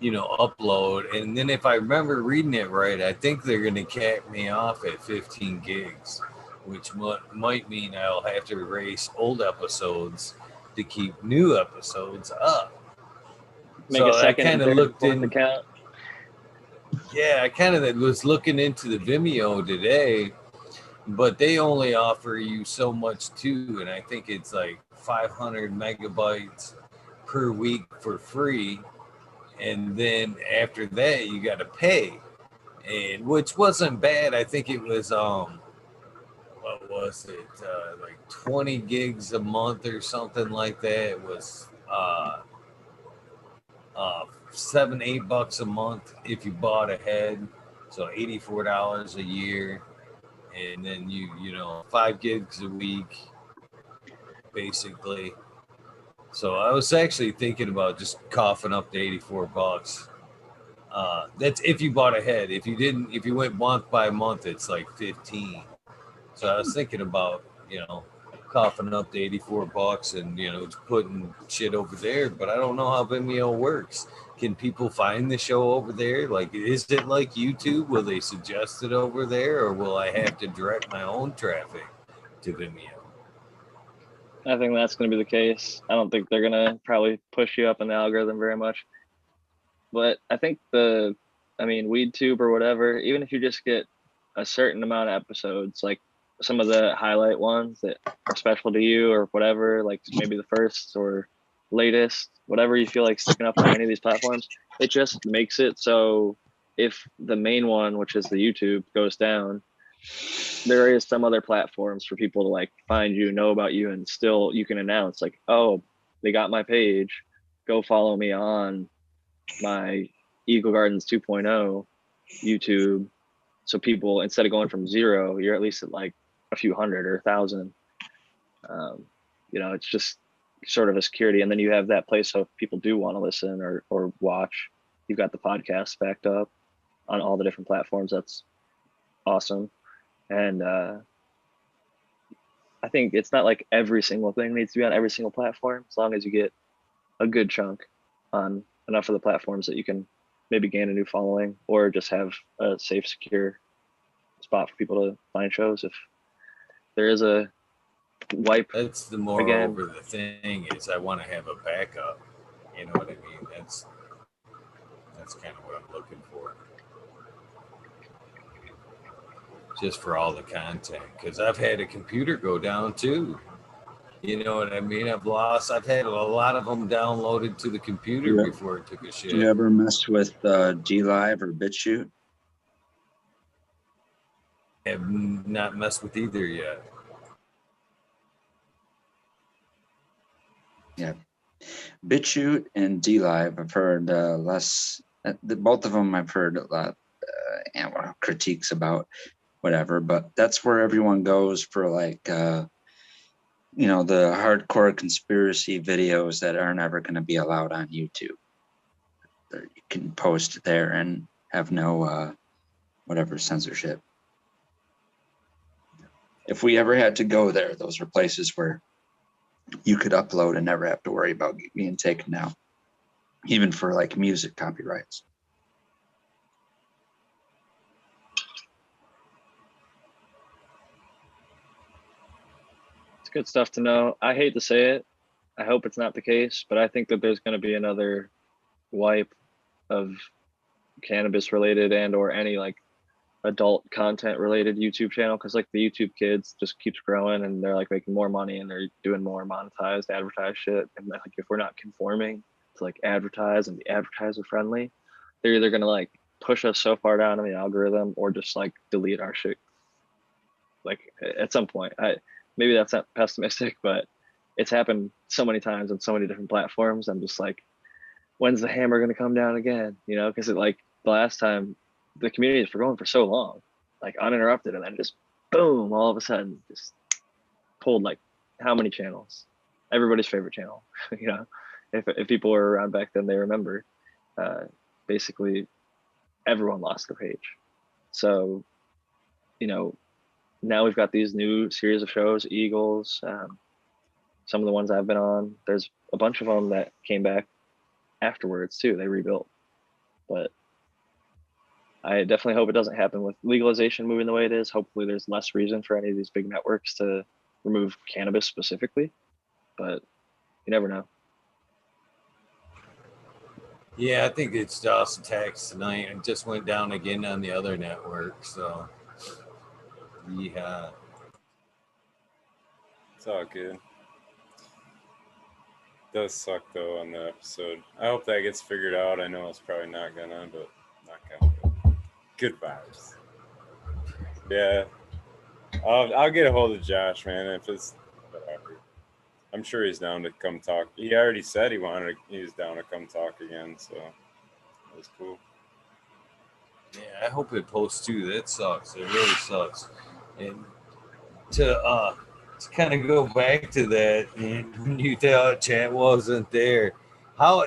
upload. And then if I remember reading it right, I think they're going to cap me off at 15 gigs, which might mean I'll have to erase old episodes to keep new episodes up. Make a second and third looked in account. Yeah, I kind of was looking into the Vimeo today, but they only offer you so much too, and I think it's like 500 megabytes per week for free, and then after that you got to pay, and which wasn't bad. I think it was what was it, like 20 gigs a month or something like that. It was $7-8 a month if you bought ahead, so $84 a year. And then you 5 gigs a week, basically. So I was actually thinking about just coughing up to $84. That's if you bought ahead. If you went month by month, it's like 15. So I was thinking about, coughing up to $84 and, putting shit over there. But I don't know how Vimeo works. Can people find the show over there? Like, is it like YouTube? Will they suggest it over there, or will I have to direct my own traffic to Vimeo? I think that's going to be the case. I don't think they're going to probably push you up in the algorithm very much. But I think WeedTube or whatever, even if you just get a certain amount of episodes, like some of the highlight ones that are special to you or whatever, like maybe the first or latest, whatever you feel like sticking up on any of these platforms, it just makes it so if the main one, which is the YouTube, goes down, there is some other platforms for people to like find you, know about you, and still you can announce like, oh, they got my page, go follow me on my Eagle Gardens 2.0 YouTube. So people, instead of going from 0, you're at least at like a few hundred or 1,000. It's just sort of a security. And then you have that place so if people do want to listen or watch, you've got the podcast backed up on all the different platforms. That's awesome. And I think it's not like every single thing needs to be on every single platform, as long as you get a good chunk on enough of the platforms that you can maybe gain a new following or just have a safe, secure spot for people to find shows. If there is a wipe, that's the moreover the thing is I want to have a backup. You know what I mean? That's kind of what I'm looking for. Just for all the content, because I've had a computer go down too. You know what I mean? I've had a lot of them downloaded to the computer before it took a shit. Do you ever mess with DLive or BitChute? I have not messed with either yet. Yeah. BitChute and DLive, I've heard less. Both of them I've heard a lot critiques about whatever, but that's where everyone goes for like, the hardcore conspiracy videos that are never going to be allowed on YouTube. You can post there and have no, whatever censorship. If we ever had to go there, those are places where you could upload and never have to worry about being taken down, even for like music copyrights. It's good stuff to know. I hate to say it. I hope it's not the case, but I think that there's going to be another wipe of cannabis related and or any like adult content related YouTube channel, because like the YouTube kids just keeps growing and they're like making more money and they're doing more monetized advertised shit, and like if we're not conforming to like advertise and be advertiser friendly, they're either gonna like push us so far down in the algorithm or just like delete our shit like at some point. Maybe that's not pessimistic, but it's happened so many times on so many different platforms. I'm just like, when's the hammer gonna come down again, because it like the last time the communities were going for so long, like uninterrupted, and then just boom, all of a sudden, just pulled like how many channels? Everybody's favorite channel, If people were around back then, they remember. Basically, everyone lost their page. So, now we've got these new series of shows, Eagles. Some of the ones I've been on. There's a bunch of them that came back afterwards too. They rebuilt, but I definitely hope it doesn't happen with legalization moving the way it is. Hopefully there's less reason for any of these big networks to remove cannabis specifically, but you never know. Yeah, I think it's DOS attacks tonight and just went down again on the other network. So, yeah. It's all good. Does suck though on the episode. I hope that gets figured out. I know it's probably not gonna, but not gonna. Good vibes. Yeah, I'll get a hold of Josh, man. If it's whatever, I'm sure he's down to come talk. He already said he was down to come talk again, so it was cool. Yeah, I hope it posts too. That sucks. It really sucks. And to kind of go back to that, and when you thought chat wasn't there, how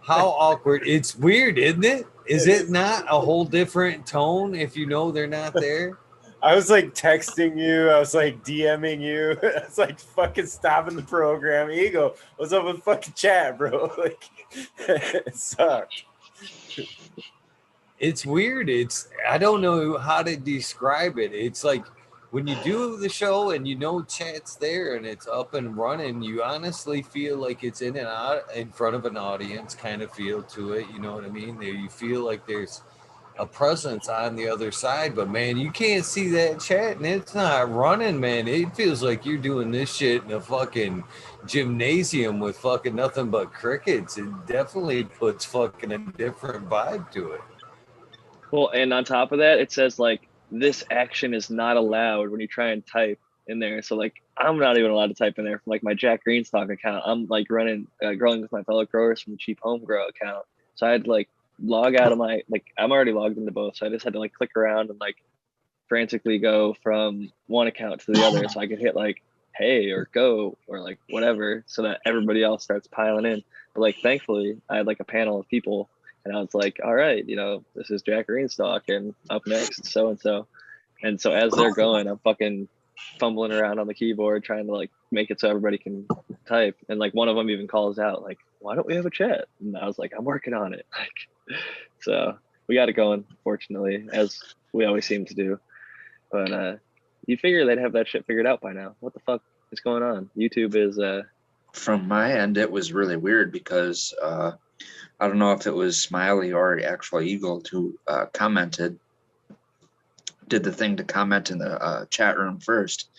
awkward. It's weird, isn't it? Is it not a whole different tone if you know they're not there? I was like texting you. I was like DMing you. I was like fucking stopping the program. Ego, what's up with fucking chat, bro? Like, it sucked. It's weird. I don't know how to describe it. It's like when you do the show and chat's there and it's up and running, you honestly feel like it's in front of an audience kind of feel to it. You know what I mean? You feel like there's a presence on the other side, but man, you can't see that chat and it's not running, man. It feels like you're doing this shit in a fucking gymnasium with fucking nothing but crickets. It definitely puts fucking a different vibe to it. Well, and on top of that, it says like this action is not allowed when you try and type in there. So like I'm not even allowed to type in there from like my Jack Greenstock account. I'm like growing with my fellow growers from the Cheap Home Grow account. So I had to like log out of my I'm already logged into both. So I just had to like click around and like frantically go from one account to the other so I could hit like hey or go or like whatever so that everybody else starts piling in. But like thankfully I had like a panel of people. And I was like, all right, this is Jack Greenstock and up next, so-and-so. And so as they're going, I'm fucking fumbling around on the keyboard trying to like make it so everybody can type. And like one of them even calls out like, why don't we have a chat? And I was like, I'm working on it. Like, so we got it going, fortunately, as we always seem to do. But you figure they'd have that shit figured out by now. What the fuck is going on? YouTube is... From my end, it was really weird because... I don't know if it was Smiley or actual Eagle who did the thing to comment in the chat room first.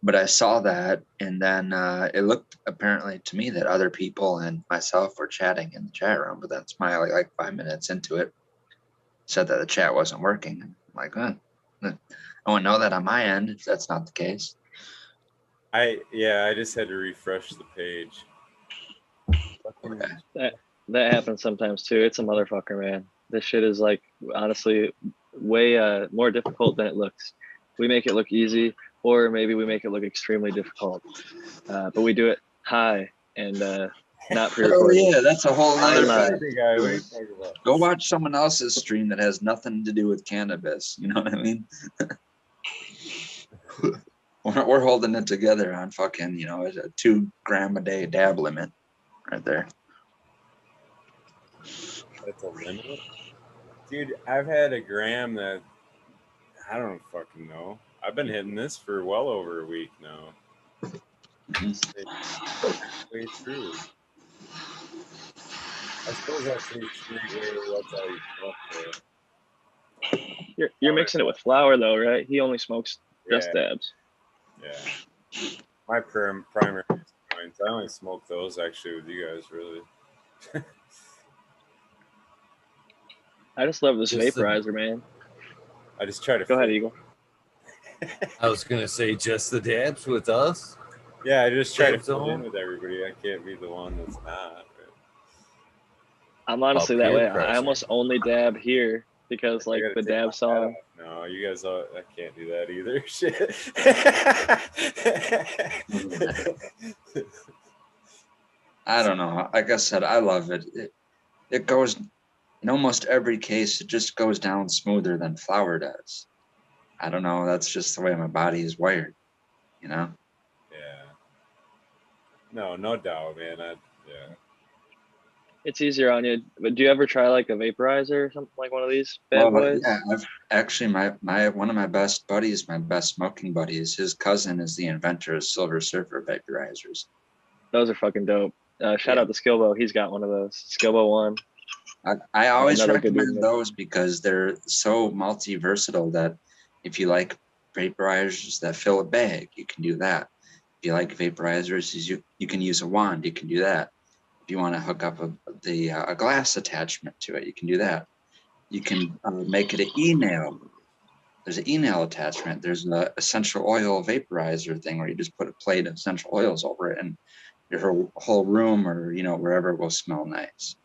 But I saw that, and then it looked apparently to me that other people and myself were chatting in the chat room. But then Smiley, like 5 minutes into it, said that the chat wasn't working. I'm like, I wouldn't know that on my end if that's not the case. I just had to refresh the page. Okay. That happens sometimes too. It's a motherfucker, man. This shit is like honestly way more difficult than it looks. We make it look easy, or maybe we make it look extremely difficult. But we do it high and not Oh pre-recorded. yeah, that's a whole I nother Live. don't think I what are you talking about? Go watch someone else's stream that has nothing to do with cannabis. You know what I mean? We're holding it together on fucking, you know, a 2 gram a day dab limit right there. That's a limit, dude. I've had a gram that I don't fucking know. I've been hitting this for well over a week now. It's way true. I suppose that's the extent where that's all you smoke for. You're mixing it with flour though, right? He only smokes just Yeah, dabs. yeah. My primary joints. I only smoke those actually with you guys, really. I just love this Just the- vaporizer, man. I just try to. Go ahead, Eagle. I was gonna say just the dabs with us. Yeah, I just try to Dabs fit on? in with everybody. I can't be the one that's not. I'm honestly Oh, that peer way. I pressure. almost only dab here because I like gotta the take my dab hat song. off. No, you guys, I can't do that either. Shit. I don't know. Like I said, I love it. It goes in almost every case. It just goes down smoother than flour does. I don't know. That's just the way my body is wired. You know. Yeah. No doubt, man. Yeah. It's easier on you. But do you ever try like a vaporizer or something like one of these bad boys? Yeah, I've actually my one of my best buddies, my best smoking buddies, his cousin is the inventor of Silver Surfer vaporizers. Those are fucking dope. Shout Yeah. out to Skilbo. He's got one of those. Skilbo one. I always Another good recommend dude. those because they're so multi-versatile that if you like vaporizers that fill a bag, you can do that. If you like vaporizers, you can use a wand, you can do that. If you want to hook up a glass attachment to it, you can do that. You can make it an e-nail. There's an e-nail attachment. There's an essential oil vaporizer thing where you just put a plate of essential oils over it and your whole room or, you know, wherever will smell nice.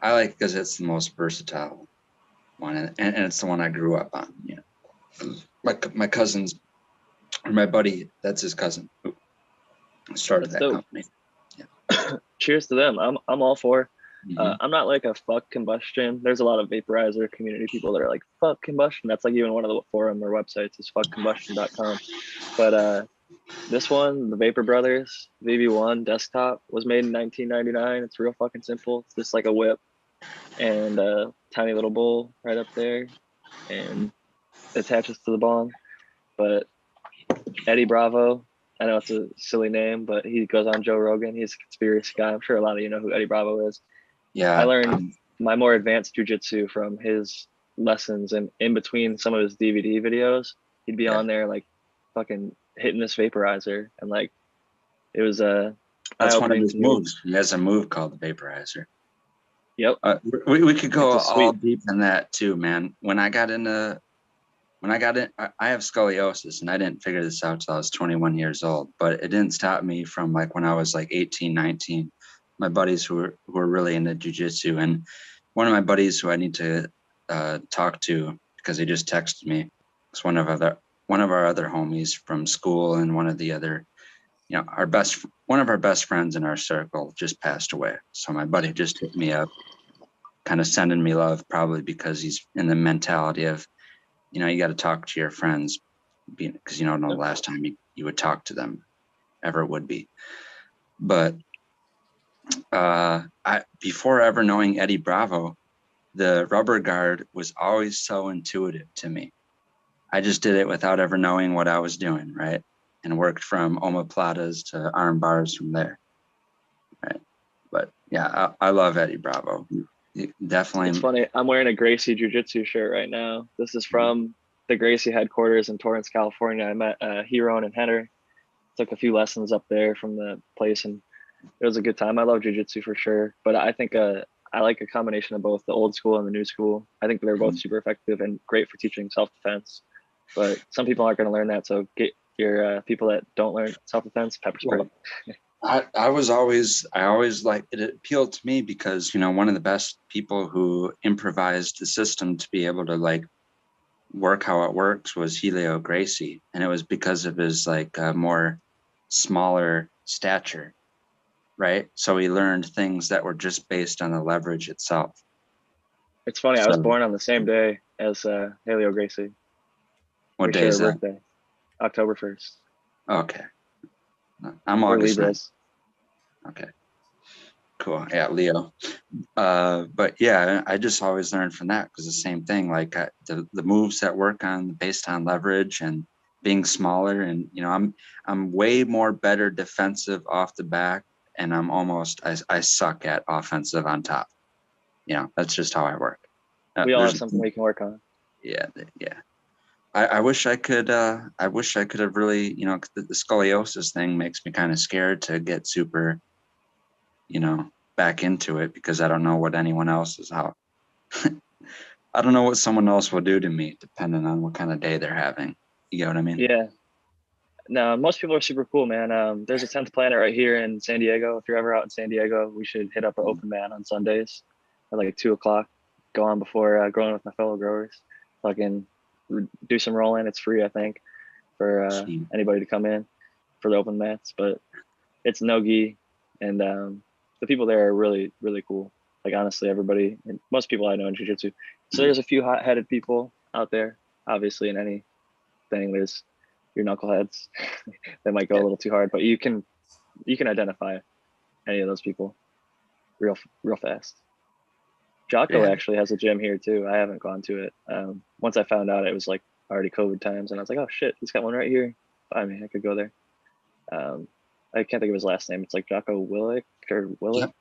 I like because it's the most versatile one, and it's the one I grew up on. You know, my cousin's or my buddy, that's his cousin who started That's that dope. company. Cheers to them. I'm all for. Mhm. I'm not like a fuck combustion. There's a lot of vaporizer community people that are like fuck combustion. That's like even one of the forum or websites is fuckcombustion.com. But this one, the Vapor Brothers VV1 desktop, was made in 1999. It's real fucking simple. It's just like a whip and a tiny little bowl right up there, and attaches to the bong. But Eddie Bravo, I know it's a silly name, but he goes on Joe Rogan. He's a conspiracy guy. I'm sure a lot of you know who Eddie Bravo is. Yeah, I learned my more advanced jujitsu from his lessons, and in between some of his DVD videos, he'd be on there like fucking hitting this vaporizer, and like it was that's one of eye-opening his to me. moves. He has a move called the vaporizer. Yep. We could go It's a all sweet- deep in that too, man. When I got in, I have scoliosis, and I didn't figure this out till I was 21 years old. But it didn't stop me from like when I was like 18, 19. My buddies who were really into jujitsu, and one of my buddies who I need to talk to because he just texted me. It's one of our other homies from school, and one of the other, you know, one of our best friends in our circle just passed away. So my buddy just hit me up, kind of sending me love, probably because he's in the mentality of, you know, you got to talk to your friends because you don't know the last time you would talk to them ever would be. But before ever knowing Eddie Bravo, the rubber guard was always so intuitive to me. I just did it without ever knowing what I was doing, right? And worked from omoplatas to arm bars from there, right? But yeah, I love Eddie Bravo. Definitely. It's funny. I'm wearing a Gracie Jiu-Jitsu shirt right now. This is from the Gracie headquarters in Torrance, California. I met Heron and Henner. Took a few lessons up there from the place, and it was a good time. I love Jiu-Jitsu for sure, but I think I like a combination of both the old school and the new school. I think they're both super effective and great for teaching self-defense. But some people aren't going to learn that, so get your people that don't learn self-defense pepper spray. Well, I always like it appealed to me because, you know, one of the best people who improvised the system to be able to like work how it works was Helio Gracie. And it was because of his like more smaller stature, right? So he learned things that were just based on the leverage itself. It's funny. I was So- born on the same day as Helio Gracie. What We day share is a that? birthday, October 1st. Okay. I'm We're August 9th. Libras. Okay. Cool. Yeah, Leo. But yeah, I just always learned from that because the same thing, like the moves that work on based on leverage and being smaller, and you know, I'm way more better defensive off the back, and I suck at offensive on top. You know, that's just how I work. We all have There's- something we can work on. Yeah, yeah. I wish I could. I wish I could have really, you know, the scoliosis thing makes me kind of scared to get super, you know, back into it because I don't know what anyone else is how. I don't know what someone else will do to me depending on what kind of day they're having. You get what I mean? Yeah. No, most people are super cool, man. There's a 10th Planet right here in San Diego. If you're ever out in San Diego, we should hit up an open man on Sundays at like 2:00. Go on before growing with my fellow growers. Fucking do some rolling. It's free, I think, for Sweet. anybody to come in for the open mats. But it's no gi, and the people there are really, really cool. Like honestly, everybody and most people I know in jiu-jitsu. So there's a few hot-headed people out there. Obviously, in any thing, there's your knuckleheads that might go a little too hard, but you can identify any of those people real fast. Jocko Yeah. actually has a gym here too. I haven't gone to it. Once I found out it was like already COVID times, and I was like, oh shit, he's got one right here. I mean, I could go there. I can't think of his last name. It's like Jocko Willick or Willick,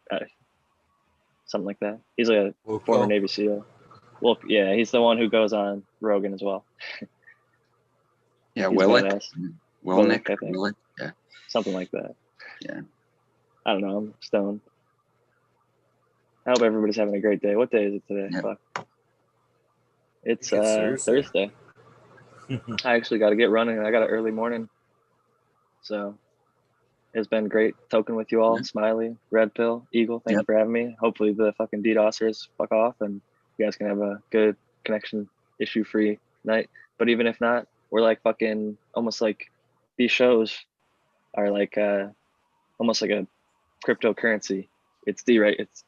something like that. He's a former Navy SEAL. Well, yeah, he's the one who goes on Rogan as well. Yeah, He's Willick. badass. Wilnick. I think. Willick. Yeah. Something like that. Yeah. I don't know. I'm stoned. I hope everybody's having a great day. What day is it today? Yeah. Fuck. It's Thursday. Thursday. I actually got to get running. I got an early morning. So it's been great talking with you all. Yeah. Smiley, Red Pill, Eagle, thanks Yep. for having me. Hopefully the fucking DDoSers fuck off and you guys can have a good connection issue free night. But even if not, we're like fucking almost like these shows are like almost like a cryptocurrency. It's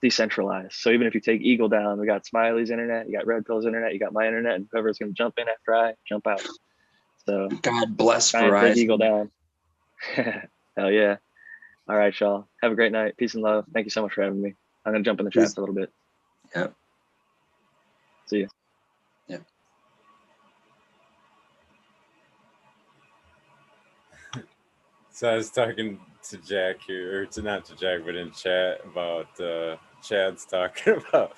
decentralized. So even if you take Eagle down, we got Smiley's internet, you got Red Pill's internet, you got my internet, and whoever's gonna jump in after I jump out. So God bless try and take Eagle Verizon. down. Hell yeah. All right, y'all. Have a great night. Peace and love. Thank you so much for having me. I'm gonna jump in the chat Peace. for a little bit. Yep. See you. Yep. So I was talking to Jack here, or to not to Jack, but in chat about Chad's talking about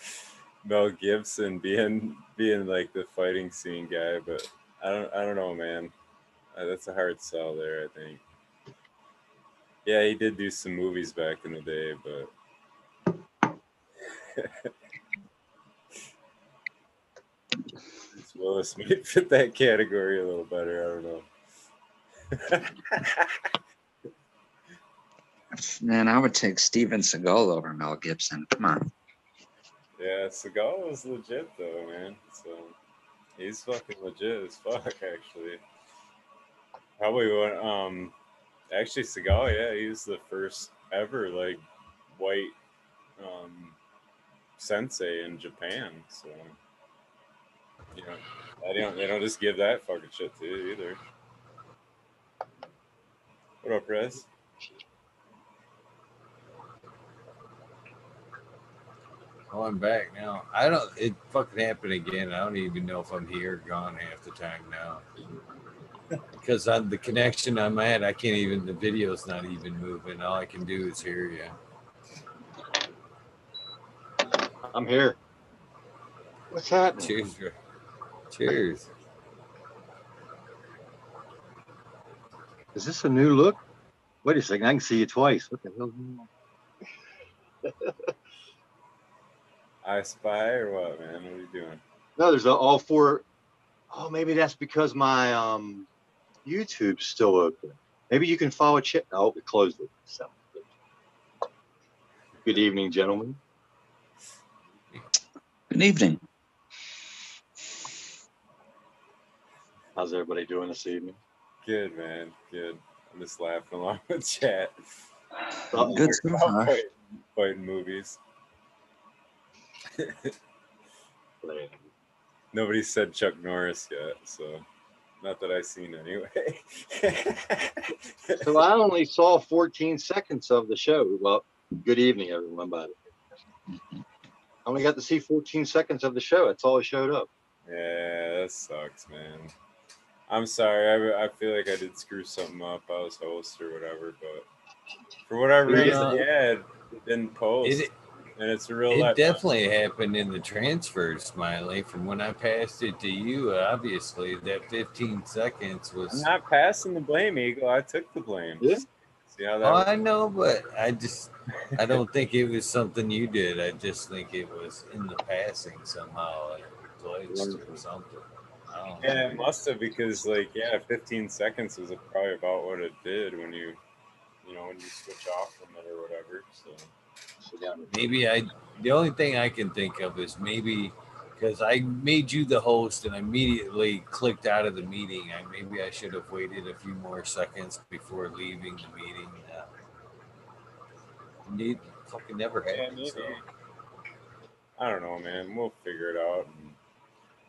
Mel Gibson being like the fighting scene guy, but I don't know, man. That's a hard sell there, I think. Yeah, he did do some movies back in the day, but Willis might fit that category a little better. I don't know. Man, I would take Steven Seagal over Mel Gibson. Come on. Yeah, Seagal was legit though, man. So he's fucking legit as fuck, actually. Probably one. Actually, Seagal, yeah, he's the first ever like white sensei in Japan. So you know, they don't just give that fucking shit to you either. What up, Rez? Oh, I'm back now. It fucking happened again. I don't even know if I'm here or gone half the time now. Because on the connection I'm at, I can't even, the video's not even moving. All I can do is hear you. I'm here. What's happening? Cheers, bro. Cheers. Is this a new look? Wait a second, I can see you twice. What the hell? I Spy or what, man? What are you doing? No, there's all four. Oh, maybe that's because my YouTube's still open. Maybe you can follow chat. Oh, it closed it. So, Good evening, gentlemen. Good evening. How's everybody doing this evening? Good, man. Good. I'm just laughing along with chat. Good so far. Fighting movies. Nobody said Chuck Norris yet, so not that I've seen anyway. So I only saw 14 seconds of the show. Well, good evening, everyone. By the way, I only got to see 14 seconds of the show. That's all that showed up. Yeah, that sucks, man. I'm sorry. I feel like I did screw something up. I was host or whatever, but for whatever reason, it didn't post. And it's a real It definitely happened in the transfer, Smiley. From when I passed it to you, obviously that 15 seconds was. I'm not passing the blame, Eagle. I took the blame. Yeah. See how that works? I know, but I don't think it was something you did. I just think it was in the passing somehow, like glitched or something. I don't know. Yeah, it must have, because 15 seconds was probably about what it did when you switch off from it or whatever. So maybe the only thing I can think of is maybe because I made you the host and I immediately clicked out of the meeting. Maybe I should have waited a few more seconds before leaving the meeting. It fucking never happened. maybe. So. I don't know, man. We'll figure it out. And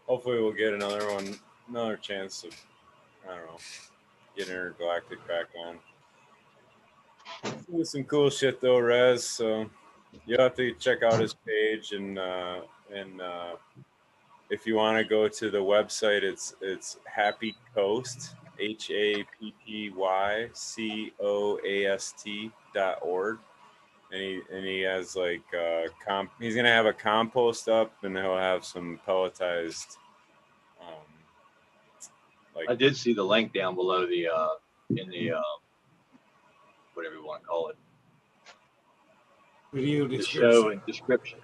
hopefully we'll get another chance of, I don't know, getting Intergalactic back on. Some cool shit though, Rez. So you'll have to check out his page, and if you want to go to the website, it's Happy Coast, HAPPYCOAST.org. And he has he's gonna have a compost up, and he'll have some pelletized. I did see the link down below the in the whatever you want to call it, Video the description. show and description.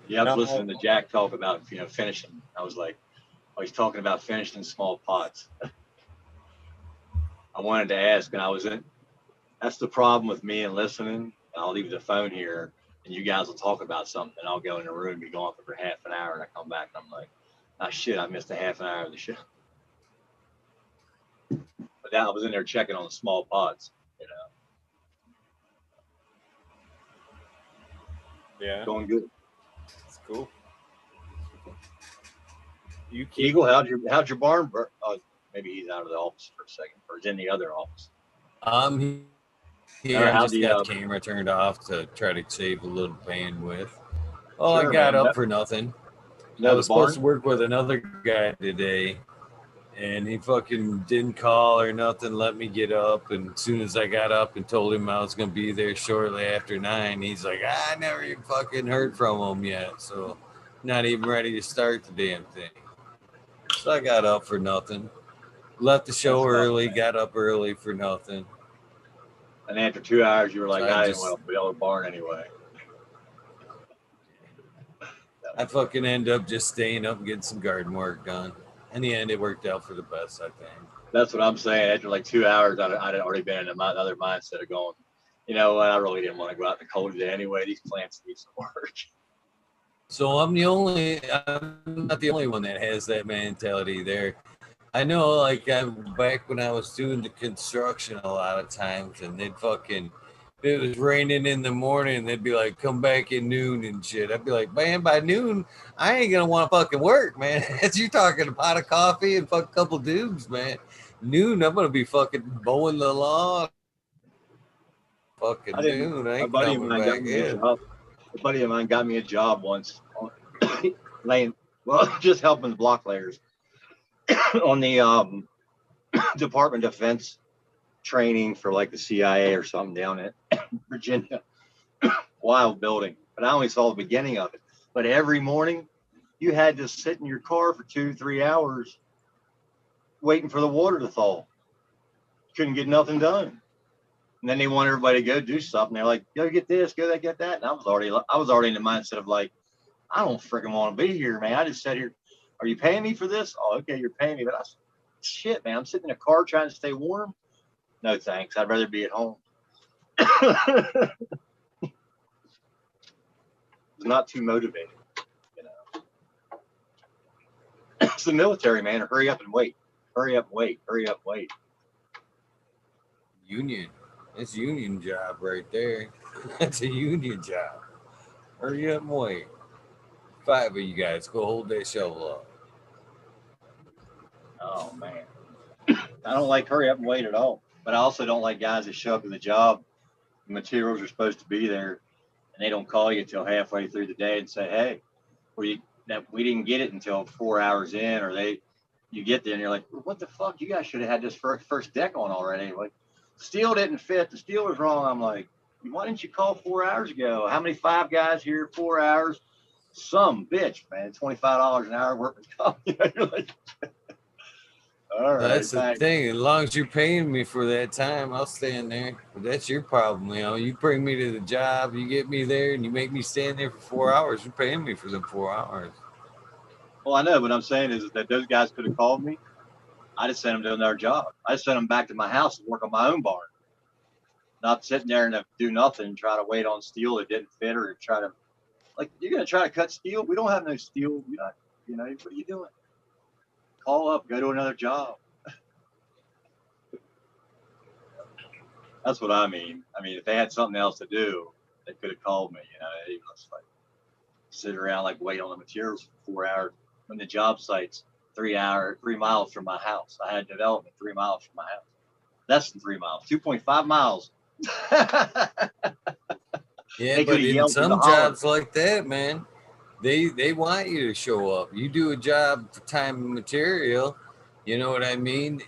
Yeah, I was listening to Jack talk about finishing. I was like, oh, he's talking about finishing small pots. I wanted to ask, and that's the problem with me and listening. I'll leave the phone here, and you guys will talk about something. I'll go in the room, be gone for half an hour, and I come back, and I'm like, oh shit, I missed a half an hour of the show. But now I was in there checking on the small pots, Yeah, going good. It's cool. Eagle, how'd your barn burn? Maybe he's out of the office for a second, or he's in the other office. Here, I just got the camera turned off to try to save a little bandwidth. Oh, Sure, I got man. up for nothing. I was supposed to work with another guy today, and he fucking didn't call or nothing, let me get up. And as soon as I got up and told him I was going to be there shortly after 9, he's like, I never even fucking heard from him yet. So not even ready to start the damn thing. So I got up for nothing. Left the show early, got up early for nothing. And after 2 hours, you were like, So I didn't want to build a barn anyway. I fucking end up just staying up and getting some garden work done. In the end, it worked out for the best, I think. That's what I'm saying. After like 2 hours, I'd already been in another mindset of going, you know what, I really didn't want to go out in the cold today anyway. These plants need some work. So I'm not the only one that has that mentality there. I know, like, I'm back when I was doing the construction a lot of times, and if it was raining in the morning, they'd be like, come back at noon and shit. I'd be like, man, by noon, I ain't going to want to fucking work, man. As you talking a pot of coffee and fuck a couple dudes, man. Noon, I'm going to be fucking mowing the lawn. Fucking noon, I ain't coming back in. A buddy of mine got me a job once, just helping the block layers on the Department of Defense training for like the CIA or something down at Virginia. Wild building, but I only saw the beginning of it. But every morning you had to sit in your car for 2-3 hours waiting for the water to thaw. Couldn't get nothing done. And then they want everybody to go do stuff, and they're like, go get this, go that, get that. And I was already in the mindset of like, I don't freaking want to be here, man. I just sat here. Are you paying me for this? Oh, okay, you're paying me. But shit, man, I'm sitting in a car trying to stay warm. No thanks. I'd rather be at home. It's not too motivated, you know. It's the military, man. Hurry up and wait. Hurry up, wait. Hurry up, wait. Union. That's union job right there. That's a union job. Hurry up and wait. 5 of you guys go hold that shovel up. Oh man. I don't like hurry up and wait at all. But I also don't like guys that show up to the job. The materials are supposed to be there, and they don't call you until halfway through the day and say, "Hey, we didn't get it until 4 hours in," or you get there and you're like, "What the fuck? You guys should have had this first deck on already." Like, steel didn't fit. The steel was wrong. I'm like, why didn't you call 4 hours ago? How many 5 guys here? 4 hours. Some bitch, man. $25 an hour working comp. You're like, all right. That's the thanks. thing. As long as you're paying me for that time, I'll stand there. But that's your problem. You know, you bring me to the job, you get me there, and you make me stand there for 4 hours. You're paying me for them 4 hours. Well, I know. What I'm saying is that those guys could have called me. I just sent them to another job. I just sent them back to my house and work on my own barn. Not sitting there and do nothing and try to wait on steel that didn't fit or try to, like, you're going to try to cut steel? We don't have no steel. You're not, what are you doing? Call up, go to another job. That's what I mean. I mean, if they had something else to do, they could have called me. They just like sit around, like wait on the materials for 4 hours when the job site's 3 miles from my house. I had development 3 miles from my house. Less than 3 miles, 2.5 miles. Yeah, but in some jobs like that, man, they want you to show up. You do a job for time and material. You know what I mean?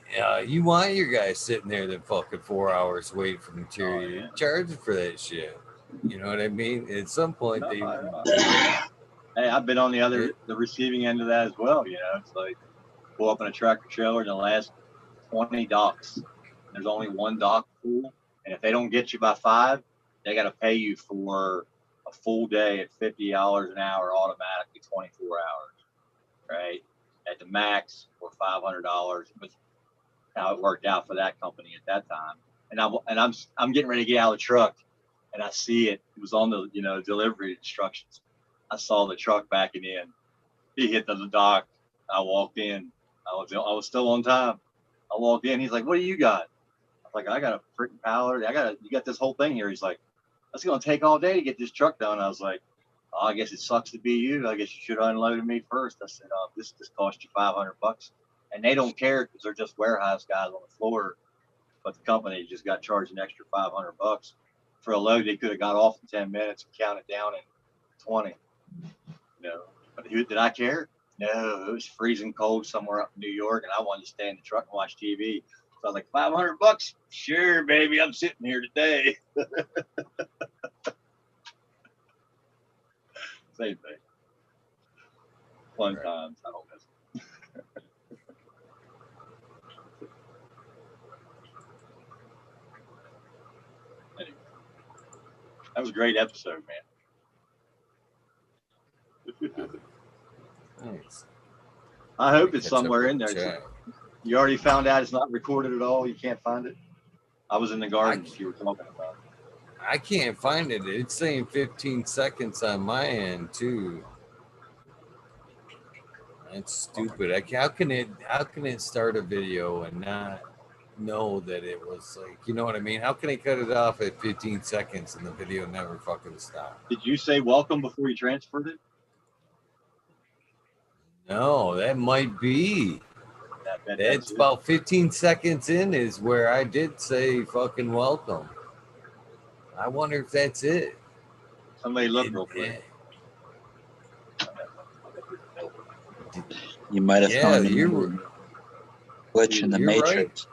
You want your guys sitting there that fucking 4 hours waiting for material. Oh, yeah. You're charging for that shit. You know what I mean? At some point, Hey, I've been on the receiving end of that as well. It's like pull up in a tractor trailer in the last 20 docks. There's only one dock full, and if they don't get you by 5, they got to pay you for a full day at $50 an hour, automatically 24 hours, right? At the max, or $500 was how it worked out for that company at that time. And I'm getting ready to get out of the truck, and I see it. It was on the delivery instructions. I saw the truck backing in. He hit the dock. I walked in. I was still on time. I walked in. He's like, "What do you got?" I was like, "I got a freaking pallet. You got this whole thing here." He's like, "That's gonna take all day to get this truck done." I was like, "Oh, I guess it sucks to be you. I guess you should have unloaded me first." I said, "This cost you $500." And they don't care because they're just warehouse guys on the floor. But the company just got charged an extra $500 for a load they could have got off in 10 minutes and counted down in 20. But did I care? No, it was freezing cold somewhere up in New York, and I wanted to stay in the truck and watch TV. So I was like, $500? Sure, baby, I'm sitting here today. Same thing. Fun times. I don't miss it. Anyway, that was a great episode, man. Thanks. I hope it's somewhere in there. You already found out it's not recorded at all? You can't find it? I was in the garden if you were talking about it. I can't find it. It's saying 15 seconds on my end too. That's stupid. How can it start a video and not know that it was like, you know what I mean? How can it cut it off at 15 seconds and the video never fucking stopped? Did you say welcome before you transferred it? No, that might be. That's about 15 seconds in is where I did say fucking welcome. I wonder if that's it. Somebody look real quick. You might have found a glitch in the matrix.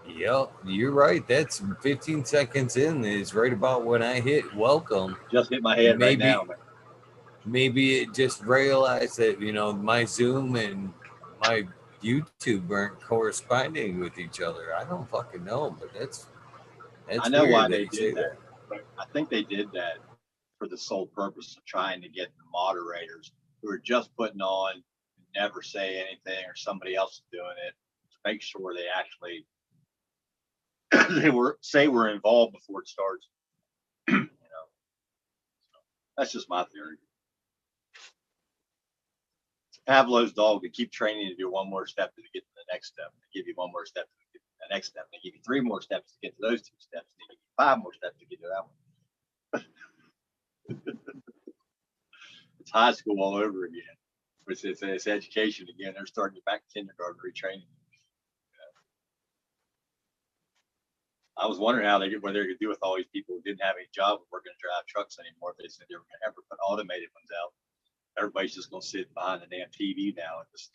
Right. Yep, you're right. That's 15 seconds in is right about when I hit welcome. Just hit my head right now, man. Maybe it just realized that, my Zoom and my YouTube weren't corresponding with each other. I don't fucking know, but that's I know why they did that. But I think they did that for the sole purpose of trying to get the moderators who are just putting on, never say anything, or somebody else is doing it, to make sure they actually they were involved before it starts. You know, that's just my theory. Pavlov's dog, they keep training to do one more step to get to the next step. They give you one more step to get to the next step. They give you 3 more steps to get to those 2 steps. They give you 5 more steps to get to that one. It's high school all over again. It's education again. They're starting back kindergarten retraining. I was wondering how what they're going to do with all these people who didn't have any job and weren't going to drive trucks anymore. If they said they were going to ever put automated ones out. Everybody's just going to sit behind the damn TV now and just.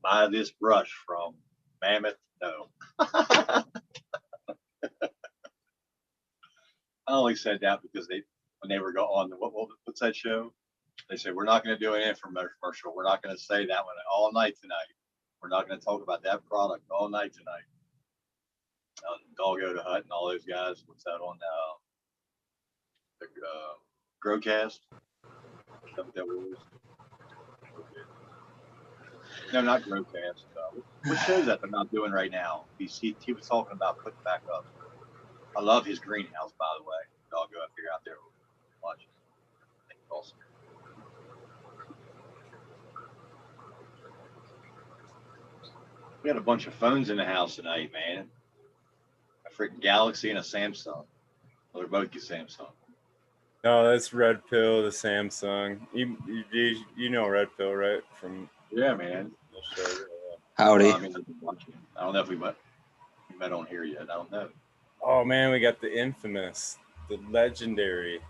Buy this brush from Mammoth. No. I only said that because when they were on what's that show? They said, we're not going to do an infomercial. We're not going to say that one all night tonight. We're not going to talk about that product all night tonight. Doggo the Hut and all those guys. What's that on the Growcast? That was. No, not Growcast. What shows that they're not doing right now? He was talking about putting back up. I love his greenhouse, by the way. Doggo up here out there watching. I think it's awesome. We had a bunch of phones in the house tonight, man. A freaking Galaxy and a Samsung. Well, they're both Samsung. No, that's Red Pill, the Samsung. You know Red Pill, right? From man. Howdy. Well, I mean, I don't know if we met on here yet. I don't know. Oh man, we got the infamous, the legendary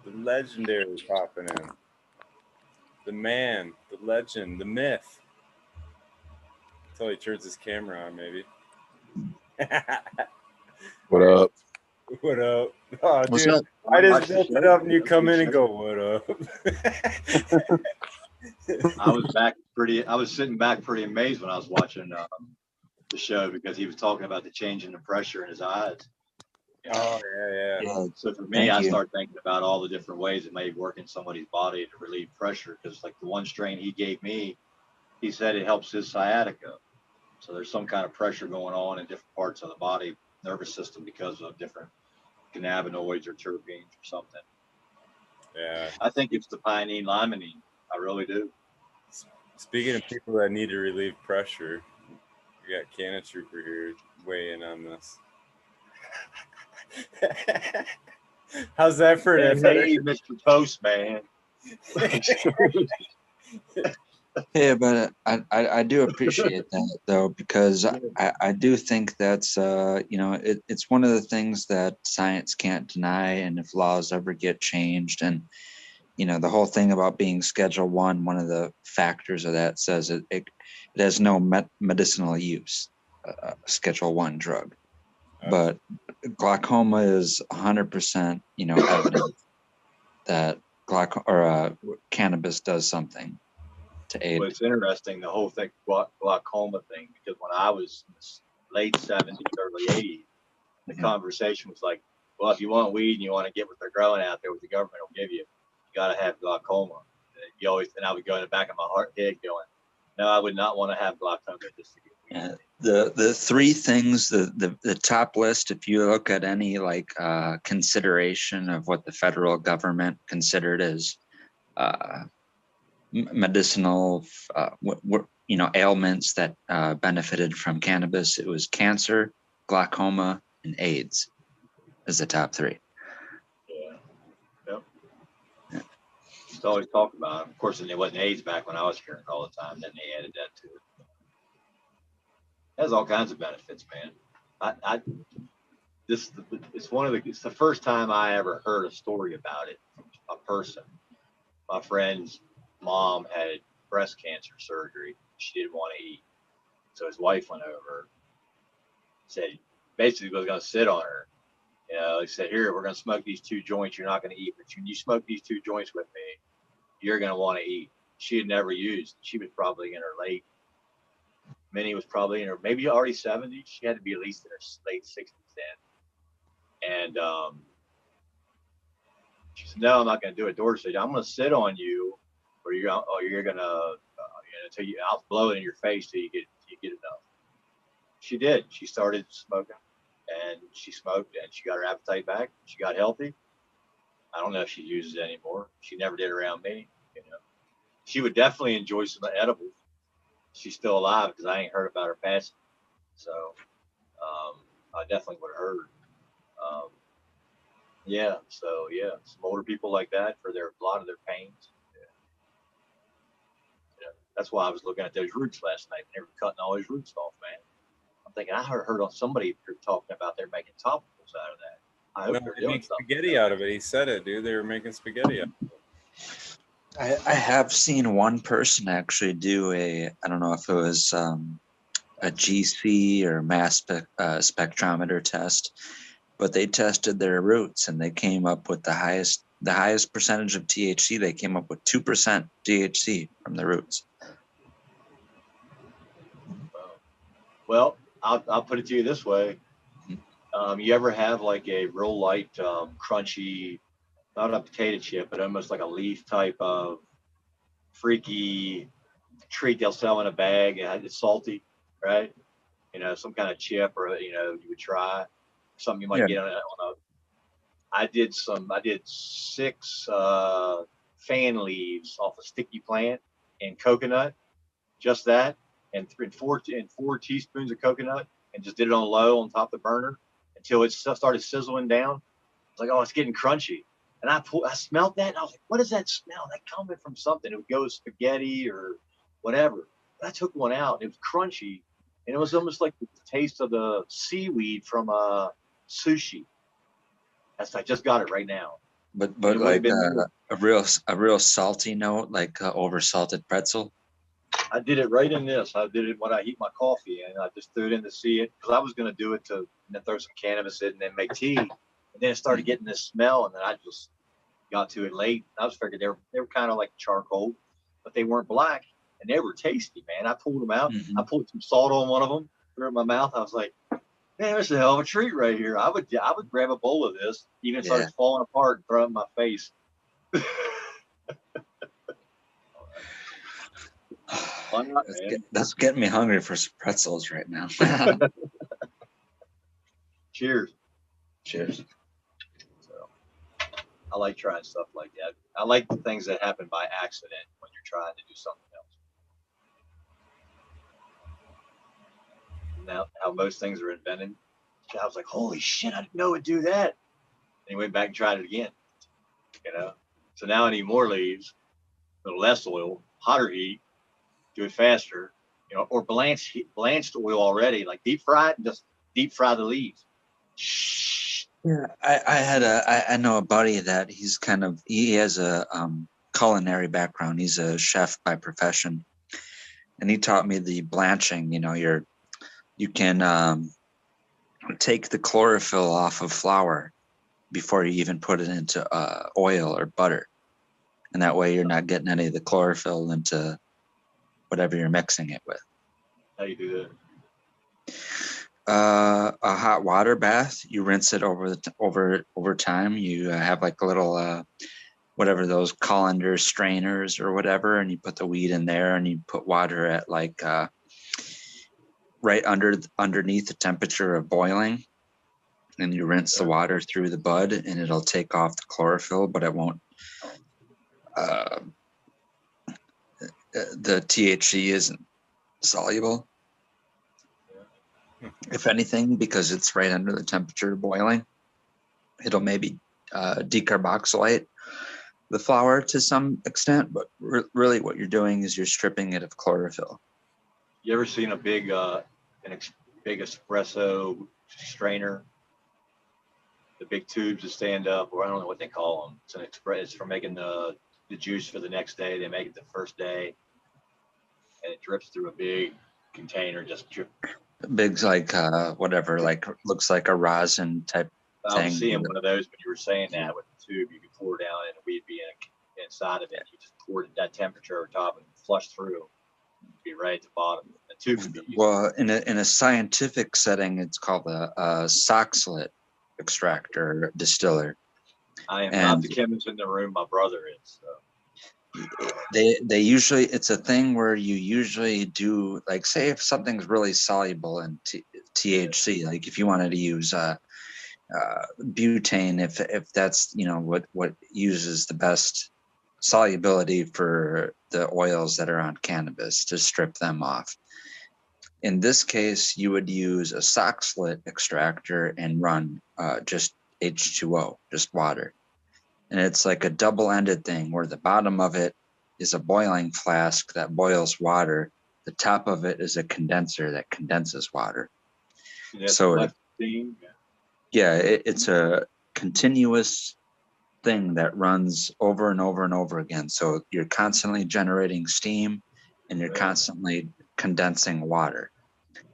popping in. The man, the legend, the myth. Until he turns his camera on, maybe. What up? What up? Oh, What's dude, up? I just built it up and you come in and go, what up? I was sitting back pretty amazed when I was watching the show because he was talking about the change in the pressure in his eyes. Oh, yeah. So for me, I start thinking about all the different ways it may work in somebody's body to relieve pressure. Because like the one strain he gave me, he said it helps his sciatica. So there's some kind of pressure going on in different parts of the body, nervous system because of different cannabinoids or terpenes or something. Yeah. I think it's the pinene limonene. I really do. Speaking of people that need to relieve pressure, we got Canna Trooper here weigh in on this. How's that for Hey, an Mr. Postman. Yeah, but I do appreciate that though, because I do think that's it's one of the things that science can't deny, and if laws ever get changed, and the whole thing about being Schedule 1, one of the factors of that says it has no medicinal use, Schedule 1 drug, but glaucoma is 100% evident that cannabis does something to aid. Well, it's interesting, the whole thing, glaucoma thing, because when I was in the late 70s, early 80s, the conversation was like, well, if you want weed and you want to get what they're growing out there, what the government will give you, you got to have glaucoma. And I would go in the back of my head going, no, I would not want to have glaucoma just to get weed. The 3 things, the top list, if you look at any consideration of what the federal government considered as medicinal ailments that benefited from cannabis, it was cancer, glaucoma, and AIDS as the top 3. Just always talk about it. Of course, it wasn't AIDS back when I was hearing it all the time. Then they added that to it. It has all kinds of benefits, man. It's the first time I ever heard a story about it from a person. My friend's mom had breast cancer surgery. She didn't want to eat. So his wife went over, said, basically was going to sit on her. He said, here, we're going to smoke these 2 joints. You're not going to eat, but when you smoke these 2 joints with me, you're going to want to eat. She had never used. She was probably in her late. Minnie was probably in her, maybe already 70s. She had to be at least in her late 60s then. And she said, no, I'm not going to do it. Doris said, I'm going to sit on you, or you're going to, until I'll blow it in your face till you get enough. She did. She started smoking, and she smoked, and she got her appetite back. She got healthy. I don't know if she uses it anymore. She never did around me. She would definitely enjoy some edibles. She's still alive because I ain't heard about her passing. So I definitely would have heard. Yeah. So yeah, some older people like that for a lot of their pains. Yeah. That's why I was looking at those roots last night. They were cutting all those roots off, man. I'm thinking I heard on somebody talking about they're making topicals out of that. I hope they're They doing make something. spaghetti out of it. He said it, dude. They were making spaghetti out of it. I have seen one person actually do I don't know if it was a GC or mass spectrometer test, but they tested their roots and they came up with the highest percentage of THC. They came up with 2% THC from the roots. Well, I'll put it to you this way. You ever have like a real light, crunchy, not a potato chip, but almost like a leaf type of freaky treat they'll sell in a bag, and it's salty, right? Some kind of chip, or you would try something you might get on a. I did 6 fan leaves off a sticky plant and coconut, just that, and 4 teaspoons of coconut, and just did it on low on top of the burner until it started sizzling down. I was like, oh, it's getting crunchy. And I smelled that, and I was like, what is that smell? That coming from something. It would go with spaghetti or whatever. But I took one out, and it was crunchy, and it was almost like the taste of the seaweed from sushi. I just got it right now. But like a real salty note, like over salted pretzel. I did it right in this. I did it when I heat my coffee, and I just threw it in to see it because I was going to do it to throw some cannabis in and then make tea. And then it started getting this smell, and then I just got to it late. I was figuring they were kind of like charcoal, but they weren't black, and they were tasty, man. I pulled them out. Mm-hmm. I pulled some salt on one of them, threw it in my mouth. I was like, man, this is a hell of a treat right here. I would grab a bowl of this, even if it started falling apart, and throw it in my face. Why not, that's getting me hungry for some pretzels right now. Cheers. Cheers. So, I like trying stuff like that. I like the things that happen by accident when you're trying to do something else. Now, how most things are invented, I was like, holy shit, I didn't know it would do that. And he went back and tried it again. So now I need more leaves, a little less oil, hotter heat, do it faster, or blanched oil already, like deep fry it and just deep fry the leaves. Yeah, I know a buddy that he has a culinary background. He's a chef by profession, and he taught me the blanching. You can take the chlorophyll off of flour before you even put it into oil or butter, and that way you're not getting any of the chlorophyll into whatever you're mixing it with. How do you do that? A hot water bath. You rinse it over time. You have like a little whatever those colander strainers or whatever, and you put the weed in there, and you put water at like right underneath the temperature of boiling, and you rinse the water through the bud, and it'll take off the chlorophyll, but it won't. The THC isn't soluble, if anything, because it's right under the temperature of boiling. It'll maybe decarboxylate the flour to some extent, but really what you're doing is you're stripping it of chlorophyll. You ever seen a big espresso strainer? The big tubes that stand up, or I don't know what they call them. It's for making the juice for the next day. They make it the first day, and it drips through a big container, just drip. Big, like whatever, like looks like a rosin type thing. I was seeing one of those when you were saying that with the tube. You could pour down and we'd be inside of it. You just pour it at that temperature over top and flush through. Be right at the bottom. The tube would be used. Well, in a scientific setting, it's called a soxhlet extractor distiller. I am not the chemist in the room. My brother is. So. they usually, it's a thing where you usually do, like, say if something's really soluble in THC, like if you wanted to use butane, if that's, you know, what uses the best solubility for the oils that are on cannabis to strip them off. In this case, you would use a sock slit extractor and run just H2O, just water. And it's like a double-ended thing where the bottom of it is a boiling flask that boils water. The top of it is a condenser that condenses water. So yeah, it's a continuous thing that runs over and over and over again. So you're constantly generating steam and you're constantly condensing water.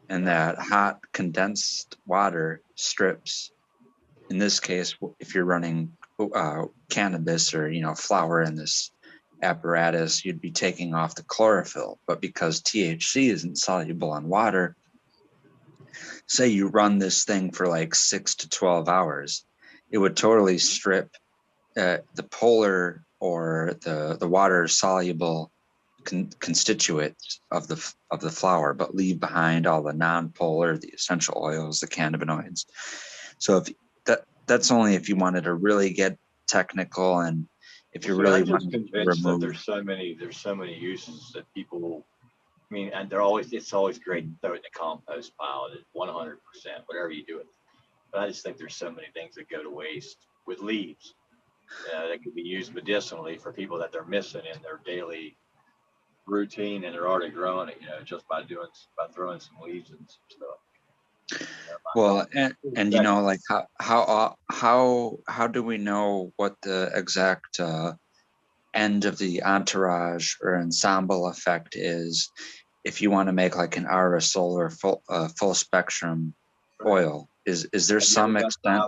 And that hot condensed water strips, in this case, if you're running cannabis or, you know, flower in this apparatus, you'd be taking off the chlorophyll. But because THC isn't soluble in water, say you run this thing for like 6 to 12 hours, it would totally strip the polar or the water soluble constituents of the flower, but leave behind all the non-polar, the essential oils, the cannabinoids. So if that's only if you wanted to really get technical, and if you really want to remove. There's so many uses that people. I mean, and it's always great to throw it in the compost pile. 100%, whatever you do it. But I just think there's so many things that go to waste with leaves that could be used medicinally for people that they're missing in their daily routine, and they're already growing it, you know, just by throwing some leaves and some stuff. Well, and you know, like how do we know what the exact end of the entourage or ensemble effect is if you want to make like an aerosol or full spectrum oil? Is there some extent?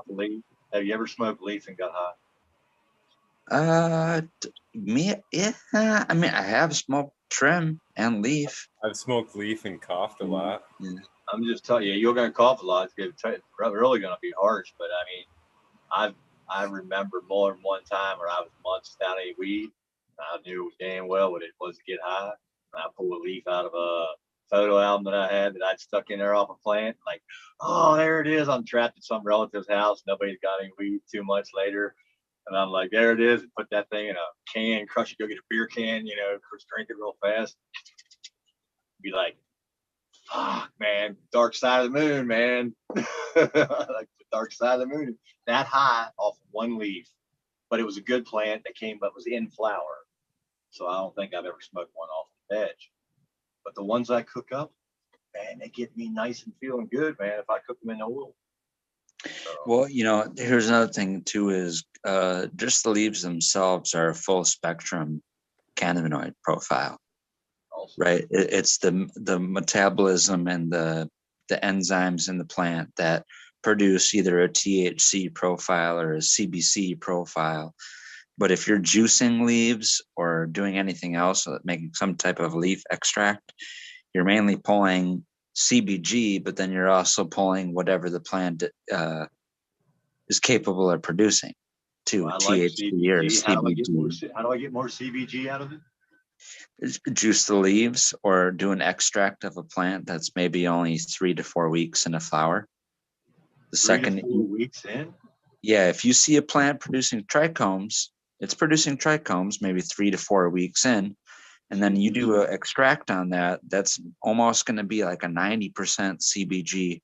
Have you ever smoked leaf and got high? Yeah. I mean, I have smoked trim and leaf. I've smoked leaf and coughed a lot. Yeah. I'm just telling you, you're gonna cough a lot. It's really gonna be harsh. But I mean, I remember more than one time where I was months without any weed. I knew damn well what it was to get high. And I pulled a leaf out of a photo album that I had that I'd stuck in there off a plant. Like, oh, there it is. I'm trapped at some relative's house. Nobody's got any weed. 2 months later. And I'm like, there it is. And put that thing in a can, crush it, go get a beer can, you know, drink it real fast. Be like, fuck, man, dark side of the moon, man. Like the dark side of the moon. That high off one leaf. But it was a good plant that came up, was in flower. So I don't think I've ever smoked one off the veg. But the ones I cook up, man, they get me nice and feeling good, man, if I cook them in oil. Well, you know, here's another thing too is just the leaves themselves are a full spectrum cannabinoid profile, right? It's the metabolism and the enzymes in the plant that produce either a THC profile or a CBC profile. But if you're juicing leaves or doing anything else, making some type of leaf extract, you're mainly pulling CBG, but then you're also pulling whatever the plant is capable of producing to THC or CBG. How do I get more CBG out of it? Juice the leaves or do an extract of a plant that's maybe only 3 to 4 weeks in a flower. The 3 to 4 weeks in? Yeah, if you see a plant producing trichomes, it's producing trichomes maybe 3 to 4 weeks in, and then you do an extract on that, that's almost going to be like a 90% CBG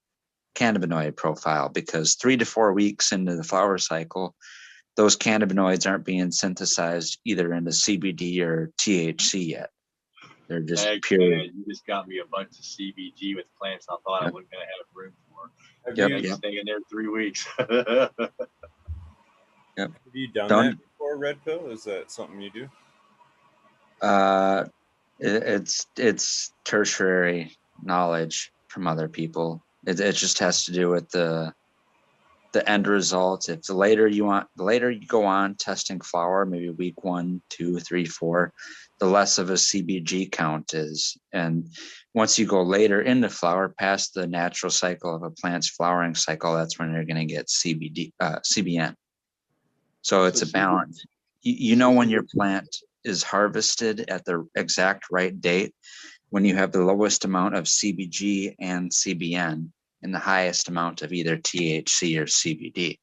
cannabinoid profile, because 3 to 4 weeks into the flower cycle, those cannabinoids aren't being synthesized either into CBD or THC yet. They're just pure. Man, you just got me a bunch of CBG with plants I thought I wasn't going to have room for. Yep. Stay in there 3 weeks. Yep. Have you done that before, Red Pill? Is that something you do? It's tertiary knowledge from other people. It just has to do with the end result. If the later you go on testing flower, maybe week 1, 2, 3, 4, the less of a CBG count is. And once you go later into flower, past the natural cycle of a plant's flowering cycle, that's when you're going to get CBN. So it's a balance. You know when your plant is harvested at the exact right date when you have the lowest amount of CBG and CBN and the highest amount of either THC or CBD.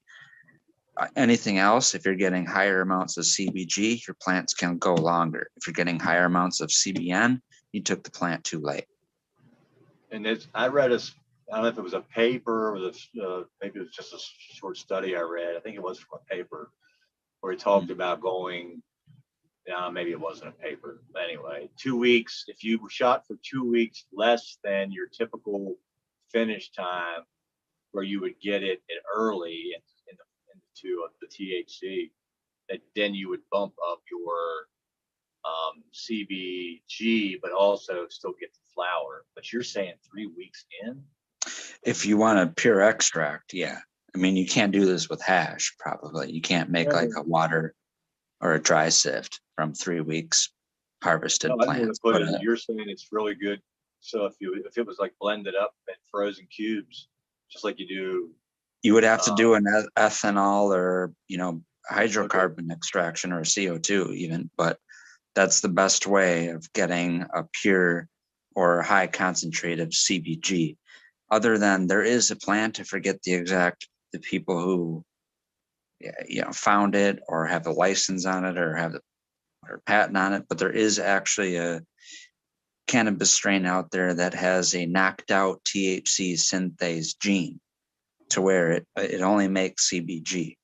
Anything else, if you're getting higher amounts of CBG, your plants can go longer. If you're getting higher amounts of CBN, you took the plant too late. And I read I don't know if it was a paper or maybe it was just a short study I read. I think it was from a paper where he talked about going, maybe it wasn't a paper. But anyway, 2 weeks, if you were shot for 2 weeks less than your typical finish time where you would get it early into the THC, that then you would bump up your CBG, but also still get the flower. But you're saying 3 weeks in? If you want a pure extract, yeah. I mean, you can't do this with hash, probably. You can't make like a water or a dry sift from 3 weeks harvested plants. You're saying it's really good. So if it was like blended up in frozen cubes, just like you do. You would have to do an ethanol or, hydrocarbon extraction or CO2 even, but that's the best way of getting a pure or high concentrate of CBG. Other than there is a plant, I forget the people who found it or have a license on it or have or patent on it, but there is actually a cannabis strain out there that has a knocked out THC synthase gene to where it only makes CBG.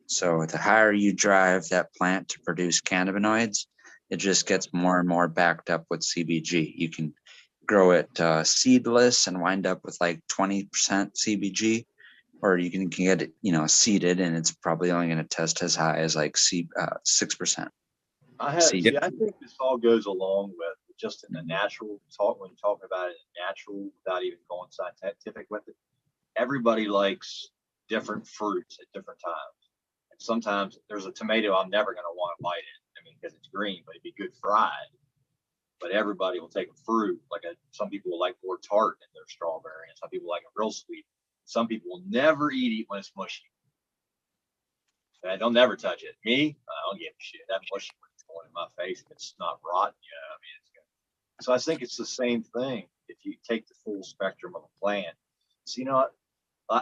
So the higher you drive that plant to produce cannabinoids, it just gets more and more backed up with CBG. You can grow it seedless and wind up with like 20% CBG, or you can get it, seeded, and it's probably only going to test as high as like 6%. I think this all goes along with just in the natural talk, when you're talking about it in natural without even going scientific with it. Everybody likes different fruits at different times. And sometimes there's a tomato I'm never going to want to bite it. I mean, because it's green, but it'd be good fried. But everybody will take a fruit, some people will like more tart in their strawberry, and some people like it real sweet. Some people will never eat it when it's mushy. And they'll never touch it. Me, I don't give a shit. That mushy when it's going in my face, and it's not rotten, I mean, it's good. So I think it's the same thing if you take the full spectrum of a plant. So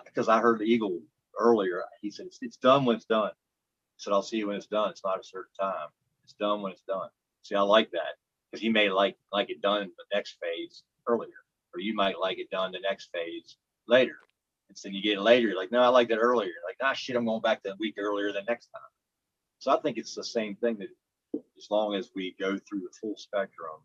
because I heard the Eagle earlier, he said it's done when it's done. He said, I'll see you when it's done. It's not a certain time. It's done when it's done. See, I like that. Because he may like it done in the next phase earlier, or you might like it done the next phase later. And so you get it later, you're like, no, I like that earlier. You're like, shit, I'm going back to a week earlier the next time. So I think it's the same thing, that as long as we go through the full spectrum,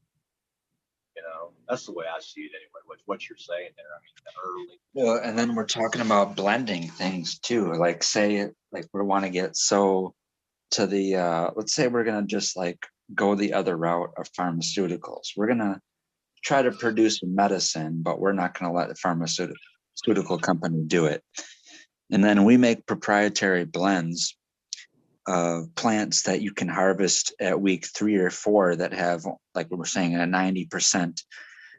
that's the way I see it anyway. What you're saying there, I mean, the early. Well, and then we're talking about blending things too. Like say, like we want to get to the, let's say we're going to just like go the other route of pharmaceuticals. We're going to try to produce a medicine, but we're not going to let the pharmaceutical company do it. And then we make proprietary blends of plants that you can harvest at week 3 or 4 that have, like we were saying, a 90%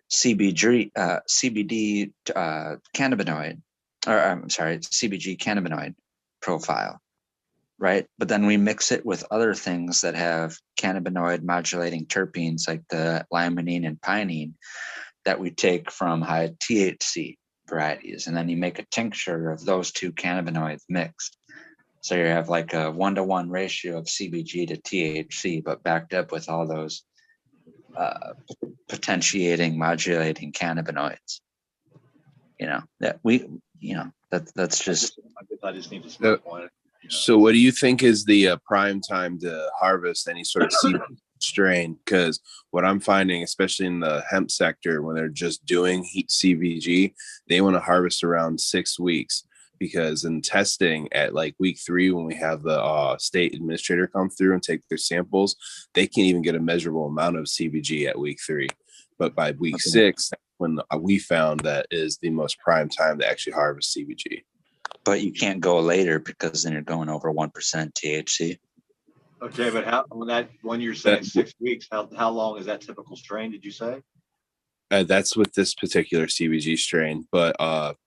CBD cannabinoid, or I'm sorry, CBG cannabinoid profile. Right. But then we mix it with other things that have cannabinoid modulating terpenes like the limonene and pinene that we take from high THC varieties. And then you make a tincture of those two cannabinoids mixed. So you have like a 1-to-1 ratio of CBG to THC, but backed up with all those potentiating, modulating cannabinoids. That's just. I just need to smoke one. So what do you think is the prime time to harvest any sort of seed strain? Because what I'm finding, especially in the hemp sector, when they're just doing heat CBG, they want to harvest around 6 weeks, because in testing at like week 3, when we have the state administrator come through and take their samples, they can't even get a measurable amount of CBG at week 3. But by week 6, when we found that is the most prime time to actually harvest CBG. But you can't go later because then you're going over 1% THC. Okay, but when you're saying 6 weeks, how long is that typical strain? Did you say? That's with this particular CBG strain, but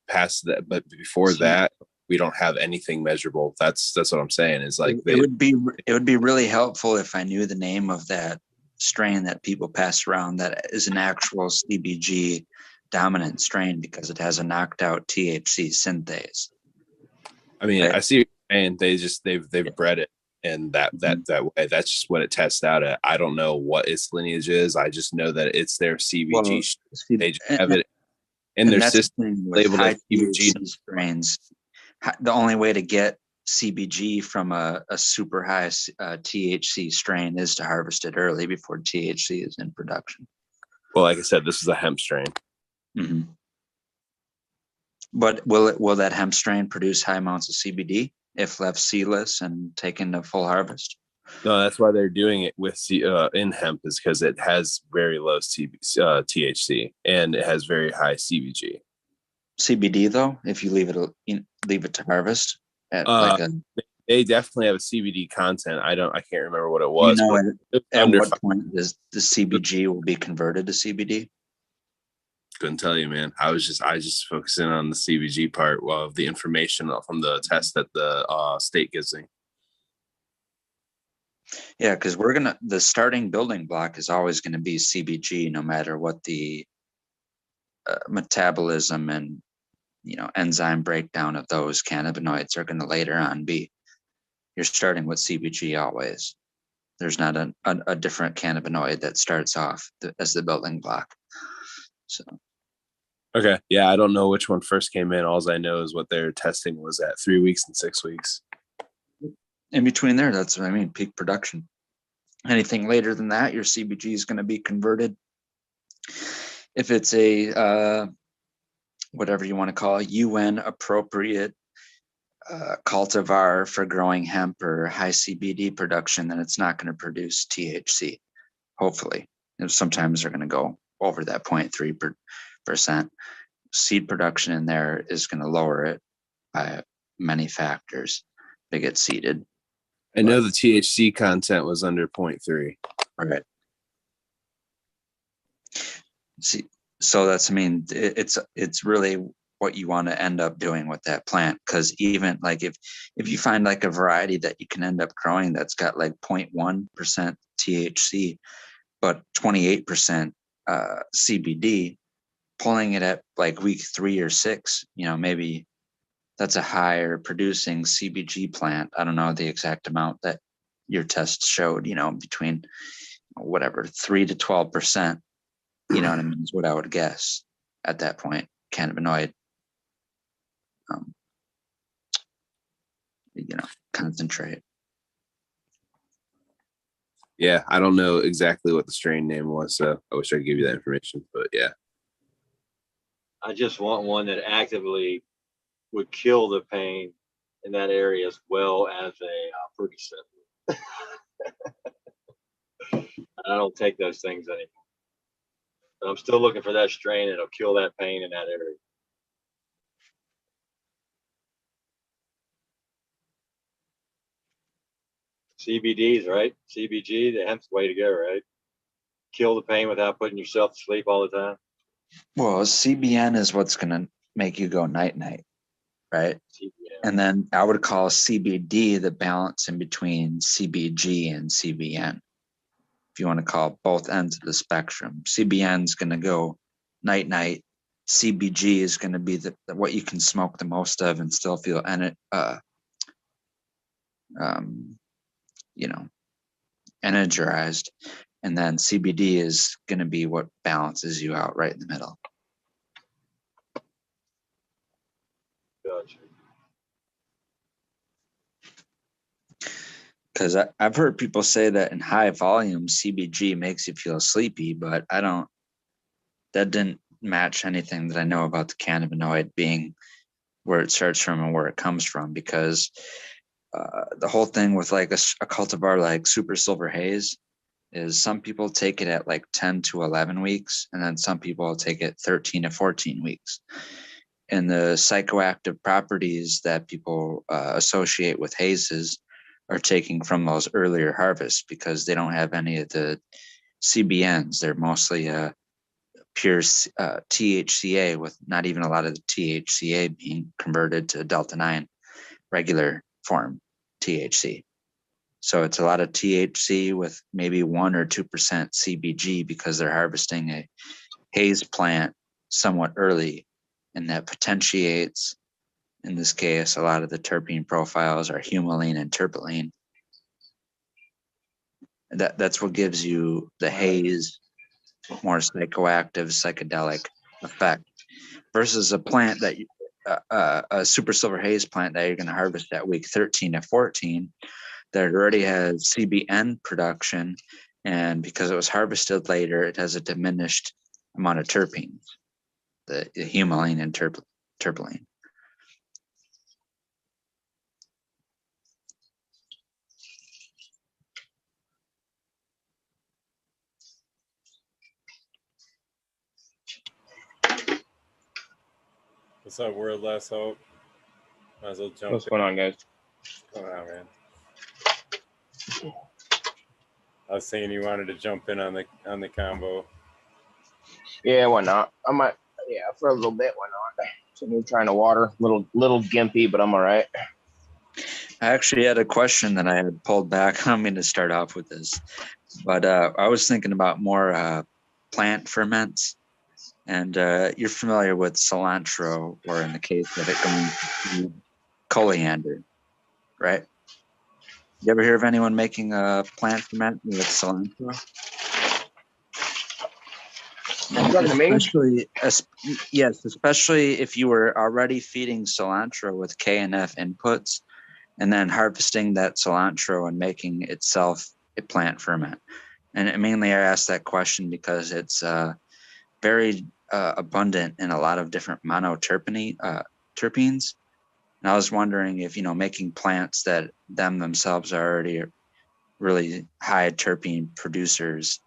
past that, but before that, we don't have anything measurable. That's what I'm saying. Is like it would be really helpful if I knew the name of that strain that people pass around that is an actual CBG dominant strain, because it has a knocked out THC synthase. I mean, Right. I see what you're saying. They've bred it, and that way, that's just what it tests out at. I don't know what its lineage is. I just know that it's their CBG. Well, they just have it in their system with labeled high as CBG. THC strains. The only way to get CBG from a super high THC strain is to harvest it early before THC is in production. Well, like I said, this is a hemp strain. Mm-hmm. But will that hemp strain produce high amounts of CBD if left seedless and taken to full harvest? No, that's why they're doing it with in hemp, is because it has very low THC and it has very high CBG. CBD though, if you leave it to harvest at they definitely have a CBD content. I can't remember what it was. At what point does the CBG will be converted to CBD? Couldn't tell you, man. I was just focusing on the CBG part of the information from the test that the state gives me. Yeah, because the starting building block is always going to be CBG, no matter what the metabolism and enzyme breakdown of those cannabinoids are going to later on be. You're starting with CBG always. There's not a different cannabinoid that starts off as the building block. So. Okay. Yeah, I don't know which one first came in. All I know is what their testing was at 3 weeks and 6 weeks. In between there, that's what I mean, peak production. Anything later than that, your CBG is going to be converted. If it's a whatever you want to call it, UN appropriate cultivar for growing hemp or high CBD production, then it's not going to produce THC. Hopefully, sometimes they're going to go over that 0.3%. Seed production in there is going to lower it by many factors. They get seeded. I know the THC content was under 0.3. Right. See, so it's really what you want to end up doing with that plant, because even like if you find like a variety that you can end up growing that's got like 0.1% THC but 28% CBD, pulling it at like week 3 or 6, maybe that's a higher producing CBG plant. I don't know the exact amount that your test showed, between whatever 3 to 12%, what I mean, is what I would guess at that point, cannabinoid concentrate. Yeah, I don't know exactly what the strain name was, so I wish I could give you that information, but yeah. I just want one that actively would kill the pain in that area as well as a Percocet. I don't take those things anymore. But I'm still looking for that strain that'll kill that pain in that area. CBDs, right? CBG, the hemp's the way to go, right? Kill the pain without putting yourself to sleep all the time. Well, CBN is what's going to make you go night-night, right? CBN. And then I would call CBD the balance in between CBG and CBN. If you want to call both ends of the spectrum, CBN is going to go night-night. CBG is going to be what you can smoke the most of and still feel energized. And then CBD is going to be what balances you out right in the middle. Gotcha. Because I've heard people say that in high volume, CBG makes you feel sleepy, but that didn't match anything that I know about the cannabinoid being where it starts from and where it comes from, because the whole thing with like a cultivar like Super Silver Haze is some people take it at like 10 to 11 weeks, and then some people take it 13 to 14 weeks. And the psychoactive properties that people associate with hazes are taking from those earlier harvests, because they don't have any of the CBNs. They're mostly pure THCA, with not even a lot of the THCA being converted to Delta 9 regular form THC. So it's a lot of THC with maybe 1 or 2% CBG because they're harvesting a haze plant somewhat early, and that potentiates, in this case, a lot of the terpene profiles are humulene and terpene. That's what gives you the haze, more psychoactive, psychedelic effect, versus a plant that a super silver haze plant that you're going to harvest at week 13 to 14 that already has CBN production, and because it was harvested later, it has a diminished amount of terpenes, the humulene and terpene. What's up, World Last Hope? Might as well jump. What's going on, guys? What's going on, man? I was saying you wanted to jump in on the combo. Yeah, why not? I might. Yeah, for a little bit, why not? So I'm trying to water, little gimpy, but I'm all right. I actually had a question that I had pulled back. I'm going to start off with this, but I was thinking about more plant ferments, and you're familiar with cilantro, or in the case of it going to coriander, right? You ever hear of anyone making a plant ferment with cilantro? Yes, especially if you were already feeding cilantro with K and F inputs, and then harvesting that cilantro and making itself a plant ferment. And mainly I asked that question because it's very abundant in a lot of different monoterpenes. And I was wondering if, making plants that themselves are already really high terpene producers,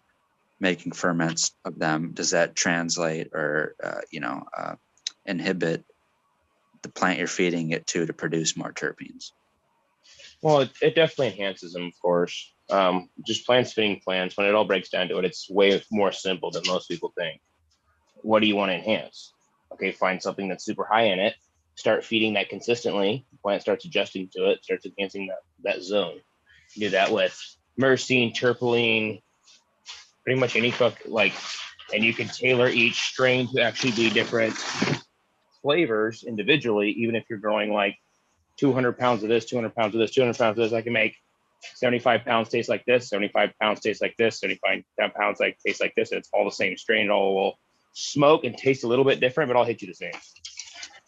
making ferments of them, does that translate or, inhibit the plant you're feeding it to produce more terpenes? Well, it definitely enhances them, of course. Just plants feeding plants, when it all breaks down to it, it's way more simple than most people think. What do you want to enhance? Okay, find something that's super high in it, start feeding that consistently, the plant starts adjusting to it, starts enhancing that zone. You do that with myrcene, terpene, pretty much any and you can tailor each strain to actually be different flavors individually, even if you're growing like 200 pounds of this, 200 pounds of this, 200 pounds of this. I can make 75 pounds taste like this, 75 pounds taste like this, 75 pounds taste like this. And it's all the same strain. It all will smoke and taste a little bit different, but I'll hit you the same.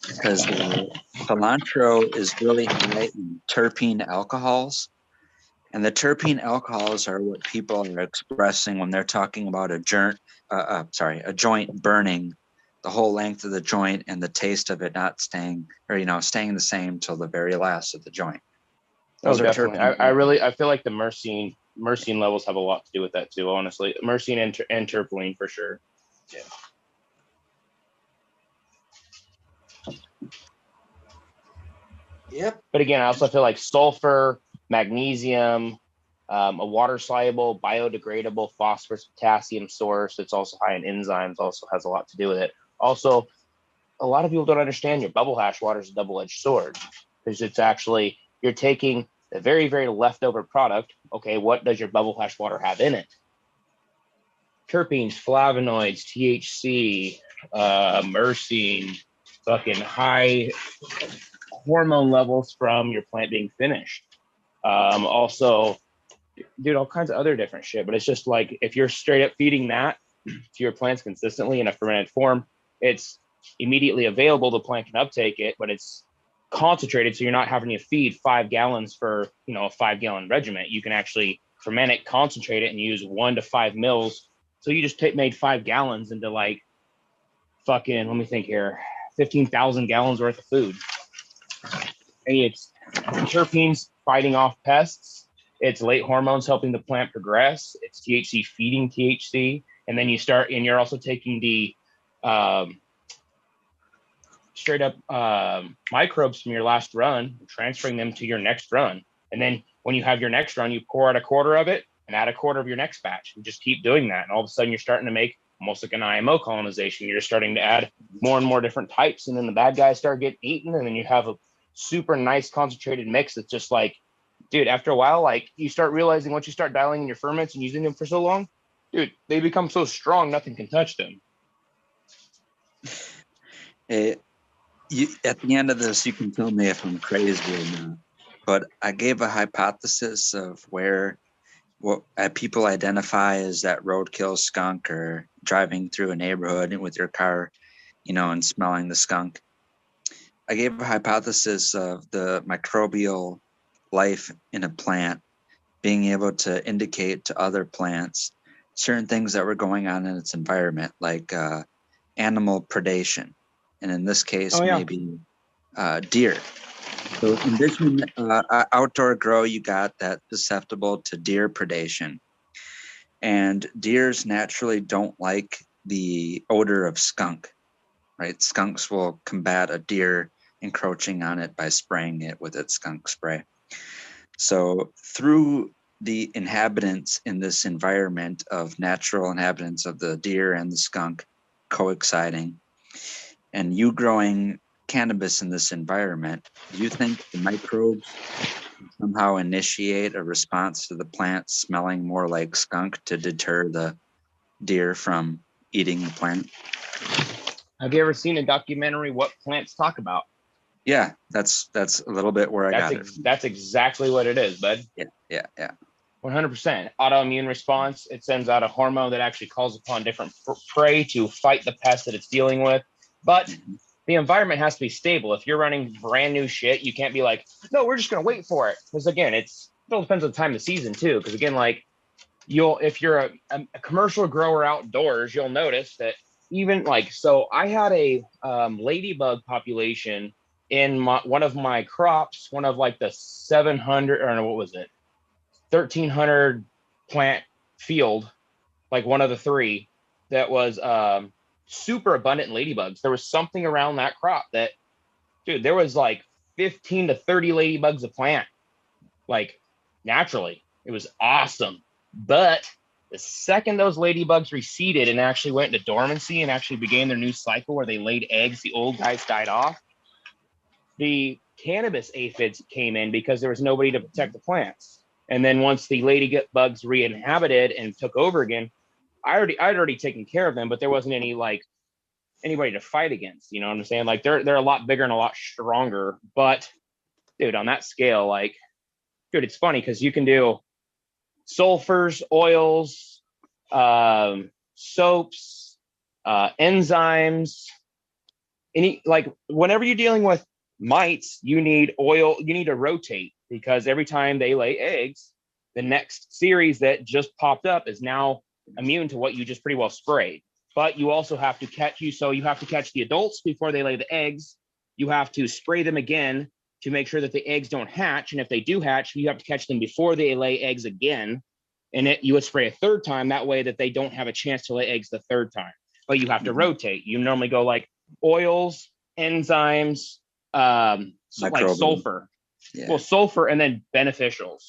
Because cilantro is really high in terpene alcohols. And the terpene alcohols are what people are expressing when they're talking about a joint burning the whole length of the joint and the taste of it not staying the same till the very last of the joint. Those are definitely. I feel like the myrcene levels have a lot to do with that too. Honestly, myrcene and terpene for sure. Yeah. Yep. But again, I also feel like sulfur, magnesium, a water-soluble, biodegradable phosphorus, potassium source. It's also high in enzymes. Also has a lot to do with it. Also, a lot of people don't understand your bubble hash water is a double-edged sword, because it's actually, you're taking the very, very leftover product. Okay, what does your bubble hash water have in it? Terpenes, flavonoids, THC, myrcene, fucking high hormone levels from your plant being finished. Also, dude, all kinds of other different shit. But it's just like, if you're straight up feeding that to your plants consistently in a fermented form, it's immediately available. The plant can uptake it, but it's concentrated, so you're not having to feed 5 gallons for a 5-gallon regiment. You can actually ferment it, concentrate it, and use 1 to 5 mils. So you just made 5 gallons into like fucking, let me think here, 15,000 gallons worth of food. And it's terpenes fighting off pests. It's late hormones helping the plant progress. It's THC feeding THC. And then you're also taking the straight up microbes from your last run, transferring them to your next run. And then when you have your next run, you pour out a quarter of it and add a quarter of your next batch. You just keep doing that. And all of a sudden you're starting to make almost like an IMO colonization. You're starting to add more and more different types. And then the bad guys start getting eaten. And then you have a super nice concentrated mix. It's just like, dude, after a while, like you start realizing once you start dialing in your ferments and using them for so long, dude, they become so strong, nothing can touch them. At the end of this, you can tell me if I'm crazy or not. But I gave a hypothesis of what people identify as that roadkill skunk, or driving through a neighborhood with your car, and smelling the skunk. I gave a hypothesis of the microbial life in a plant being able to indicate to other plants certain things that were going on in its environment, like animal predation. And in this case, maybe deer. So envision outdoor grow you got that's susceptible to deer predation. And deers naturally don't like the odor of skunk, right? Skunks will combat a deer encroaching on it by spraying it with its skunk spray. So through the inhabitants in this environment of natural inhabitants of the deer and the skunk coexisting, and you growing cannabis in this environment, do you think the microbes somehow initiate a response to the plant smelling more like skunk to deter the deer from eating the plant? Have you ever seen a documentary, What Plants Talk About? Yeah, that's a little bit where I got it. That's exactly what it is, bud. Yeah. 100%. Autoimmune response. It sends out a hormone that actually calls upon different prey to fight the pest that it's dealing with. But the environment has to be stable. If you're running brand new shit, you can't be like, no, we're just going to wait for it. Because again, it all depends on the time of the season too. Because again, like if you're a commercial grower outdoors, you'll notice that even like, so I had a ladybug population in one of my crops, one of like the 700, or no, what was it? 1,300 plant field, like one of the three that was super abundant in ladybugs. There was something around that crop that, dude, there was like 15 to 30 ladybugs a plant, like naturally. It was awesome. But the second those ladybugs receded and actually went into dormancy and actually began their new cycle where they laid eggs, the old guys died off. The cannabis aphids came in because there was nobody to protect the plants. And then once the ladybugs re-inhabited and took over again, I'd already taken care of them, but there wasn't any like anybody to fight against. You know what I'm saying? Like they're a lot bigger and a lot stronger. But dude, on that scale, like, dude, it's funny because you can do sulfurs, oils, soaps, enzymes, like whenever you're dealing with mites, you need oil, you need to rotate, because every time they lay eggs, the next series that just popped up is now immune to what you just pretty well sprayed. But you also have to catch the adults before they lay the eggs. You have to spray them again to make sure that the eggs don't hatch. And if they do hatch, you have to catch them before they lay eggs again. And you would spray a third time, that way that they don't have a chance to lay eggs the third time. But you have to rotate. You normally go like oils, enzymes, like sulfur. Yeah. Well, sulfur and then beneficials.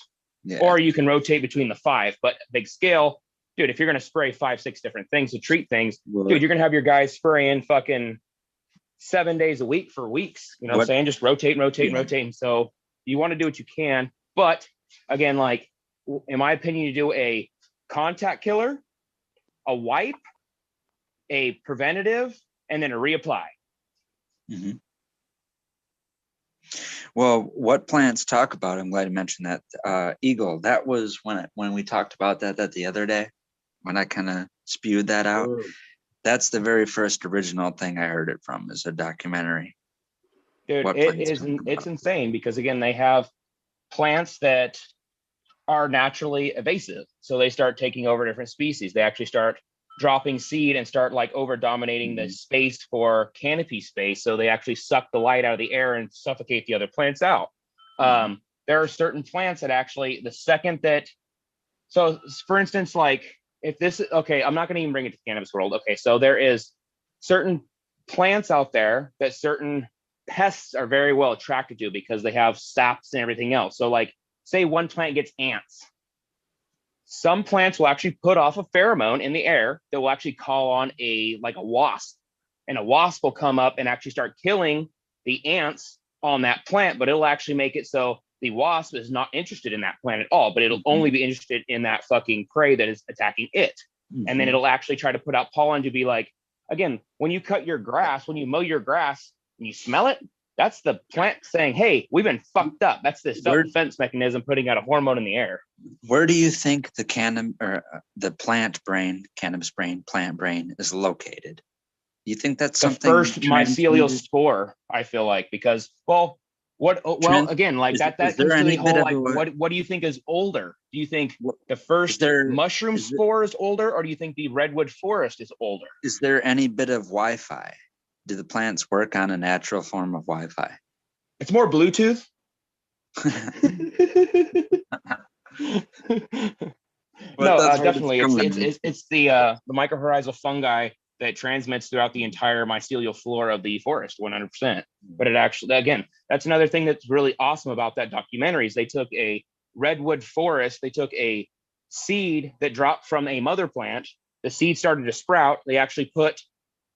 Yeah. Or you can rotate between the 5. But big scale, dude, if you're going to spray 5-6 different things to treat things, dude, you're going to have your guys spraying fucking 7 days a week for weeks. You know what I'm saying? Just rotate. And so you want to do what you can. But again, like, in my opinion, you do a contact killer, a wipe, a preventative, and then a reapply. Mm-hmm. Well, what plants talk about, I'm glad you mentioned that. Eagle, that was when we talked about that the other day, when I kind of spewed that out. Ooh. That's the very first original thing I heard it from, is a documentary. Dude, it's insane, because again, they have plants that are naturally evasive. So they start taking over different species. They actually start dropping seed and start like over dominating the space for canopy space. So they actually suck the light out of the air and suffocate the other plants out. There are certain plants that actually, the second that, so for instance, like if this, okay, I'm not going to even bring it to the cannabis world. Okay. So there is certain plants out there that certain pests are very well attracted to because they have saps and everything else. So like say one plant gets ants. Some plants will actually put off a pheromone in the air that will actually call on a wasp, and a wasp will come up and actually start killing the ants on that plant, but it'll actually make it so the wasp is not interested in that plant at all, but it'll only be interested in that fucking prey that is attacking it. And then it'll actually try to put out pollen to be like, again, when you cut your grass, when you mow your grass and you smell it, that's the plant saying, hey, we've been fucked up. That's the self-defense mechanism putting out a hormone in the air. Where do you think the plant brain plant brain is located? Do you think that's something? The first mycelial spore, I feel like, because, again, like that comes to the whole, like, what do you think is older? Do you think the first mushroom spore is older, or do you think the redwood forest is older? Is there any bit of Wi-Fi? Do the plants work on a natural form of Wi-Fi? It's more Bluetooth. Definitely. It's the mycorrhizal fungi that transmits throughout the entire mycelial flora of the forest, 100%. But it actually, again, that's another thing that's really awesome about that documentary is they took a redwood forest, they took a seed that dropped from a mother plant, the seed started to sprout, they actually put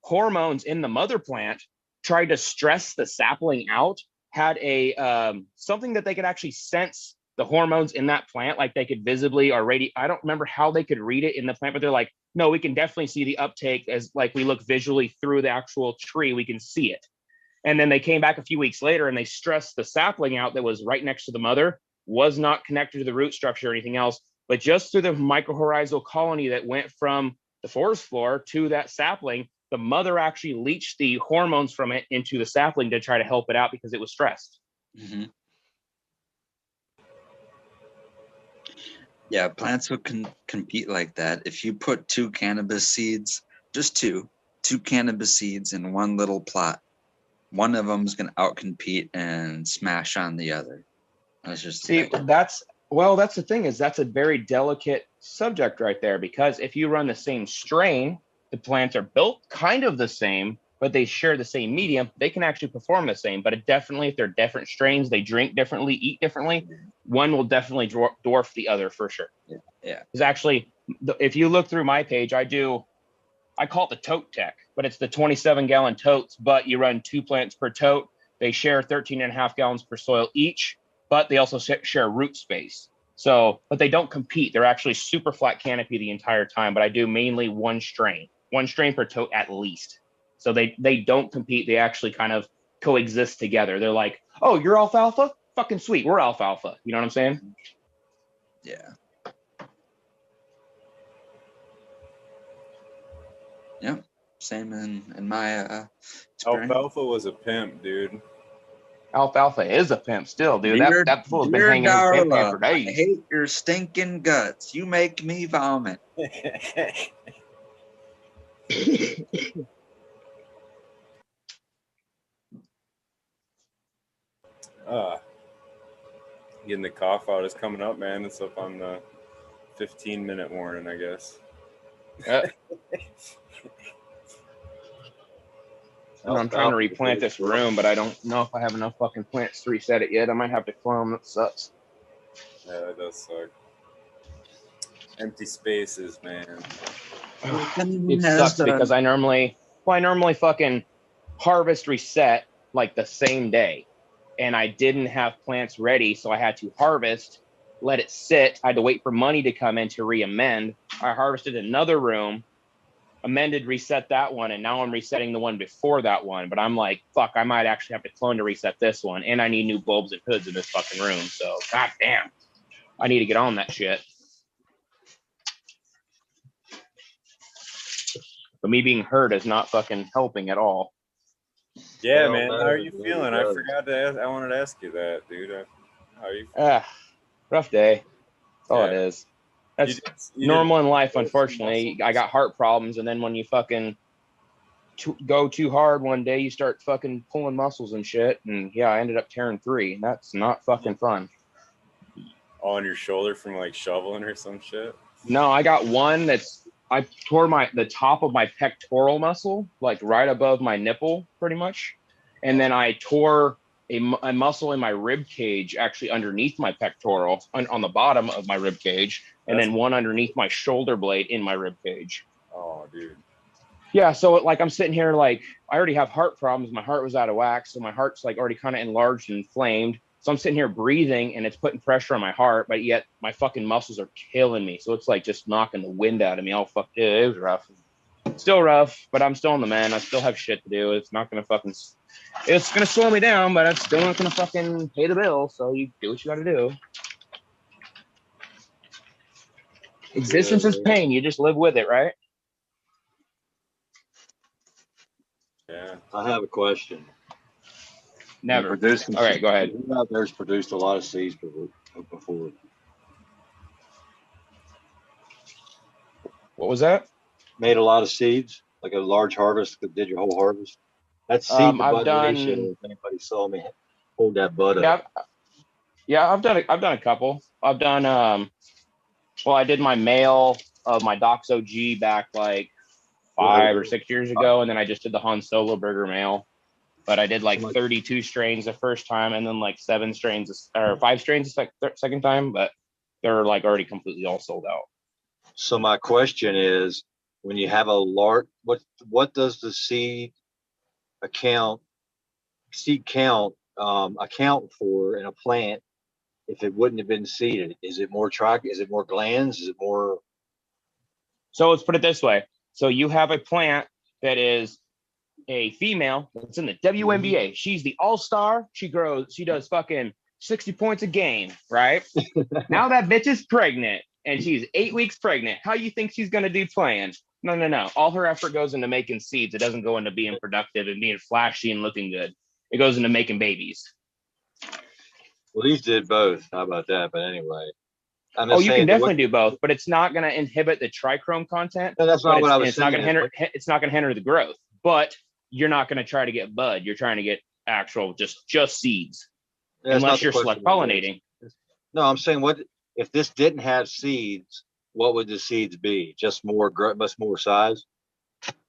hormones in the mother plant, tried to stress the sapling out, had a something that they could actually sense the hormones in that plant, like they could visibly already, I don't remember how they could read it in the plant, but they're like, no, we can definitely see the uptake as like we look visually through the actual tree, we can see it. And then they came back a few weeks later and they stressed the sapling out that was right next to the mother, was not connected to the root structure or anything else, but just through the mycorrhizal colony that went from the forest floor to that sapling, the mother actually leached the hormones from it into the sapling to try to help it out because it was stressed. Mm-hmm. Yeah, plants will compete like that. If you put two cannabis seeds, just two cannabis seeds in one little plot, one of them is going to outcompete and smash on the other. That's just that's the thing is that's a very delicate subject right there, because if you run the same strain, the plants are built kind of the same, but they share the same medium, they can actually perform the same. But definitely, if they're different strains, they drink differently, eat differently, one will definitely dwarf the other for sure. Yeah. Because actually, if you look through my page, I call it the tote tech, but it's the 27-gallon totes, but you run 2 plants per tote. They share 13.5 gallons per soil each, but they also share root space. So, but they don't compete. They're actually super flat canopy the entire time, but I do mainly one strain per tote at least. So they don't compete. They actually kind of coexist together. They're like, oh, you're alfalfa? Fucking sweet. We're alfalfa. You know what I'm saying? Yeah. Yeah. Same in my experience. Alfalfa was a pimp, dude. Alfalfa is a pimp still, dude. That fool's been hanging in pimp for days. I hate your stinking guts. You make me vomit. Getting the cough out is coming up, man. It's up on the 15-minute warning, I guess. I'm trying to replant this room, but I don't know if I have enough fucking plants to reset it yet. I might have to clone. That sucks. Yeah, that does suck. Empty spaces, man. It sucks because I normally fucking harvest reset like the same day, and I didn't have plants ready, so I had to harvest, let it sit. I had to wait for money to come in to re-amend. I harvested another room, amended, reset that one, and now I'm resetting the one before that one. But I'm like, fuck, I might actually have to clone to reset this one, and I need new bulbs and hoods in this fucking room. So, goddamn, I need to get on that shit. But me being hurt is not fucking helping at all. Yeah, man. How are you feeling? I forgot to ask. I wanted to ask you that, dude. How are you feeling? Rough day. That's all it is. That's normal in life, unfortunately. I got heart problems, and then when you fucking go too hard one day, you start fucking pulling muscles and shit. And yeah, I ended up tearing 3. That's not fucking fun. On your shoulder from like shoveling or some shit? No, I got one I tore the top of my pectoral muscle, like right above my nipple, pretty much. And then I tore a muscle in my rib cage, actually underneath my pectoral, on the bottom of my rib cage, and then one underneath my shoulder blade in my rib cage. Oh, dude. Yeah, so like I'm sitting here like I already have heart problems. My heart was out of whack, so my heart's like already kind of enlarged and inflamed. So I'm sitting here breathing and it's putting pressure on my heart, but yet my fucking muscles are killing me. So it's like just knocking the wind out of me. All fucked. It was rough. Still rough, but I'm still in the man. I still have shit to do. It's not gonna fucking. It's gonna slow me down, but it's still not gonna fucking pay the bill. So you do what you gotta do. Existence is pain. You just live with it, right? Yeah. I have a question. Never. Producing, All right, go ahead. who out there's produced a lot of seeds before? What was that? Made a lot of seeds, like a large harvest, did your whole harvest? That's seed to I've bud done. ratio. If anybody saw me hold that bud up. Yeah, I've done a couple. I've done well, I did my male of my Dox OG back like 5 or 6 years ago, and then I just did the Han Solo Burger male. But I did like 32 strains the first time, and then like 7 strains or 5 strains the second time. But they're like already completely all sold out. So my question is, when you have a large, what does the seed count account for in a plant if it wouldn't have been seeded? Is it more Is it more glands? Is it more? So let's put it this way. So you have a plant that is a female that's in the WNBA. She's the all-star. She does fucking 60 points a game, right? Now that bitch is pregnant and she's 8 weeks pregnant. How you think she's going to do playing? No. All her effort goes into making seeds. It doesn't go into being productive and being flashy and looking good. It goes into making babies. Well, these did both. How about that? But anyway. You can definitely do both, but it's not going to inhibit the trichrome content. No, that's not what I was saying. It's not going to hinder the growth, but you're not going to try to get bud. You're trying to get actual just seeds, unless you're select pollinating. No, I'm saying, what if this didn't have seeds? What would the seeds be? Just more size?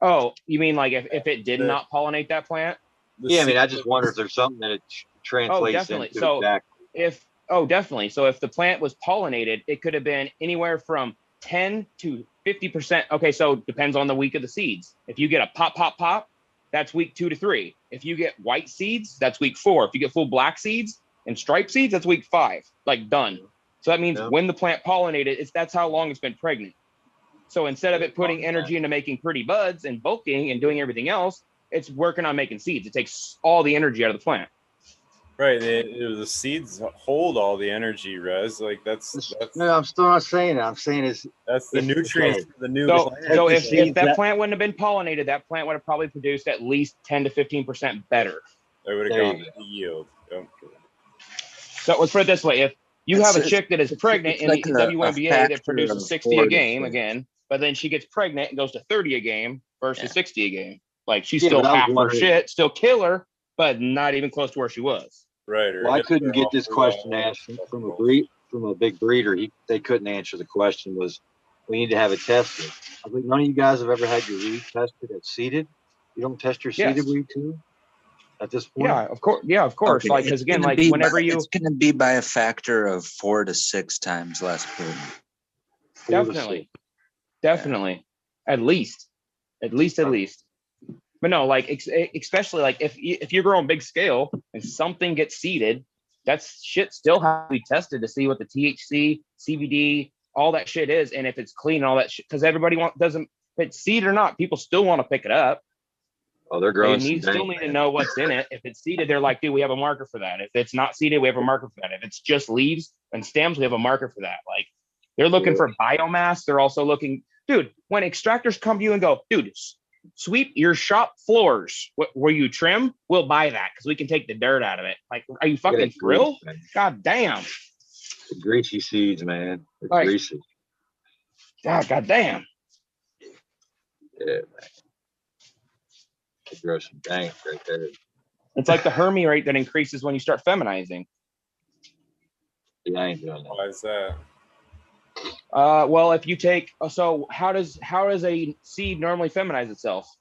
Oh, you mean like if it did not pollinate that plant? Yeah, I mean, I just wonder if there's something that it translates definitely. into. So exactly. Definitely. So if the plant was pollinated, it could have been anywhere from 10 to 50%. Okay, so depends on the week of the seeds. If you get a pop, that's week 2 to 3. If you get white seeds, that's week 4. If you get full black seeds and striped seeds, that's week 5. Like done. So that means when the plant pollinated, that's how long it's been pregnant. So instead of it putting energy into making pretty buds and bulking and doing everything else, it's working on making seeds. It takes all the energy out of the plant. Right, the seeds hold all the energy, Rez. Like that's no, I'm still not saying that. I'm saying that's the nutrients for the new plant. So if that plant plant wouldn't have been pollinated, that plant would have probably produced at least 10 to 15% better. It would have gone to the yield. So let's put it this way: if you have a chick that is pregnant in the WNBA that produces 60 a game again, but then she gets pregnant and goes to 30 a game versus 60 a game, like she's still half her shit, still killer, but not even close to where she was. Right. Well, I couldn't get this question asked from a big breeder. They couldn't answer the question. Was we need to have it tested? I think none of you guys have ever had your weed tested at seeded. You don't test your seeded weed too at this point. Yeah, of course. Yeah, of course. Okay, like because again, like whenever it's going to be by a factor of 4 to 6 times less potent. Definitely, at least. But no, like especially like if you're growing big scale and something gets seeded, that shit still has to be tested to see what the THC, CBD, all that shit is, and if it's clean and all that shit. Because everybody doesn't, if it's seed or not, people still want to pick it up. Oh, they're growing. They still need to know what's in it. If it's seeded, they're like, dude, we have a marker for that. If it's not seeded, we have a marker for that. If it's just leaves and stems, we have a marker for that. Like they're looking for biomass. They're also looking, dude. When extractors come to you and go, dude, sweep your shop floors where you trim, we'll buy that because we can take the dirt out of it. Like, are you fucking thrilled? God damn. The greasy seeds, man. They're greasy. God damn. Yeah, man. Could grow some dank right there. It's like the Hermie rate that increases when you start feminizing. Yeah, I ain't doing that. Why is that? Well, if you take, so how does a seed normally feminize itself?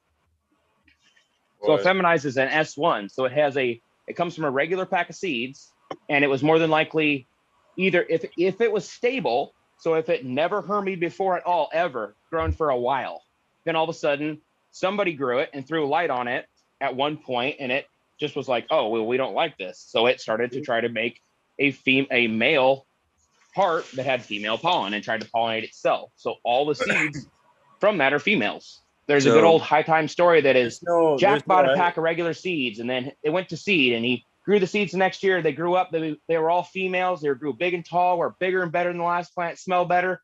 So it feminizes an S1. So it comes from a regular pack of seeds, and it was more than likely either if it was stable, so if it never hermied before at all, ever grown for a while, then all of a sudden somebody grew it and threw light on it at one point, and it just was like, oh, well, we don't like this. So it started to try to make a male part that had female pollen and tried to pollinate itself. So all the seeds from that are females. There's a good old high time story that is Jack bought a pack of regular seeds, and then it went to seed, and he grew the seeds the next year. They grew up. They were all females. They grew big and tall, were bigger and better than the last plant, smell better.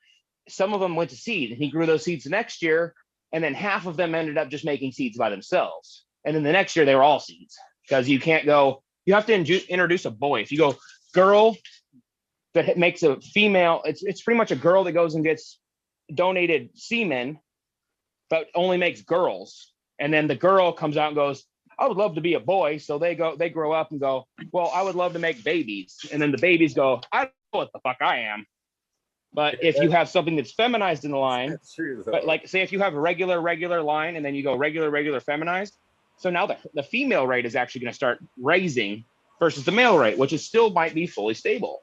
Some of them went to seed, and he grew those seeds the next year, and then half of them ended up just making seeds by themselves. And then the next year, they were all seeds, because you can't go, you have to introduce a boy. If you go girl that makes a female, it's pretty much a girl that goes and gets donated semen, but only makes girls. And then the girl comes out and goes, I would love to be a boy. So they grow up and go, well, I would love to make babies. And then the babies go, I don't know what the fuck I am. But if you have something that's feminized in the line, That's true, though. but like say if you have a regular line and then you go regular feminized, so now the female rate is actually going to start raising versus the male rate, which is still might be fully stable.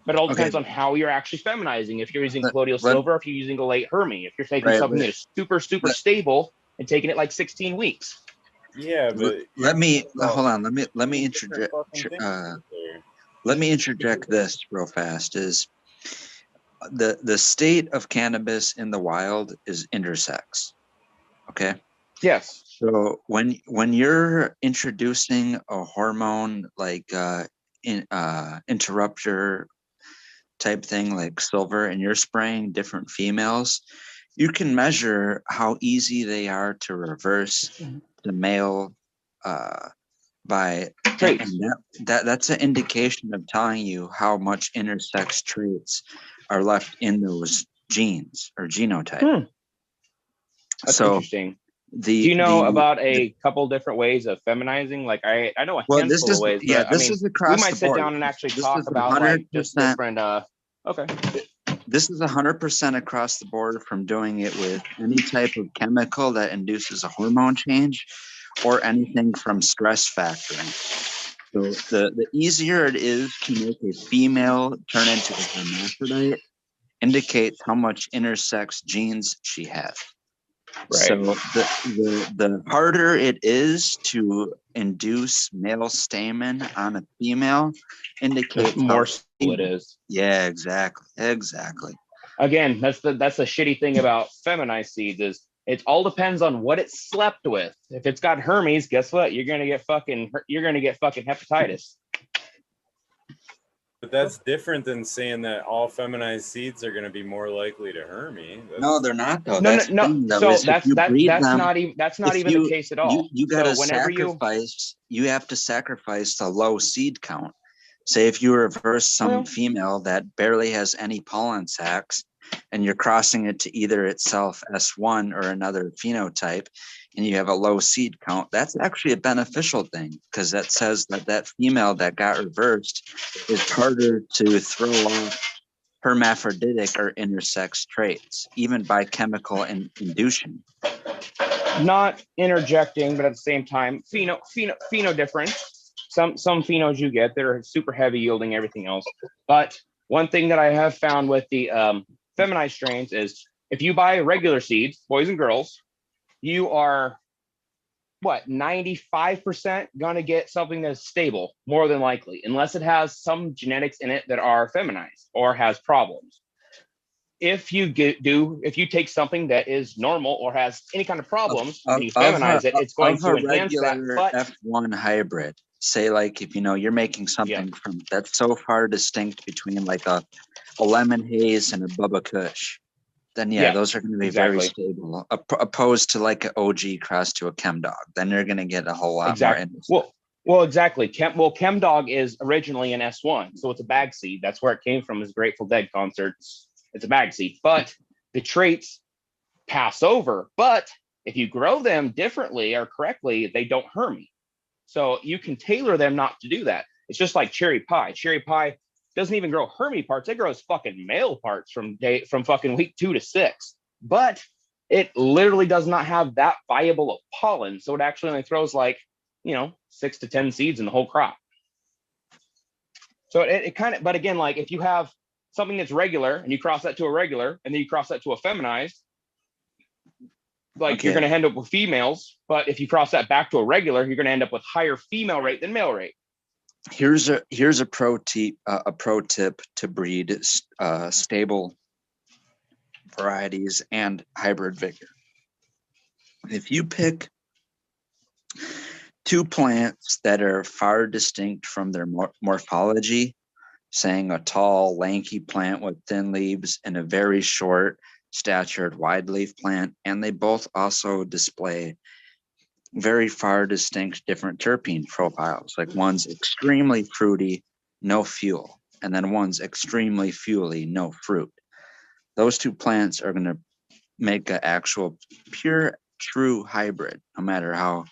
But it all depends on how you're actually feminizing. If you're using colloidal silver, if you're using a late Hermy, if you're taking something that is super stable and taking it like 16 weeks. Yeah, but let me hold on. Let me interject. Let me interject this real fast. Is the state of cannabis in the wild is intersex. Okay. Yes. So when you're introducing a hormone like interrupter type thing like silver, and you're spraying different females, you can measure how easy they are to reverse the male by traits. And that's an indication of telling you how much intersex traits are left in those genes or genotype. That's interesting. Do you know about a couple different ways of feminizing? Like I know a handful of ways. Yeah, but, this is across we might the sit board. down and actually This talk is about like just 100%. different. Okay. This is 100% across the board, from doing it with any type of chemical that induces a hormone change, or anything from stress factoring. So the easier it is to make a female turn into a hermaphrodite indicates how much intersex genes she has. Right. So the harder it is to induce male stamen on a female indicates the more it is. Yeah, exactly. Again, that's the shitty thing about feminized seeds is it all depends on what it slept with. If it's got Hermes, guess what? You're gonna get fucking hepatitis. But that's different than saying that all feminized seeds are going to be more likely to Hermy. No, they're not though. No. So that's not even the case at all. You got to sacrifice. You have to sacrifice the low seed count. Say if you reverse some female that barely has any pollen sacs, and you're crossing it to either itself S1 or another phenotype, and you have a low seed count, that's actually a beneficial thing, because that says that female that got reversed is harder to throw off hermaphroditic or intersex traits, even by chemical induction. Not interjecting, but at the same time, pheno difference. Some phenos you get that are super heavy yielding everything else. But one thing that I have found with the feminized strains is if you buy regular seeds, boys and girls, you are 95% gonna get something that's stable, more than likely, unless it has some genetics in it that are feminized or has problems. If you take something that is normal or has any kind of problems and you feminize it, it's going to enhance that. But F1 hybrid, say like if you're making something from that's so far distinct between like a lemon haze and a Bubba Kush, then those are going to be very stable, opposed to like an OG cross to a Chem Dog. Then you're going to get a whole lot more. Well, exactly. Chem Dog is originally an S1, so it's a bag seed. That's where it came from. Is Grateful Dead concerts. It's a bag seed, but the traits pass over. But if you grow them differently or correctly, they don't Hermy. So you can tailor them not to do that. It's just like cherry pie. Cherry pie doesn't even grow Hermy parts. It grows fucking male parts from fucking week 2 to 6. But it literally does not have that viable of pollen. So it actually only throws like, 6 to 10 seeds in the whole crop. So it kind of, but again, like if you have something that's regular and you cross that to a regular and then you cross that to a feminized, like you're going to end up with females, but if you cross that back to a regular, you're going to end up with higher female rate than male rate. Here's a pro tip to breed stable varieties and hybrid vigor. If you pick two plants that are far distinct from their morphology, saying a tall, lanky plant with thin leaves and a very short, statured, wide leaf plant, and they both also display very far distinct different terpene profiles. Like one's extremely fruity, no fuel, and then one's extremely fuely, no fruit. Those two plants are going to make an actual pure, true hybrid, no matter how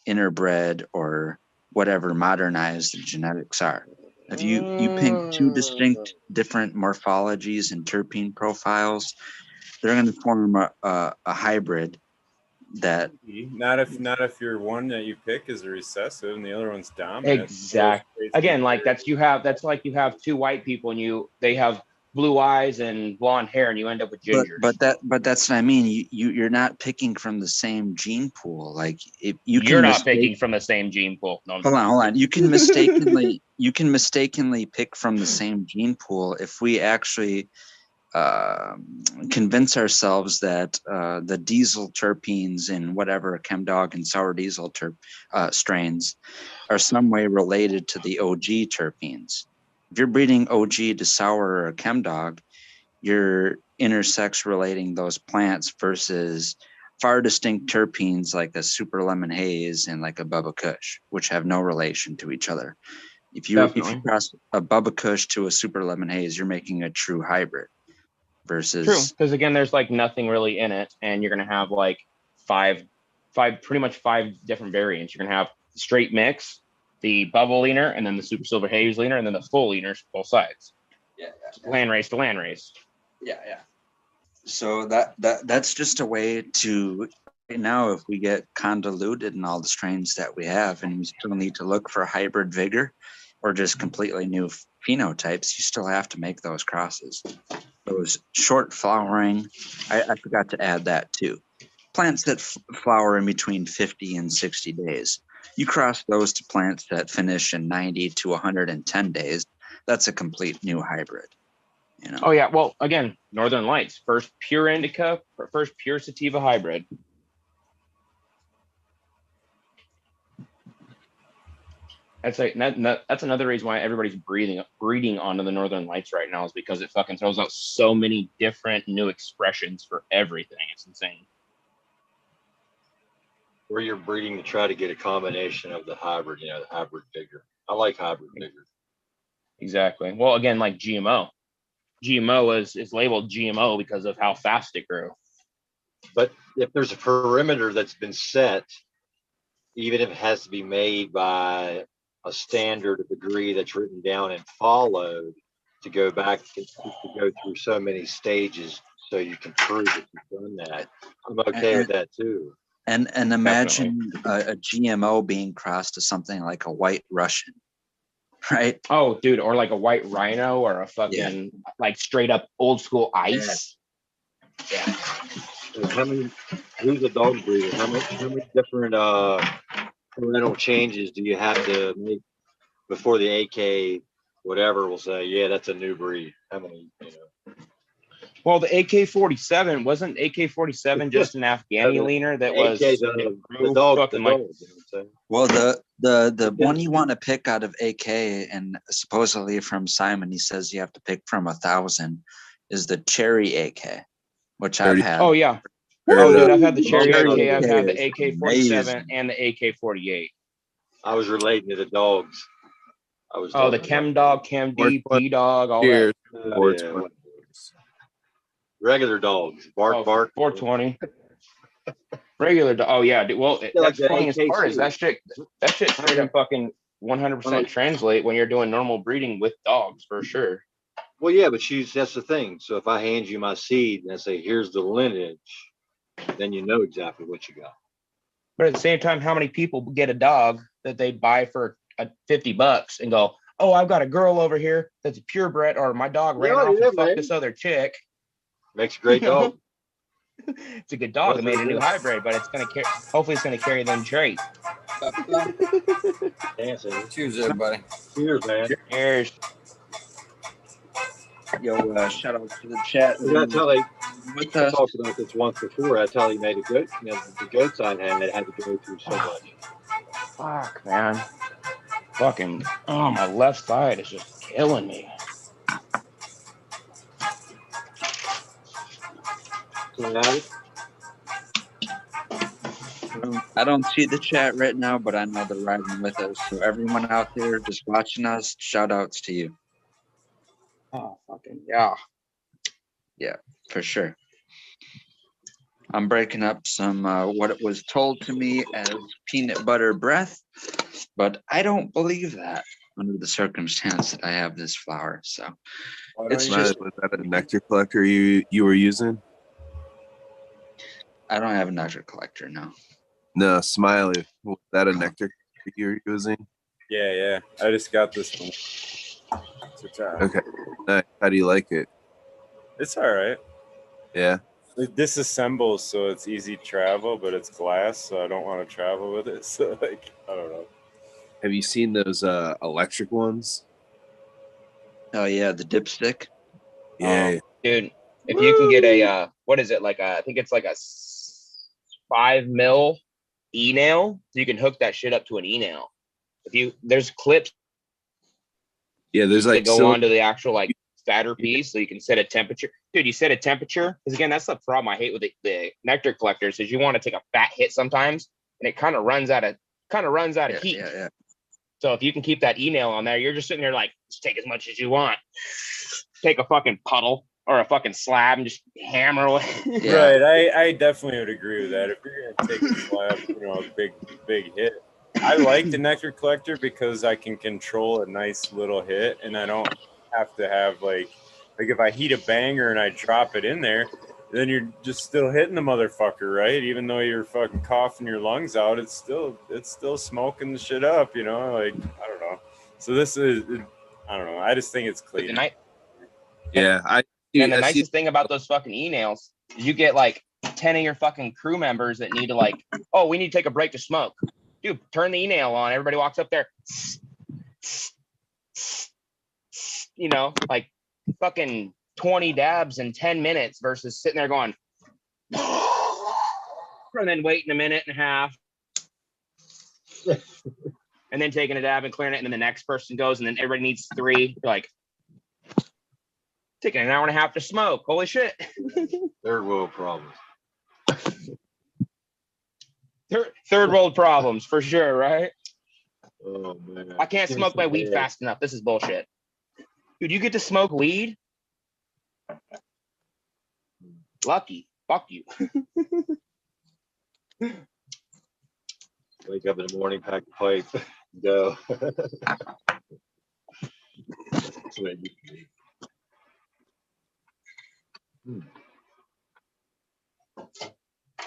interbred or whatever modernized the genetics are. If you pick two distinct different morphologies and terpene profiles, they're going to form a hybrid. That not if your one that you pick is a recessive and the other one's dominant. Exactly. Again, like that's like you have two white people and they have blue eyes and blonde hair and you end up with gingers. But that's what I mean. You're not picking from the same gene pool. Like if you're not picking from the same gene pool. No, hold on. You can mistakenly pick from the same gene pool if we actually convince ourselves that the diesel terpenes in whatever ChemDog and sour diesel strains are some way related to the OG terpenes. If you're breeding OG to sour or ChemDog, you're intersex relating those plants versus far distinct terpenes like a super lemon haze and like a Bubba Kush, which have no relation to each other. If you cross a Bubba Kush to a super lemon haze, you're making a true hybrid. Versus true, because again, there's like nothing really in it, and you're gonna have like pretty much five different variants. You're gonna have the straight mix, the bubble leaner, and then the super silver haze leaner, and then the full leaners both sides. Yeah. Land race to land race. Yeah. So that's just a way to right now, if we get convoluted in all the strains that we have, and we still need to look for hybrid vigor or just completely new phenotypes, you still have to make those crosses. Those short flowering, I forgot to add that too. Plants that flower in between 50 and 60 days. You cross those to plants that finish in 90 to 110 days. That's a complete new hybrid. You know? Oh yeah, well again, Northern Lights, first pure indica, first pure sativa hybrid. That's another reason why everybody's breeding onto the Northern Lights right now, is because it fucking throws out so many different new expressions for everything. It's insane. Where you're breeding to try to get a combination of the hybrid, the hybrid vigor. I like hybrid vigor. Exactly. Well, again, like GMO is labeled GMO because of how fast it grew. But if there's a perimeter that's been set, even if it has to be made by a standard degree that's written down and followed, to go back to go through so many stages so you can prove that you've done that, I'm okay with that too. And imagine a GMO being crossed to something like a white Russian, right? Oh, dude, or like a white rhino or a fucking like straight up old school ice. Yeah. Who's a dog breeder? How many different parental changes do you have to make before the AK whatever will say, yeah, that's a new breed? How many, Well, the AK-47 wasn't AK-47 just an Afghani leaner that was the dog. Well, the one you want to pick out of AK, and supposedly from Simon, he says you have to pick from 1,000, is the cherry AK, which I've had. Oh yeah. Oh, dude, I've had the cherry AK. I've had the AK-47 and the AK-48. I was relating to the dogs. The ChemDog, ChemD, D-Dog, all that. Regular dogs, bark. 420. Regular dog. Oh yeah. Well, that's the funniest part is that shit straight up fucking 100% translate when you're doing normal breeding with dogs for sure. Well, yeah, but that's the thing. So if I hand you my seed and I say, here's the lineage, then you know exactly what you got. But at the same time, how many people get a dog that they buy for $50 and go, oh, I've got a girl over here that's a purebred, or my dog ran off and fucked this other chick. Makes a great dog. It's a good dog. I made a new hybrid, but it's gonna carry. Hopefully, it's gonna carry them traits. Dancing. Cheers, everybody. Cheers, man. Cheers. Yo, shout out to the chat. That's how they With I us. talked about this once before. That's how he made a goat. The goats I had to go through so much. Fuck, man. Fucking, oh, my left side is just killing me. I don't see the chat right now, but I know they're riding with us. So everyone out there just watching us, shout outs to you. Oh, fucking, yeah. Yeah, for sure. I'm breaking up some what it was told to me as peanut butter breath, but I don't believe that under the circumstance that I have this flower. So it's just, was that a nectar collector you were using? I don't have a nectar collector now. No, Smiley. Was that a nectar collector you were using? Yeah. I just got this one. Okay. Nice. How do you like it? It's all right. Yeah. It disassembles, so it's easy travel, but it's glass, so I don't want to travel with it. So, like, I don't know. Have you seen those electric ones? Oh yeah, the dipstick. Yeah. Dude, if you can get a, what is it, like I think it's like a 5 mil e-nail, you can hook that shit up to an e-nail. There's clips Yeah, there's that like go onto the actual like fatter piece, so you can set a temperature. Dude, you set a temperature, because again, that's the problem I hate with the nectar collectors, is you want to take a fat hit sometimes, and it kind of runs out of heat. Yeah. So if you can keep that e-nail on there, you're just sitting there like, just take as much as you want. Take a fucking puddle or a fucking slab and just hammer away. Yeah. Right. I definitely would agree with that. If you're gonna take a slab, a big hit. I like the nectar collector because I can control a nice little hit, and I don't have to have like if I heat a banger and I drop it in there, then you're just still hitting the motherfucker, right? Even though you're fucking coughing your lungs out, it's still smoking the shit up, like, I don't know. So this is, I don't know. I just think it's clean. Yeah, And the nicest thing about those fucking e-nails is you get like 10 of your fucking crew members that need to like, oh, we need to take a break to smoke. Dude, turn the e-nail on. Everybody walks up there. Like fucking 20 dabs in 10 minutes versus sitting there going, and then waiting a minute and a half. And then taking a dab and clearing it. And then the next person goes, and then everybody needs 3. You're like, taking an hour and a half to smoke. Holy shit. Third world problems. Third world problems for sure, right? Oh man. I can't smoke my weed fast enough. This is bullshit. Dude, you get to smoke weed? Lucky. Fuck you. Wake up in the morning, pack the pipe, go. That's what it used to be.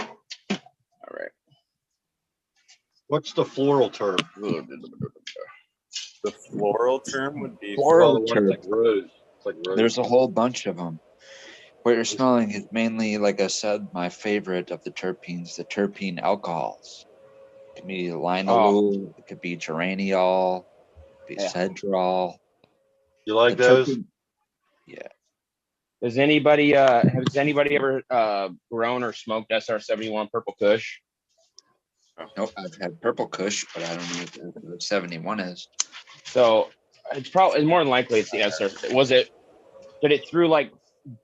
All right. What's the floral term? The floral term would be Floral It's term. like rose. It's like rose. There's a whole bunch of them. What you're smelling is mainly, like I said, my favorite of the terpenes, the terpene alcohols. It could be linalool, it could be geraniol, it could be cedrol. You like The those? terpene- Yeah. Has anybody ever grown or smoked SR71 Purple Kush? Nope, I've had purple kush, but I don't know what the 71 is. So it's more than likely it's the SR. Did it through like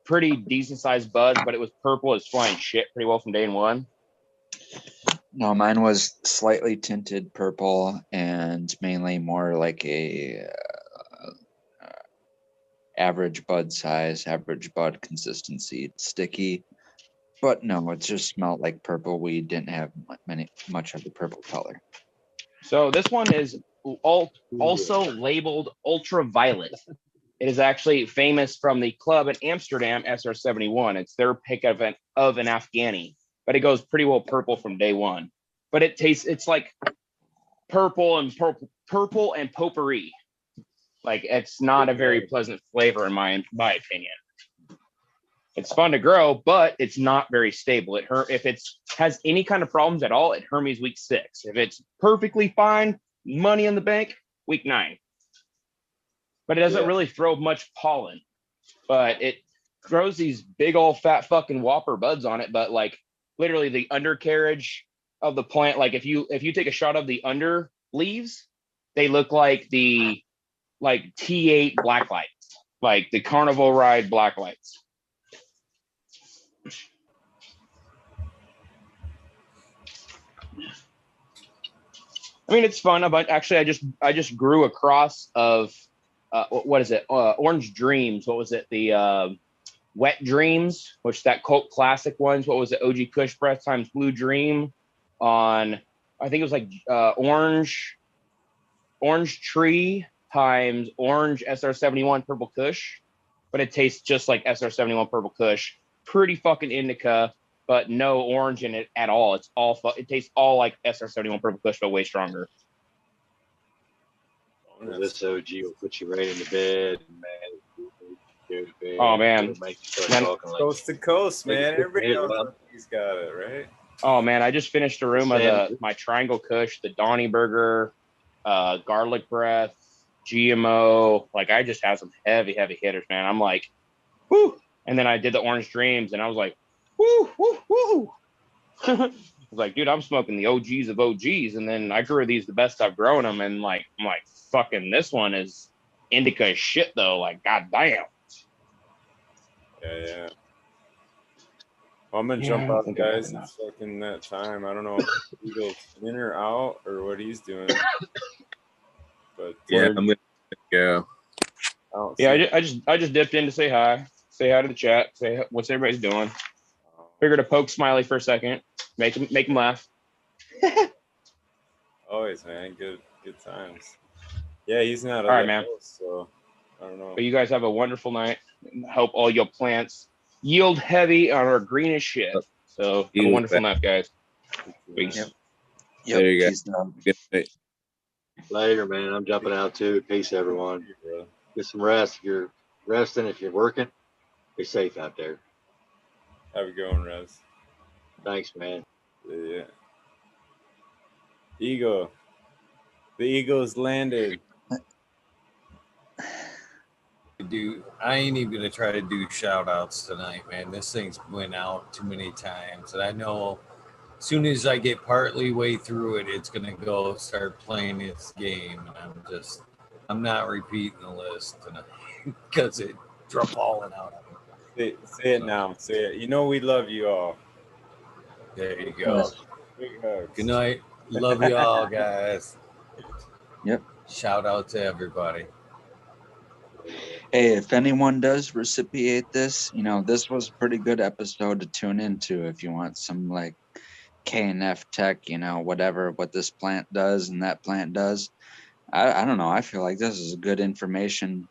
pretty decent sized buds, but it was purple. It's flying shit pretty well from day one. No, mine was slightly tinted purple and mainly more like a average bud size, average bud consistency. It's sticky, but no, it just smelled like purple weed. Didn't have much of the purple color. So this one is also labeled ultraviolet. It is actually famous from the club in Amsterdam, SR71. It's their pick of an Afghani, but it goes pretty well purple from day one. But it's like purple and potpourri. Like it's not a very pleasant flavor in my opinion. It's fun to grow, but it's not very stable. If it's has any kind of problems at all, it Hermes week 6. If it's perfectly fine, money in the bank, week 9. But it doesn't really throw much pollen. But it throws these big old fat fucking whopper buds on it. But like literally the undercarriage of the plant, like if you take a shot of the under leaves, they look like the T8 black lights, like the carnival ride black lights. I mean, it's fun. But actually, I just grew a cross of what is it? Orange Dreams. What was it? The Wet Dreams, which that cult classic ones. What was it? OG Kush Breath times Blue Dream on. I think it was like orange tree times orange SR71 purple Kush, but it tastes just like SR71 purple Kush. Pretty fucking indica, but no orange in it at all. It tastes all like SR71 purple Kush, but way stronger. This OG will put you right into bed, man. Oh man, Coast to coast, man. Everybody knows he's got it, right? Oh man, I just finished a room of my Triangle Kush, the Donny Burger, Garlic Breath, GMO. Like I just have some heavy hitters, man. I'm like, whoo! And then I did the Orange Dreams, and I was like, whoo, whoo, whoo. I was like, dude, I'm smoking the OGs of OGs, and then I grew these the best I've grown them, and like, I'm like, fucking, this one is indica as shit though. Like, goddamn. Yeah. Well, I'm gonna jump out, guys. It's fucking that time. I don't know if he goes in or out or what he's doing. But yeah, I'm gonna go. Yeah, I just dipped in to say hi to the chat, say what's everybody's doing. Figured to poke Smiley for a second, make him laugh. Always, man, good times. Yeah, he's not all right, man. Host, so I don't know. But you guys have a wonderful night. Hope all your plants yield heavy and are green as shit. So have a wonderful night, guys. Peace. Yep. There you go. Good night. Later, man. I'm jumping out too. Peace, everyone. Get some rest. If you're resting, if you're working, be safe out there. Have a good one, Rez. Thanks, man. Yeah. Eagle. The Eagles landed. Dude, I ain't even gonna try to do shout outs tonight, man. This thing's went out too many times. And I know as soon as I get partly way through it, it's gonna go start playing its game. And I'm not repeating the list tonight because it dropped falling out of it. Say it now. Say it. You know we love you all. There you go. Big hugs. Good night. Love you all, guys. Yep. Shout out to everybody. Hey, if anyone does recipiate this, this was a pretty good episode to tune into if you want some like K&F tech, what this plant does and that plant does. I don't know. I feel like this is a good information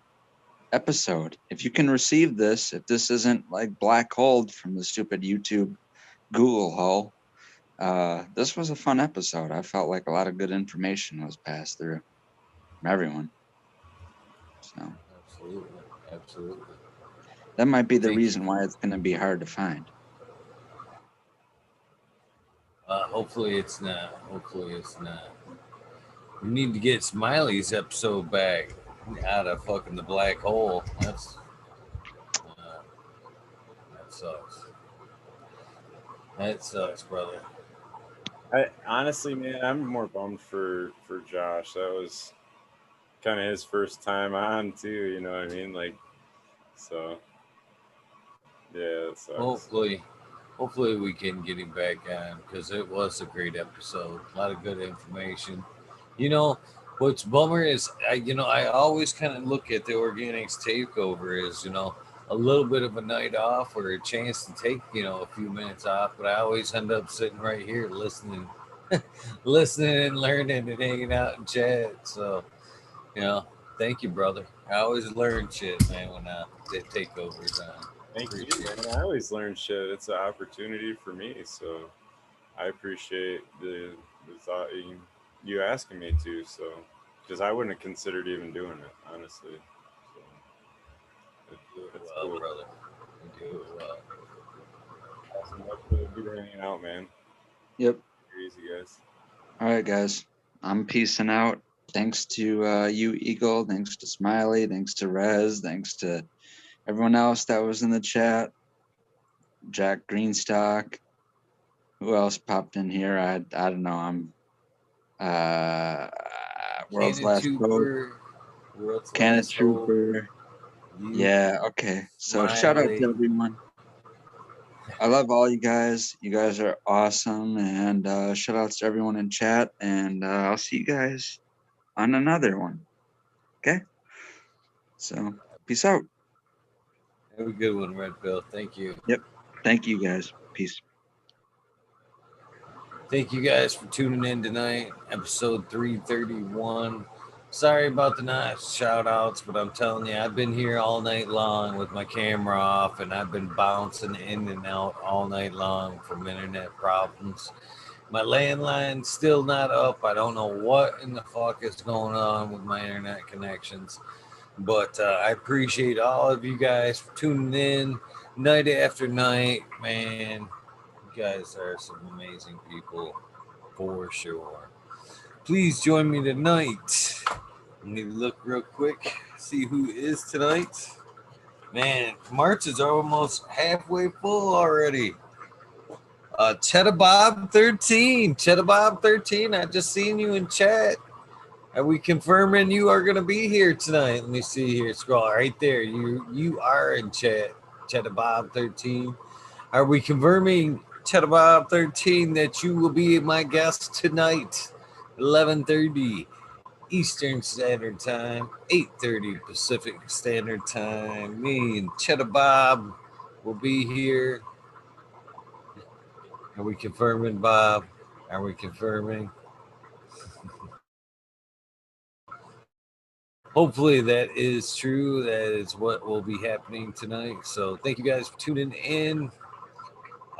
episode. If you can receive this, if this isn't like black hole from the stupid YouTube Google hole, this was a fun episode. I felt like a lot of good information was passed through from everyone. So Absolutely. That might be the reason why it's going to be hard to find. Hopefully it's not. We need to get Smiley's episode back out of fucking the black hole. That sucks. That sucks, brother. Honestly, man, I'm more bummed for Josh. That was kind of his first time on too. You know what I mean? Like, so yeah, it sucks. Hopefully we can get him back on because it was a great episode. A lot of good information. What's bummer is I always kind of look at the organics takeover as a little bit of a night off or a chance to take a few minutes off, but I always end up sitting right here listening and learning and hanging out in chat. So thank you, brother. I always learn shit, man, when the takeover's on. Thank you, man. I always learn shit. It's an opportunity for me, so I appreciate the thought you asking me to. So, because I wouldn't have considered even doing it, honestly. So, it's cool. Brother. do it well. Awesome. That's really good hanging out, man. Yep. Easy, guys. All right, guys. I'm peacing out. Thanks to you, Eagle. Thanks to Smiley. Thanks to Rez. Thanks to everyone else that was in the chat. Jack Greenstock. Who else popped in here? I don't know. I'm World's Cannon Last Hope. Trooper, World's Cannon Last Hope, Trooper. you, Yeah, okay. So shout out Smiley. to everyone. I love all you guys. You guys are awesome. And shout outs to everyone in chat. And I'll see you guys on another one. Okay? So peace out. Have a good one, Red Bill. Thank you. Yep. Thank you guys. Peace. Thank you guys for tuning in tonight, episode 331. Sorry about the not shout outs, but I'm telling you, I've been here all night long with my camera off, and I've been bouncing in and out all night long from internet problems. My landline's still not up. I don't know what in the fuck is going on with my internet connections, but I appreciate all of you guys for tuning in night after night, man. You guys are some amazing people for sure. Please join me tonight. Let me look real quick, see who is tonight. Man, March is almost halfway full already. Cheddar Bob 13. Cheddar Bob 13. I just seen you in chat. Are we confirming you are gonna be here tonight? Let me see here. Scroll right there. You are in chat. Cheddar Bob 13. Are we confirming, Cheddar Bob 13, that you will be my guest tonight? 11:30 Eastern Standard Time, 8:30 Pacific Standard Time. Me and Cheddar Bob will be here. Are we confirming, Bob? Are we confirming? Hopefully that is true. That is what will be happening tonight. So thank you guys for tuning in.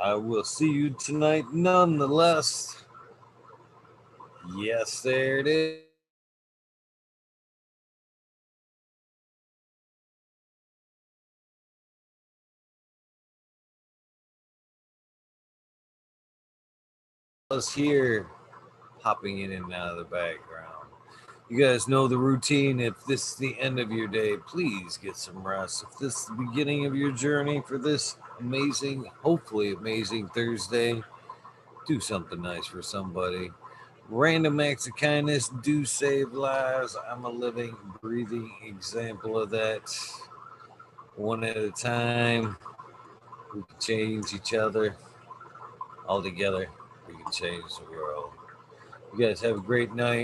I will see you tonight nonetheless. Yes, there it is. Us here popping in and out of the background. You guys know the routine. If this is the end of your day, please get some rest. If this is the beginning of your journey for this amazing, hopefully amazing Thursday, do something nice for somebody. Random acts of kindness do save lives. I'm a living, breathing example of that. One at a time, we can change each other. All together, we can change the world. You guys have a great night.